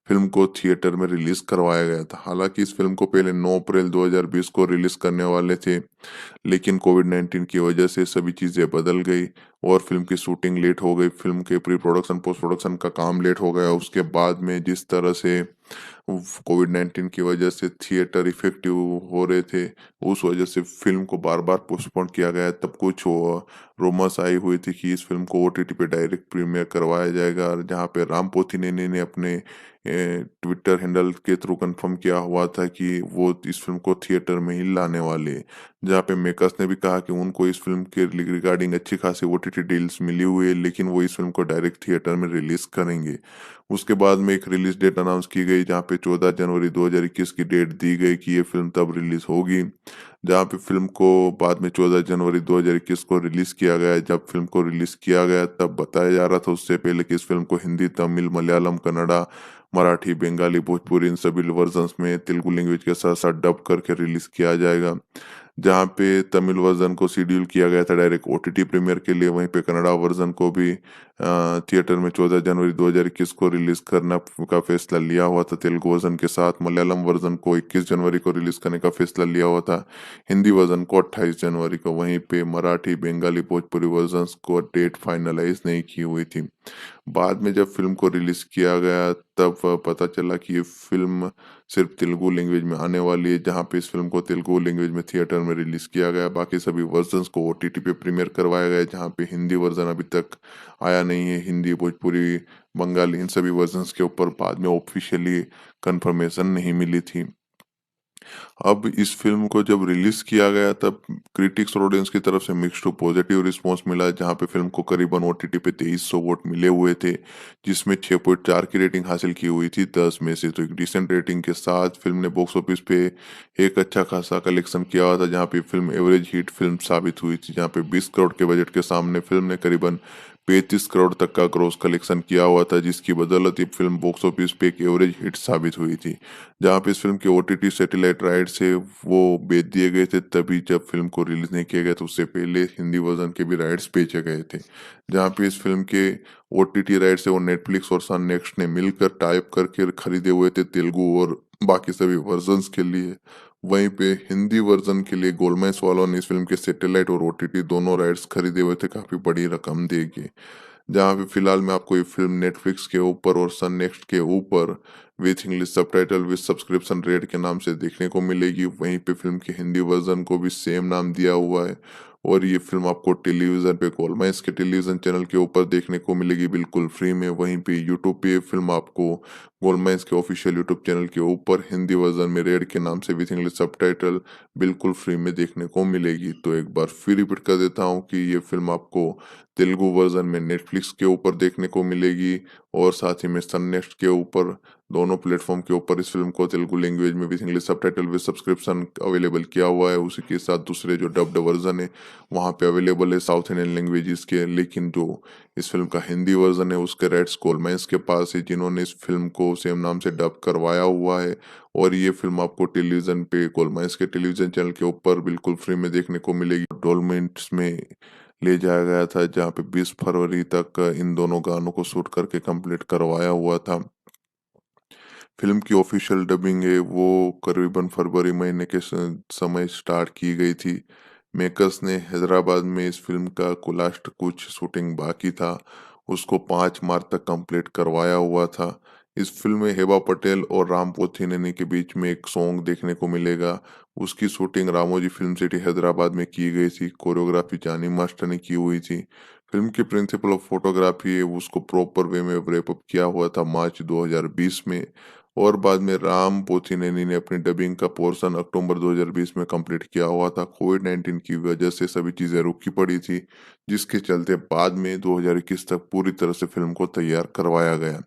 S1: फ़िल्म को थिएटर में रिलीज़ करवाया गया था। हालाँकि इस फ़िल्म को पहले 9 अप्रैल 2020 को रिलीज़ करने वाले थे, लेकिन कोविड-19 की वजह से सभी चीज़ें बदल गई और फ़िल्म की शूटिंग लेट हो गई, फ़िल्म के प्री प्रोडक्शन, पोस्ट प्रोडक्शन का काम लेट हो गया। उसके बाद में जिस तरह से कोविड-19 की वजह से थिएटर इफ़ेक्टिव हो रहे थे, उस वजह से फ़िल्म को बार-बार पोस्टपोन किया गया। तब कुछ रूमर्स आई हुई थी कि इस फ़िल्म को ओटीटी पे डायरेक्ट प्रीमियर करवाया जाएगा, और जहाँ पे राम पोथिनेनी ने अपने ट्विटर हैंडल के थ्रू कन्फर्म किया हुआ था कि वो इस फ़िल्म को थिएटर में ही लाने वाले हैं। जहाँ पे मेकर्स ने भी कहा कि उनको इस फ़िल्म के रिगार्डिंग अच्छी खासी ओटीटी डील्स मिली हुई है, लेकिन वो इस फ़िल्म को डायरेक्ट थिएटर में रिलीज़ करेंगे। उसके बाद में एक रिलीज़ डेट अनाउंस की गई, जहाँ पे 14 जनवरी 2021 की डेट दी गई कि ये फ़िल्म तब रिलीज़ होगी। जहाँ पे फ़िल्म को बाद में 14 जनवरी 2021 को रिलीज़ किया गया। जब फ़िल्म को रिलीज़ किया गया तब बताया जा रहा था उससे पहले कि इस फ़िल्म को हिंदी, तमिल, मलयालम, कन्नड़ा, मराठी, बंगाली, भोजपुरी इन सभी वर्ज़न्स में तेलुगु लैंग्वेज के साथ-साथ डब करके रिलीज़ किया जाएगा। जहाँ पे तमिल वर्ज़न को शेड्यूल किया गया था डायरेक्ट ओटीटी प्रीमियर के लिए, वहीं पे कन्नड़ा वर्ज़न को भी थिएटर में 14 जनवरी 2021 को रिलीज़ करना का फैसला लिया हुआ था तेलुगु वर्ज़न के साथ। मलयालम वर्ज़न को 21 जनवरी को रिलीज़ करने का फैसला लिया हुआ था। हिंदी वर्ज़न को 28 जनवरी को, वहीं पे मराठी, बंगाली, भोजपुरी वर्ज़न्स को डेट फाइनलाइज़ नहीं की हुई थी। बाद में जब फ़िल्म को रिलीज़ किया गया तब पता चला कि ये फ़िल्म सिर्फ़ तेलुगु लैंग्वेज में आने वाली है, जहाँ पे इस फ़िल्म को तेलुगु लैंग्वेज में थिएटर में रिलीज़ किया गया। बाकी सभी वर्ज़न्स को ओटीटी पे प्रीमियर करवाया गया, जहाँ पे हिंदी वर्ज़न अभी तक आया नहीं है। हिंदी, भोजपुरी, बंगाली इन सभी वर्ज़न्स के ऊपर बाद में ऑफ़िशियली कन्फर्मेशन नहीं मिली थी। अब इस फ़िल्म को जब रिलीज़ किया गया तब क्रिटिक्स और ऑडियंस की तरफ से मिक्स्ड टू पॉजिटिव रिस्पॉन्स मिला, जहाँ पे फ़िल्म को करीबन ओटीटी पे 2300 वोट मिले हुए थे, जिसमें 6.4 की रेटिंग हासिल की हुई थी 10 में से। तो एक डिसेंट रेटिंग के साथ फ़िल्म ने बॉक्स ऑफिस पे एक अच्छा खासा कलेक्शन किया हुआ था, जहाँ पे फ़िल्म एवरेज हिट फ़िल्म साबित हुई थी, जहाँ पे 20 करोड़ के बजट के सामने फ़िल्म ने करीबन 35 करोड़ तक का ग्रॉस कलेक्शन किया हुआ था, जिसकी बदौलत ये फ़िल्म बॉक्स ऑफिस पे एक एवरेज हिट साबित हुई थी। जहाँ पे इस फ़िल्म के ओटीटी सैटेलाइट राइट्स है वो बेच दिए गए थे, तभी जब फ़िल्म को रिलीज़ नहीं किया गया तो उससे पहले हिंदी वर्ज़न के भी राइट्स बेचे गए थे। जहाँ पे इस फ़िल्म के ओटीटी राइट्स है वो नेटफ्लिक्स और सन नेक्स्ट ने मिलकर टाई अप करके खरीदे हुए थे तेलुगु और बाकी सभी वर्ज़न्स के लिए। वहीं पे हिंदी वर्ज़न के लिए गोलमाइस वालों ने इस फ़िल्म के सैटेलाइट और ओटीटी दोनों राइट्स खरीदे हुए थे काफ़ी बड़ी रकम दे के। जहाँ पे फिलहाल में आपको ये फ़िल्म नेटफ्लिक्स के ऊपर और सन नेक्स्ट के ऊपर with English subtitle with subscription rate के नाम से देखने को मिलेगी। वहीं पे फ़िल्म के हिंदी वर्ज़न को भी सेम नाम दिया हुआ है और ये फ़िल्म आपको टेलीविज़न पे गोलमाइस के टेलीविज़न चैनल के ऊपर देखने को मिलेगी बिल्कुल फ्री में। वहीं पे यूट्यूब पे ये फ़िल्म आपको गोलमाइस के ऑफ़िशियल यूट्यूब चैनल के ऊपर हिंदी वर्ज़न में रेड के नाम से विथ इंग्लिश सबटाइटल बिल्कुल फ्री में देखने को मिलेगी। तो एक बार फिर रिपीट कर देता हूँ कि ये फ़िल्म आपको तेलुगु वर्ज़न में नेटफ्लिक्स के ऊपर देखने को मिलेगी और साथ ही में सन नेक्स्ट के ऊपर, दोनों प्लेटफ़ॉर्म के ऊपर इस फ़िल्म को तेलुगु लैंग्वेज में with English subtitle with subscription available किया हुआ है। उसी के साथ दूसरे जो डब्ड वर्ज़न है, वहाँ पे अवेलेबल है साउथ इंडियन लैंग्वेजेज़ के, लेकिन जो इस फ़िल्म का हिंदी वर्ज़न है उसके राइट्स गोलमाइस के पास है, जिन्होंने इस फ़िल्म को सेम नाम से डब करवाया हुआ है और ये फ़िल्म आपको टेलीविज़न पे गोलमाइस के टेलीविज़न चैनल के ऊपर बिल्कुल फ्री में देखने को मिलेगी। डोलमेंट्स में ले जाया गया था, जहाँ पे 20 फरवरी तक इन दोनों गानों को शूट करके कंप्लीट करवाया हुआ था। फ़िल्म की ऑफ़िशियल डबिंग है वो करीबन फरवरी महीने के समय स्टार्ट की गई थी। मेकर्स ने हैदराबाद में इस फ़िल्म का लास्ट कुछ शूटिंग बाकी था, उसको 5 मार्च तक कंप्लीट करवाया हुआ था। इस फ़िल्म में हेबा पटेल और राम पोथिनेनी के बीच में एक सॉन्ग देखने को मिलेगा। उसकी shooting Ramoji film city Hyderabad में की गई थी, कोरियोग्राफ़ी जानी मास्टर ने की हुई थी। फ़िल्म के प्रिंसिपल ऑफ फ़ोटोग्राफ़ी है उसको प्रॉपर वे में रैप अप किया हुआ था मार्च 2020 में और बाद में राम पोथिनेनी ने अपनी डबिंग का पोर्शन अक्टूबर 2020 में कंप्लीट किया हुआ था। कोविड-19 की वजह से सभी चीज़ें रुकी पड़ी थी, जिसके चलते बाद में 2021 तक पूरी तरह से फ़िल्म को तैयार करवाया गया।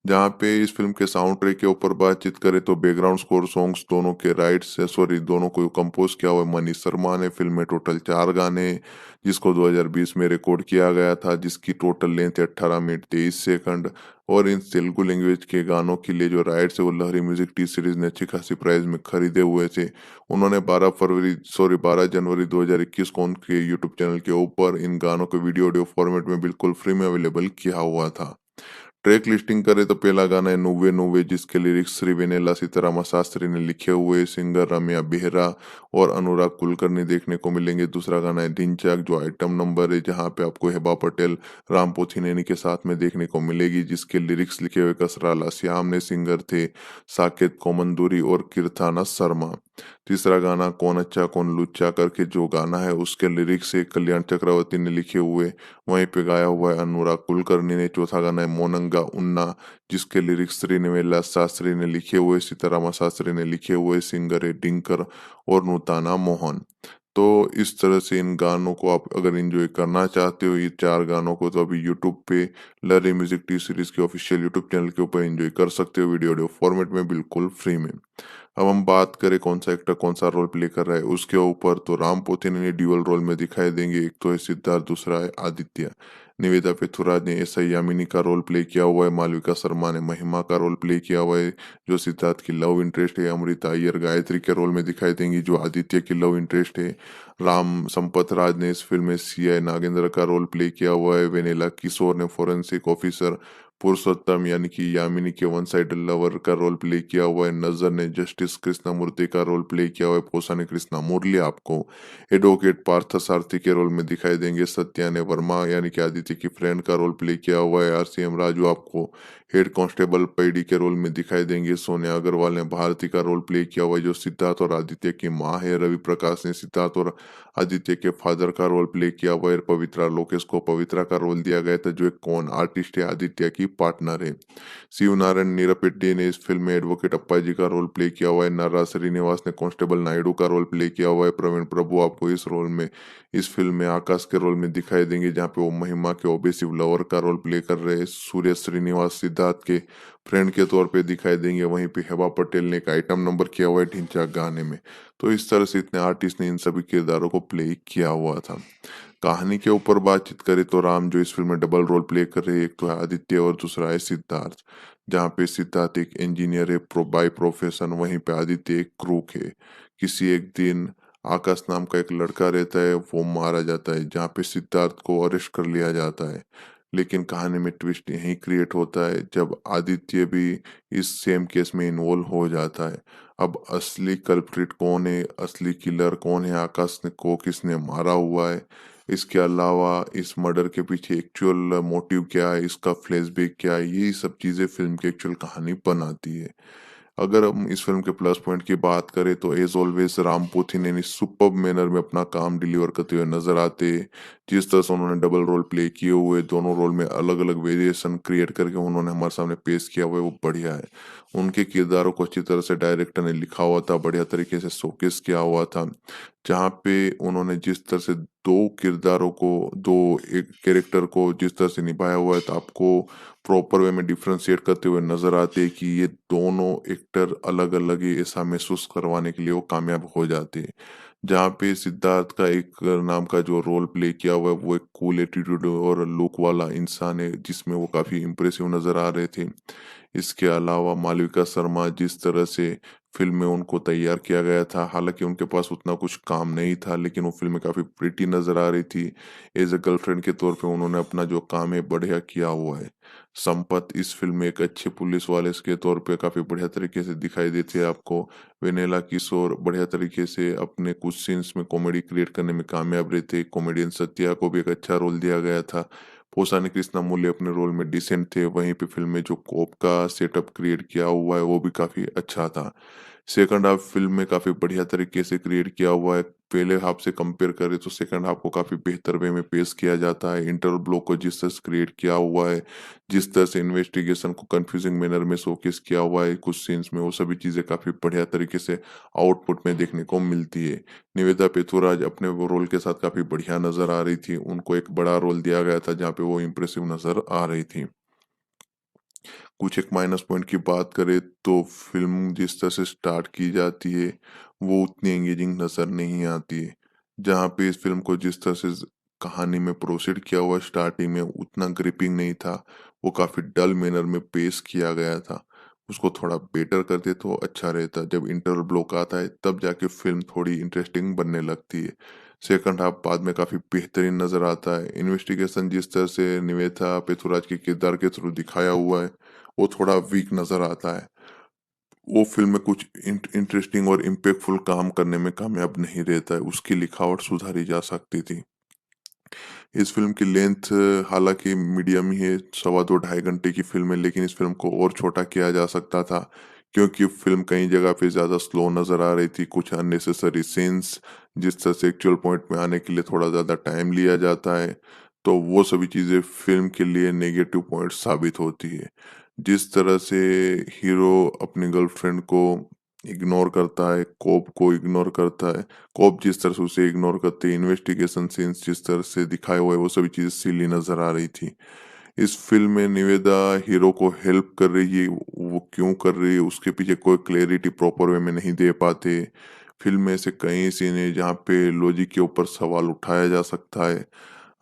S1: जहाँ पे इस फ़िल्म के साउंड ट्रैक के ऊपर बातचीत करें तो बैकग्राउंड स्कोर सॉन्ग्स दोनों के राइट्स दोनों को कंपोज़ किया हुआ है मनीष शर्मा ने। फ़िल्म में टोटल 4 गाने हैं, जिसको 2020 में रिकॉर्ड किया गया था, जिसकी टोटल लेंथ है 18 मिनट 23 सेकंड और इन तेलुगु लैंग्वेज के गानों के लिए जो राइट्स है वो लहरी म्यूज़िक टी सीरीज़ ने अच्छी खासी प्राइस में खरीदे हुए थे। उन्होंने 12 जनवरी 2021 को उनके यूट्यूब चैनल के ऊपर इन गानों को वीडियो ऑडियो फॉर्मेट में बिल्कुल फ्री में अवेलेबल किया हुआ था। ट्रैक लिस्टिंग करें तो पहला गाना है नुव्वे नुव्वे, जिसके लिरिक्स श्री वेनेला सीतारामा शास्त्री ने लिखे हुए, सिंगर रम्या बेहरा और अनुराग कुलकर्णी देखने को मिलेंगे। दूसरा गाना है ढिंचैक, जो आइटम नंबर है, जहां पे आपको हेबा पटेल राम पोथिनेनी के साथ में देखने को मिलेगी, जिसके लिरिक्स लिखे हुए कसराला श्याम ने, सिंगर थे साकेत कोमंदूरी और कीर्थाना शर्मा। तीसरा गाना कौन अच्छा कौन लुच्चा करके जो गाना है उसके लिरिक्स है कल्याण चक्रवर्ती ने लिखे हुए, वहीं पे गाया हुआ है अनुराग कुलकर्णी ने। चौथा गाना है मोनंगा उन्ना, जिसके लिरिक्स श्रीनिवेला शास्त्री ने लिखे हुए, सीतारामा शास्त्री ने लिखे हुए, सिंगर है डिंकर और नूताना मोहन। तो इस तरह से इन गानों को आप अगर एंजॉय करना चाहते हो, ये 4 गानों को, तो अभी यूट्यूब पे लहरी म्यूजिक टी सीरीज के ऑफिशियल यूट्यूब चैनल के ऊपर एंजॉय कर सकते हो वीडियो ऑडियो फॉर्मेट में बिल्कुल फ्री में। अब हम बात करें कौन सा एक्टर कौन सा रोल प्ले कर रहा है उसके ऊपर, तो राम पोथिनेनी ड्यूअल रोल में दिखाई देंगे। एक तो है सिद्धार्थ, दूसरा है आदित्य। निवेदा पेथुराज ने एसआई यामिनी का रोल प्ले किया हुआ है। मालविका शर्मा ने महिमा का रोल प्ले किया हुआ है जो सिद्धार्थ की लव इंटरेस्ट है। अमृता अय्यर गायत्री के रोल में दिखाई देंगी जो आदित्य की लव इंटरेस्ट है। राम संपत राज ने इस फिल्म में सीआई नागेंद्र का रोल प्ले किया हुआ है। वेनेला किशोर ने फोरेंसिक ऑफिसर पुरुषोत्तम यानी कि यामिनी के वन साइड लवर का रोल प्ले किया हुआ है। नजर ने जस्टिस कृष्णमूर्ति का रोल प्ले किया हुआ है। पोसा ने कृष्णा मुरली आपको एडवोकेट पार्थ सारथी के रोल में दिखाई देंगे। सत्या ने वर्मा यानी कि आदित्य की फ्रेंड का रोल प्ले किया हुआ है। आरसीएम राजू आपको हेड कांस्टेबल पैडी के रोल में दिखाई देंगे। सोनिया अग्रवाल ने भारती का रोल प्ले किया हुआ है जो सिद्धार्थ और आदित्य की माँ है। रवि प्रकाश ने सिद्धार्थ और आदित्य के फादर का रोल प्ले किया हुआ है। पवित्रा लोकेश को पवित्रा का रोल दिया गया था जो एक कौन आर्टिस्ट है, आदित्य की पार्टनर है। शिव नारायण नीरपेड्डी ने इस फिल्म में एडवोकेट अप्पाजी का रोल प्ले किया हुआ है। नारा श्रीनिवास ने कांस्टेबल नायडू का रोल प्ले किया हुआ है। प्रवीण प्रभु आपको इस फिल्म में आकाश के रोल में दिखाई देंगे जहाँ पे वो महिमा के ओबेसिव लवर का रोल प्ले कर रहे हैं। सूर्य श्रीनिवास सिद्धार्थ के फ्रेंड के तौर पे दिखाई देंगे। वहीं पे हेबा पटेल ने एक आइटम नंबर किया हुआ है ढिंचा गाने में। तो इस तरह से इतने आर्टिस्ट ने इन सभी किरदारों को प्ले किया हुआ था। कहानी के ऊपर बातचीत करें तो राम जो इस फिल्म में डबल रोल प्ले कर रहे हैं, एक तो है आदित्य और दूसरा है सिद्धार्थ। जहाँ पे सिद्धार्थ एक इंजीनियर है बाय प्रोफेशन, वहीं पे आदित्य एक क्रूक है। किसी एक दिन आकाश नाम का एक लड़का रहता है, वो मारा जाता है जहाँ पे सिद्धार्थ को अरेस्ट कर लिया जाता है। लेकिन कहानी में ट्विस्ट यही क्रिएट होता है जब आदित्य भी इस सेम केस में इन्वॉल्व हो जाता है। अब असली कल्प्रिट कौन है, असली किलर कौन है, आकाश ने को किसने मारा हुआ है, इसके अलावा इस मर्डर के पीछे एक्चुअल मोटिव क्या है, इसका फ्लैशबैक क्या है, ये सब चीजें फिल्म की एक्चुअल कहानी बनाती है। अगर हम इस फिल्म के प्लस पॉइंट की बात करें तो as always Ram Pothineni superb manner में अपना काम डिलीवर करते हुए नजर आते। जिस तरह से उन्होंने डबल रोल प्ले किए हुए, दोनों रोल में अलग अलग वेरिएशन क्रिएट करके उन्होंने हमारे सामने पेश किया हुआ है, वो बढ़िया है। उनके किरदारों को अच्छी तरह से डायरेक्टर ने लिखा हुआ था, बढ़िया तरीके से शोकेस किया हुआ था। जहाँ पे उन्होंने जिस तरह से दो एक कैरेक्टर को जिस तरह से निभाया हुआ है, तो आपको प्रॉपर वे में डिफ्रेंशिएट करते हुए नजर आते हैं कि ये दोनों एक्टर अलग अलग ही ऐसा महसूस करवाने के लिए वो कामयाब हो जाते हैं। जहाँ पे सिद्धार्थ का एक नाम का जो रोल प्ले किया हुआ है वो एक कूल एटीट्यूड और लुक वाला इंसान है जिसमें वो काफी इम्प्रेसिव नजर आ रहे थे। इसके अलावा मालविका शर्मा जिस तरह से फिल्म में उनको तैयार किया गया था, हालांकि उनके पास उतना कुछ काम नहीं था लेकिन वो फिल्म में काफी प्रिटी नजर आ रही थी। एज ए गर्लफ्रेंड के तौर पे उन्होंने अपना जो काम है बढ़िया किया हुआ है। संपत इस फिल्म में एक अच्छे पुलिस वाले के तौर पे काफी बढ़िया तरीके से दिखाई देते हैं आपको। वेनेला किशोर बढ़िया तरीके से अपने कुछ सीन्स में कॉमेडी क्रिएट करने में कामयाब रहते। कॉमेडियन सत्या को भी एक अच्छा रोल दिया गया था। पोसानी कृष्णमूर्ति अपने रोल में डिसेंट थे। वहीं पे फिल्म में जो कोप का सेटअप क्रिएट किया हुआ है वो भी काफी अच्छा था। सेकंड हाफ फिल्म में काफी बढ़िया तरीके से क्रिएट किया हुआ है। पहले हाफ से कंपेयर करें तो सेकंड हाफ को काफी बेहतर वे में पेश किया जाता है। इंटर ब्लॉक को जिस तरह से क्रिएट किया हुआ है, जिस तरह से इन्वेस्टिगेशन को कंफ्यूजिंग मैनर में शोकेस किया हुआ है कुछ सीन्स में, वो सभी चीजें काफी बढ़िया तरीके से आउटपुट में देखने को मिलती है। निवेदा पेथुराज अपने वो रोल के साथ काफी बढ़िया नजर आ रही थी। उनको एक बड़ा रोल दिया गया था जहाँ पे वो इम्प्रेसिव नजर आ रही थी। कुछ एक माइनस पॉइंट की बात करें तो फिल्म जिस तरह से स्टार्ट की जाती है वो उतनी एंगेजिंग नजर नहीं आती है। जहाँ पे इस फिल्म को जिस तरह से कहानी में प्रोसीड किया हुआ स्टार्टिंग में उतना ग्रिपिंग नहीं था, वो काफी डल मैनर में पेश किया गया था। उसको थोड़ा बेटर करते तो अच्छा रहता। जब इंटरवल ब्लॉक आता है तब जाके फिल्म थोड़ी इंटरेस्टिंग बनने लगती है। सेकंड हाफ बाद में काफी बेहतरीन नजर आता है। इन्वेस्टिगेशन जिस तरह से निवेथा पेथुराज के किरदार के थ्रू दिखाया हुआ है वो थोड़ा वीक नजर आता है। वो फिल्म में कुछ इंटरेस्टिंग और इम्पैक्टफुल काम करने में कामयाब नहीं रहता है। उसकी लिखावट सुधारी जा सकती थी। इस फिल्म की लेंथ हालांकि मीडियम ही है, 2.25 घंटे की फिल्म है, लेकिन इस फिल्म को और छोटा किया जा सकता था क्योंकि फिल्म कई जगह पे ज्यादा स्लो नजर आ रही थी। कुछ अननेसेसरी सीन्स जिस तरह से एक्चुअल पॉइंट में आने के लिए थोड़ा ज्यादा टाइम लिया जाता है, तो वो सभी चीजें फिल्म के लिए नेगेटिव पॉइंट साबित होती है। जिस तरह से हीरो अपनी गर्लफ्रेंड को इग्नोर करता है, कोप को इग्नोर करता है, कोप जिस तरह से उसे इग्नोर करते हैं, इन्वेस्टिगेशन सीन्स जिस तरह से दिखाए हुए वो सभी चीजें सिली नजर आ रही थी। इस फिल्म में निवेदा हीरो को हेल्प कर रही है, वो क्यों कर रही है उसके पीछे कोई क्लैरिटी प्रॉपर वे में नहीं दे पाते। फिल्म में ऐसे कई सीन है जहाँ पे लॉजिक के ऊपर सवाल उठाया जा सकता है।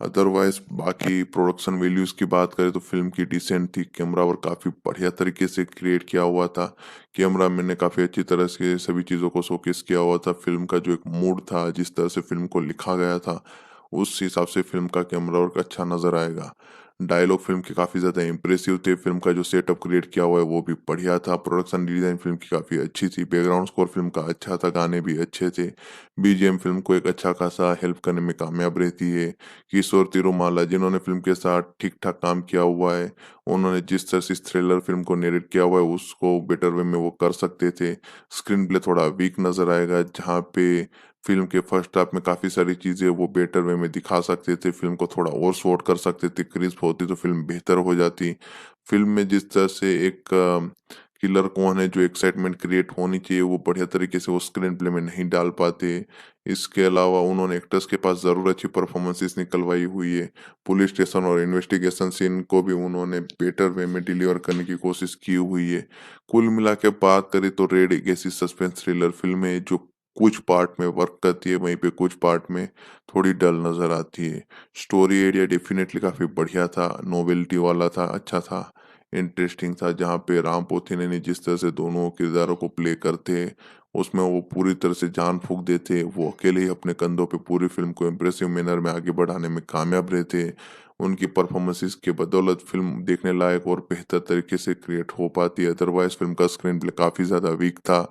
S1: अदरवाइज बाकी प्रोडक्शन वैल्यूज की बात करें तो फिल्म की डिसेंट थी। कैमरा वर्क काफी बढ़िया तरीके से क्रिएट किया हुआ था। कैमरा मैन ने काफी अच्छी तरह से सभी चीजों को शोकेस किया हुआ था। फिल्म का जो एक मूड था, जिस तरह से फिल्म को लिखा गया था, उस हिसाब से फिल्म का कैमरा वर्क अच्छा नजर आएगा। डायलॉग फ़िल्म के काफ़ी ज़्यादा इम्प्रेसिव थे, फ़िल्म का जो सेटअप क्रिएट किया हुआ है वो भी बढ़िया था, प्रोडक्शन डिज़ाइन फ़िल्म की काफ़ी अच्छी थी, बैकग्राउंड स्कोर फ़िल्म का अच्छा था, गाने भी अच्छे थे, बीजीएम फ़िल्म को एक अच्छा खासा हेल्प करने में कामयाब रहती है। किशोर तिरुमाला जिन्होंने फ़िल्म के साथ ठीक-ठाक काम किया हुआ है, उन्होंने जिस तरह से इस थ्रिलर फ़िल्म को नैरेट किया हुआ है उसको बेटर वे में वो कर सकते थे। स्क्रीन प्ले थोड़ा वीक नज़र आएगा, जहाँ पे फ़िल्म के फर्स्ट हाफ में काफ़ी सारी चीज़ें वो बेटर वे में दिखा सकते थे, फ़िल्म को थोड़ा और शॉर्ट कर सकते थे, क्रिस्प होती तो फ़िल्म बेहतर हो जाती। फ़िल्म में जिस तरह से एक किलर कौन है, जो एक्साइटमेंट क्रिएट होनी चाहिए, वो बढ़िया तरीके से वो स्क्रीन प्ले में नहीं डाल पाते। इसके अलावा उन्होंने एक्टर्स के पास ज़रूर अच्छी परफ़ॉर्मेंसेज़ निकलवाई हुई है। पुलिस स्टेशन और इन्वेस्टिगेशन सीन को भी उन्होंने बेटर वे में डिलीवर करने की कोशिश की हुई है। कुल मिला के बात करें तो रेड एक ऐसी सस्पेंस थ्रिलर फ़िल्म है जो कुछ पार्ट में वर्क करती है, वहीं पे कुछ पार्ट में थोड़ी डल नज़र आती है। स्टोरी आइडिया डेफ़िनेटली काफ़ी बढ़िया था, नोवेल्टी वाला था, अच्छा था, इंटरेस्टिंग था, जहाँ पे राम पोथीने ने जिस तरह से दोनों किरदारों को प्ले करते, उसमें वो पूरी तरह से जान फूँक देते, वो अकेले ही अपने कंधों पे पूरी फ़िल्म को इम्प्रेसिव मैनर में आगे बढ़ाने में कामयाब रहते। उनकी परफ़ॉर्मेंसेज़ की बदौलत फ़िल्म देखने लायक और बेहतर तरीके से क्रिएट हो पाती है, अदरवाइज़ फ़िल्म का स्क्रीन प्ले काफ़ी ज़्यादा वीक था।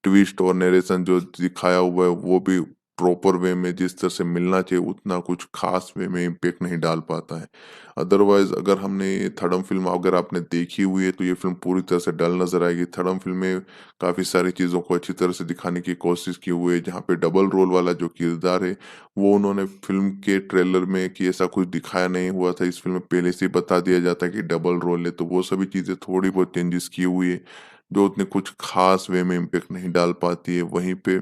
S1: ट्विस्ट और नैरेशन जो दिखाया हुआ है वो भी प्रॉपर वे में जिस तरह से मिलना चाहिए उतना कुछ खास वे में इम्पैक्ट नहीं डाल पाता है। अदरवाइज़ अगर हमने ये थड़म फ़िल्म अगर आपने देखी हुई है तो ये फ़िल्म पूरी तरह से डल नज़र आएगी। थड़म फ़िल्म में काफ़ी सारी चीज़ों को अच्छी तरह से दिखाने की कोशिश की हुई है, जहाँ पे डबल रोल वाला जो किरदार है वो उन्होंने फ़िल्म के ट्रेलर में कि ऐसा कुछ दिखाया नहीं हुआ था, इस फ़िल्म में पहले से ही बता दिया जाता है कि डबल रोल है, तो वो सभी चीज़ें थोड़ी बहुत चेंजेस की हुई है, जो उतने कुछ ख़ास वे में इम्पैक्ट नहीं डाल पाती है। वहीं पे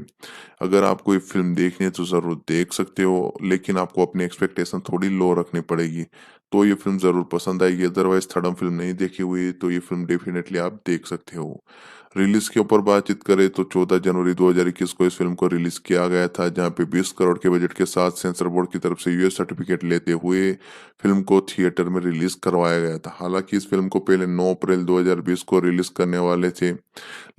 S1: अगर आपको ये फ़िल्म देखनी है तो ज़रूर देख सकते हो, लेकिन आपको अपनी एक्सपेक्टेशन थोड़ी लो रखनी पड़ेगी, तो ये फ़िल्म ज़रूर पसंद आएगी। अदरवाइज़ थड़म फ़िल्म नहीं देखी हुई है तो ये फ़िल्म डेफ़िनेटली आप देख सकते हो। रिलीज़ के ऊपर बातचीत करें तो 14 जनवरी 2021 को इस फ़िल्म को रिलीज़ किया गया था, जहाँ पे 20 करोड़ के बजट के साथ सेंसर बोर्ड की तरफ से यूएस सर्टिफ़िकेट लेते हुए फ़िल्म को थिएटर में रिलीज़ करवाया गया था। हालाँकि इस फ़िल्म को पहले 9 अप्रैल 2020 को रिलीज़ करने वाले थे,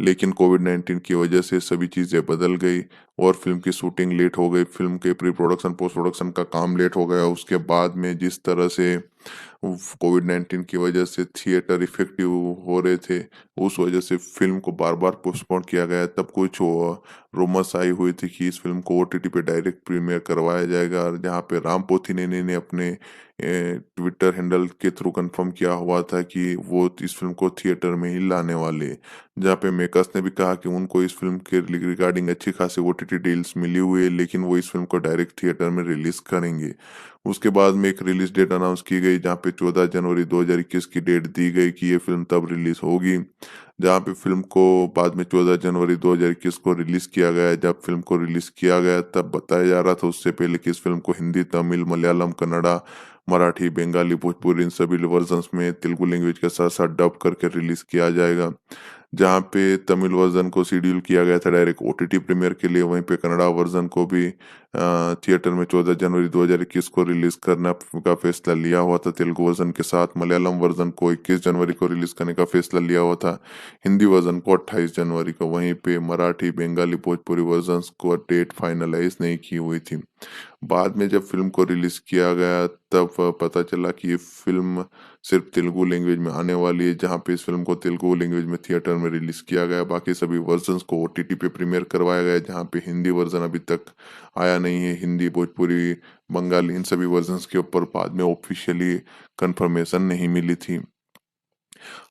S1: लेकिन कोविड-19 की वजह से सभी चीज़ें बदल गई और फ़िल्म की शूटिंग लेट हो गई, फ़िल्म के प्री प्रोडक्शन, पोस्ट प्रोडक्शन का काम लेट हो गया। उसके बाद में जिस तरह से कोविड-19 की वजह से थिएटर इफ़ेक्टिव हो रहे थे, उस वजह से फ़िल्म को बार-बार पोस्टपोन किया गया। तब कुछ रूमर्स आई हुई थी कि इस फ़िल्म को ओटीटी पे डायरेक्ट प्रीमियर करवाया जाएगा, और जहाँ पे राम पोथीनेनी ने अपने ट्विटर हैंडल के थ्रू कन्फर्म किया हुआ था कि वो इस फ़िल्म को थिएटर में ही लाने वाले हैं। जहाँ पे मेकर्स ने भी कहा कि उनको इस फ़िल्म के रिगार्डिंग अच्छी खासी ओटीटी डील्स मिली हुई है, लेकिन वो इस फ़िल्म को डायरेक्ट थिएटर में रिलीज़ करेंगे। उसके बाद में एक रिलीज़ डेट अनाउंस की गई, जहाँ पे 14 जनवरी 2021 की डेट दी गई कि ये फ़िल्म तब रिलीज़ होगी। जहाँ पे फ़िल्म को बाद में 14 जनवरी 2021 को रिलीज़ किया गया। जब फ़िल्म को रिलीज़ किया गया तब बताया जा रहा था उससे पहले कि इस फ़िल्म को हिंदी, तमिल, मलयालम, कन्नड़ा, मराठी, बंगाली, भोजपुरी इन सभी वर्ज़न्स में तेलुगु लैंग्वेज के साथ-साथ डब करके रिलीज़ किया जाएगा। जहाँ पे तमिल वर्ज़न को शेड्यूल किया गया था डायरेक्ट ओटीटी प्रीमियर के लिए, वहीं पे कन्नड़ा वर्ज़न को भी थिएटर में 14 जनवरी 2021 को रिलीज़ करना का फैसला लिया हुआ था तेलुगु वर्ज़न के साथ। मलयालम वर्ज़न को 21 जनवरी को रिलीज़ करने का फैसला लिया हुआ था। हिंदी वर्ज़न को 28 जनवरी को, वहीं पे मराठी, बंगाली, भोजपुरी वर्ज़न्स को डेट फाइनलाइज़ नहीं की हुई थी। बाद में जब फ़िल्म को रिलीज़ किया गया तब पता चला कि ये फ़िल्म सिर्फ़ तेलुगु लैंग्वेज में आने वाली है, जहाँ पे इस फ़िल्म को तेलुगु लैंग्वेज में थिएटर में रिलीज़ किया गया। बाकी सभी वर्ज़न्स को ओटीटी पे प्रीमियर करवाया गया, जहाँ पे हिंदी वर्ज़न अभी तक आया नहीं है। हिंदी, भोजपुरी, बंगाली इन सभी वर्ज़न्स के ऊपर बाद में ऑफ़िशियली कन्फर्मेशन नहीं मिली थी।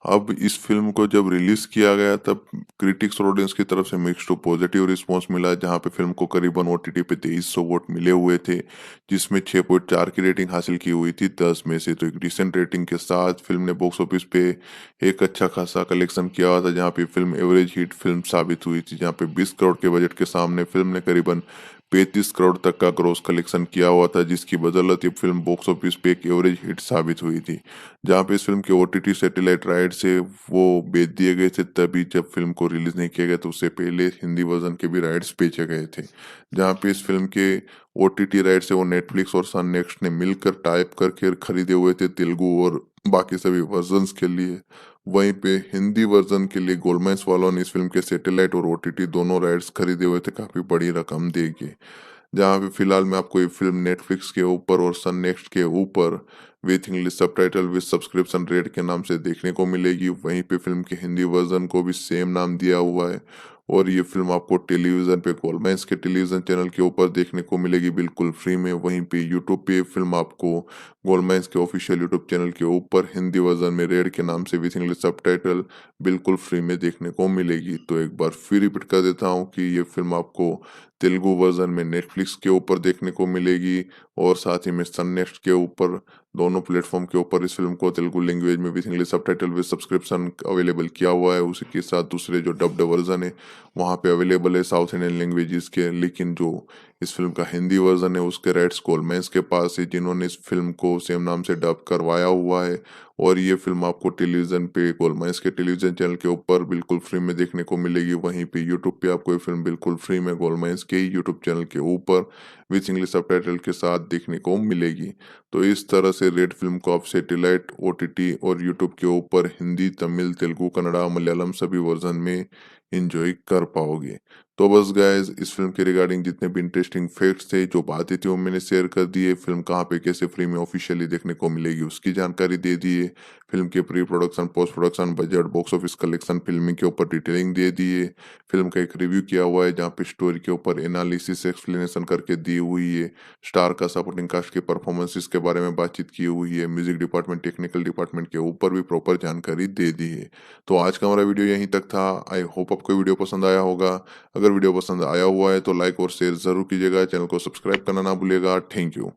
S1: अब इस फ़िल्म को जब रिलीज़ किया गया तब क्रिटिक्स और ऑडियंस की तरफ से मिक्स्ड टू पॉजिटिव रिस्पॉन्स मिला, जहाँ पे फ़िल्म को करीबन ओटीटी पे 2300 वोट मिले हुए थे, जिसमें 6.4 की रेटिंग हासिल की हुई थी 10 में से। तो एक डिसेंट रेटिंग के साथ फ़िल्म ने बॉक्स ऑफिस पे एक अच्छा खासा कलेक्शन किया हुआ था, जहाँ पे फ़िल्म एवरेज हिट फ़िल्म साबित हुई थी, जहाँ पे 20 करोड़ के बजट के सामने फ़िल्म ने करीबन 35 करोड़ तक का ग्रॉस कलेक्शन किया हुआ था, जिसकी बदौलत ये फ़िल्म बॉक्स ऑफिस पे एक एवरेज हिट साबित हुई थी। जहाँ पे इस फ़िल्म के ओटीटी सैटेलाइट राइट्स है वो बेच दिए गए थे, तभी जब फ़िल्म को रिलीज़ नहीं किया गया तो उससे पहले हिंदी वर्ज़न के भी राइट्स बेचे गए थे। जहाँ पे इस फ़िल्म के ओटीटी राइट्स है वो नेटफ्लिक्स और सन नेक्स्ट ने मिलकर टाई अप करके खरीदे हुए थे तेलुगु और बाकी सभी वर्ज़न्स के लिए। वहीं पे हिंदी वर्ज़न के लिए गोल्डमैन्स वालों ने इस फ़िल्म के सैटेलाइट और ओटीटी दोनों राइट्स खरीदे हुए थे काफ़ी बड़ी रकम दे के। जहाँ पे फ़िलहाल मैं आपको ये फ़िल्म नेटफ्लिक्स के ऊपर और सन नेक्स्ट के ऊपर with English subtitle with subscription rate के नाम से देखने को मिलेगी। वहीं पे फिल्म के हिंदी वर्जन को भी सेम नाम दिया हुआ है और ये फिल्म आपको टेलीविजन पे गोल्डमैन्स के टेलीविजन चैनल के ऊपर देखने को मिलेगी बिल्कुल फ्री में। वहीं पे यूट्यूब पे ये फिल्म आपको गोल्डमैन्स के ऑफिशियल यूट्यूब चैनल के ऊपर हिंदी वर्जन में रेड के नाम से विथ इंग्लिश सबटाइटल बिल्कुल फ्री में देखने को मिलेगी। तो एक बार फिर रिपीट कर देता हूँ कि ये फिल्म आपको तेलुगु वर्जन में नेटफ्लिक्स के ऊपर देखने को मिलेगी और साथ ही में सन नेक्स्ट के ऊपर, दोनों प्लेटफॉर्म के ऊपर इस फिल्म को तेलुगु लैंग्वेज में with English subtitle with subscription available किया हुआ है। उसी के साथ दूसरे जो डब्ड वर्जन है वहाँ पे अवेलेबल है साउथ इंडियन लैंग्वेजेस के, लेकिन जो इस फिल्म का हिंदी वर्जन है उसके राइट्स गोल्डमैन्स के पास है, जिन्होंने इस फिल्म को सेम नाम से डब करवाया हुआ है। और ये फिल्म आपको टेलीविजन पे गोल्डमैन्स के टेलीविजन चैनल के ऊपर बिल्कुल फ्री में देखने को मिलेगी। वहीं पे यूट्यूब पे आपको ये फिल्म बिल्कुल फ्री में गोल्डमैन्स के ही यूट्यूब चैनल के ऊपर विथ इंग्लिश सबटाइटल के साथ देखने को मिलेगी। तो इस तरह से रेड फिल्म को आप सैटेलाइट, ओटीटी और यूट्यूब के ऊपर हिंदी, तमिल, तेलुगु, कन्नड़ा, मलयालम सभी वर्जन में एंजॉय कर पाओगे। तो बस गाइस, इस फिल्म के रिगार्डिंग जितने भी इंटरेस्टिंग फैक्ट्स थे, जो बातें थी वो मैंने शेयर कर दिए। फिल्म कहाँ पे कैसे फ्री में ऑफिशियली देखने को मिलेगी उसकी जानकारी दे दी है। फिल्म के pre production, post production, budget, box office collection, filming के ऊपर डिटेलिंग दे दी है। फिल्म का एक रिव्यू किया हुआ है जहाँ पे स्टोरी के ऊपर एनालिसिस, एक्सप्लेनेशन करके दी हुई है। स्टार का, सपोर्टिंग कास्ट के परफॉर्मेंसेस के बारे में बातचीत की हुई है। म्यूजिक डिपार्टमेंट, टेक्निकल डिपार्टमेंट के ऊपर भी प्रॉपर जानकारी दे दी है। तो आज का हमारा वीडियो यहीं तक था। आई होप आपको वीडियो पसंद आया होगा। अगर वीडियो पसंद आया हुआ है तो लाइक और शेयर जरूर कीजिएगा। चैनल को सब्सक्राइब करना ना भूलिएगा। Thank you.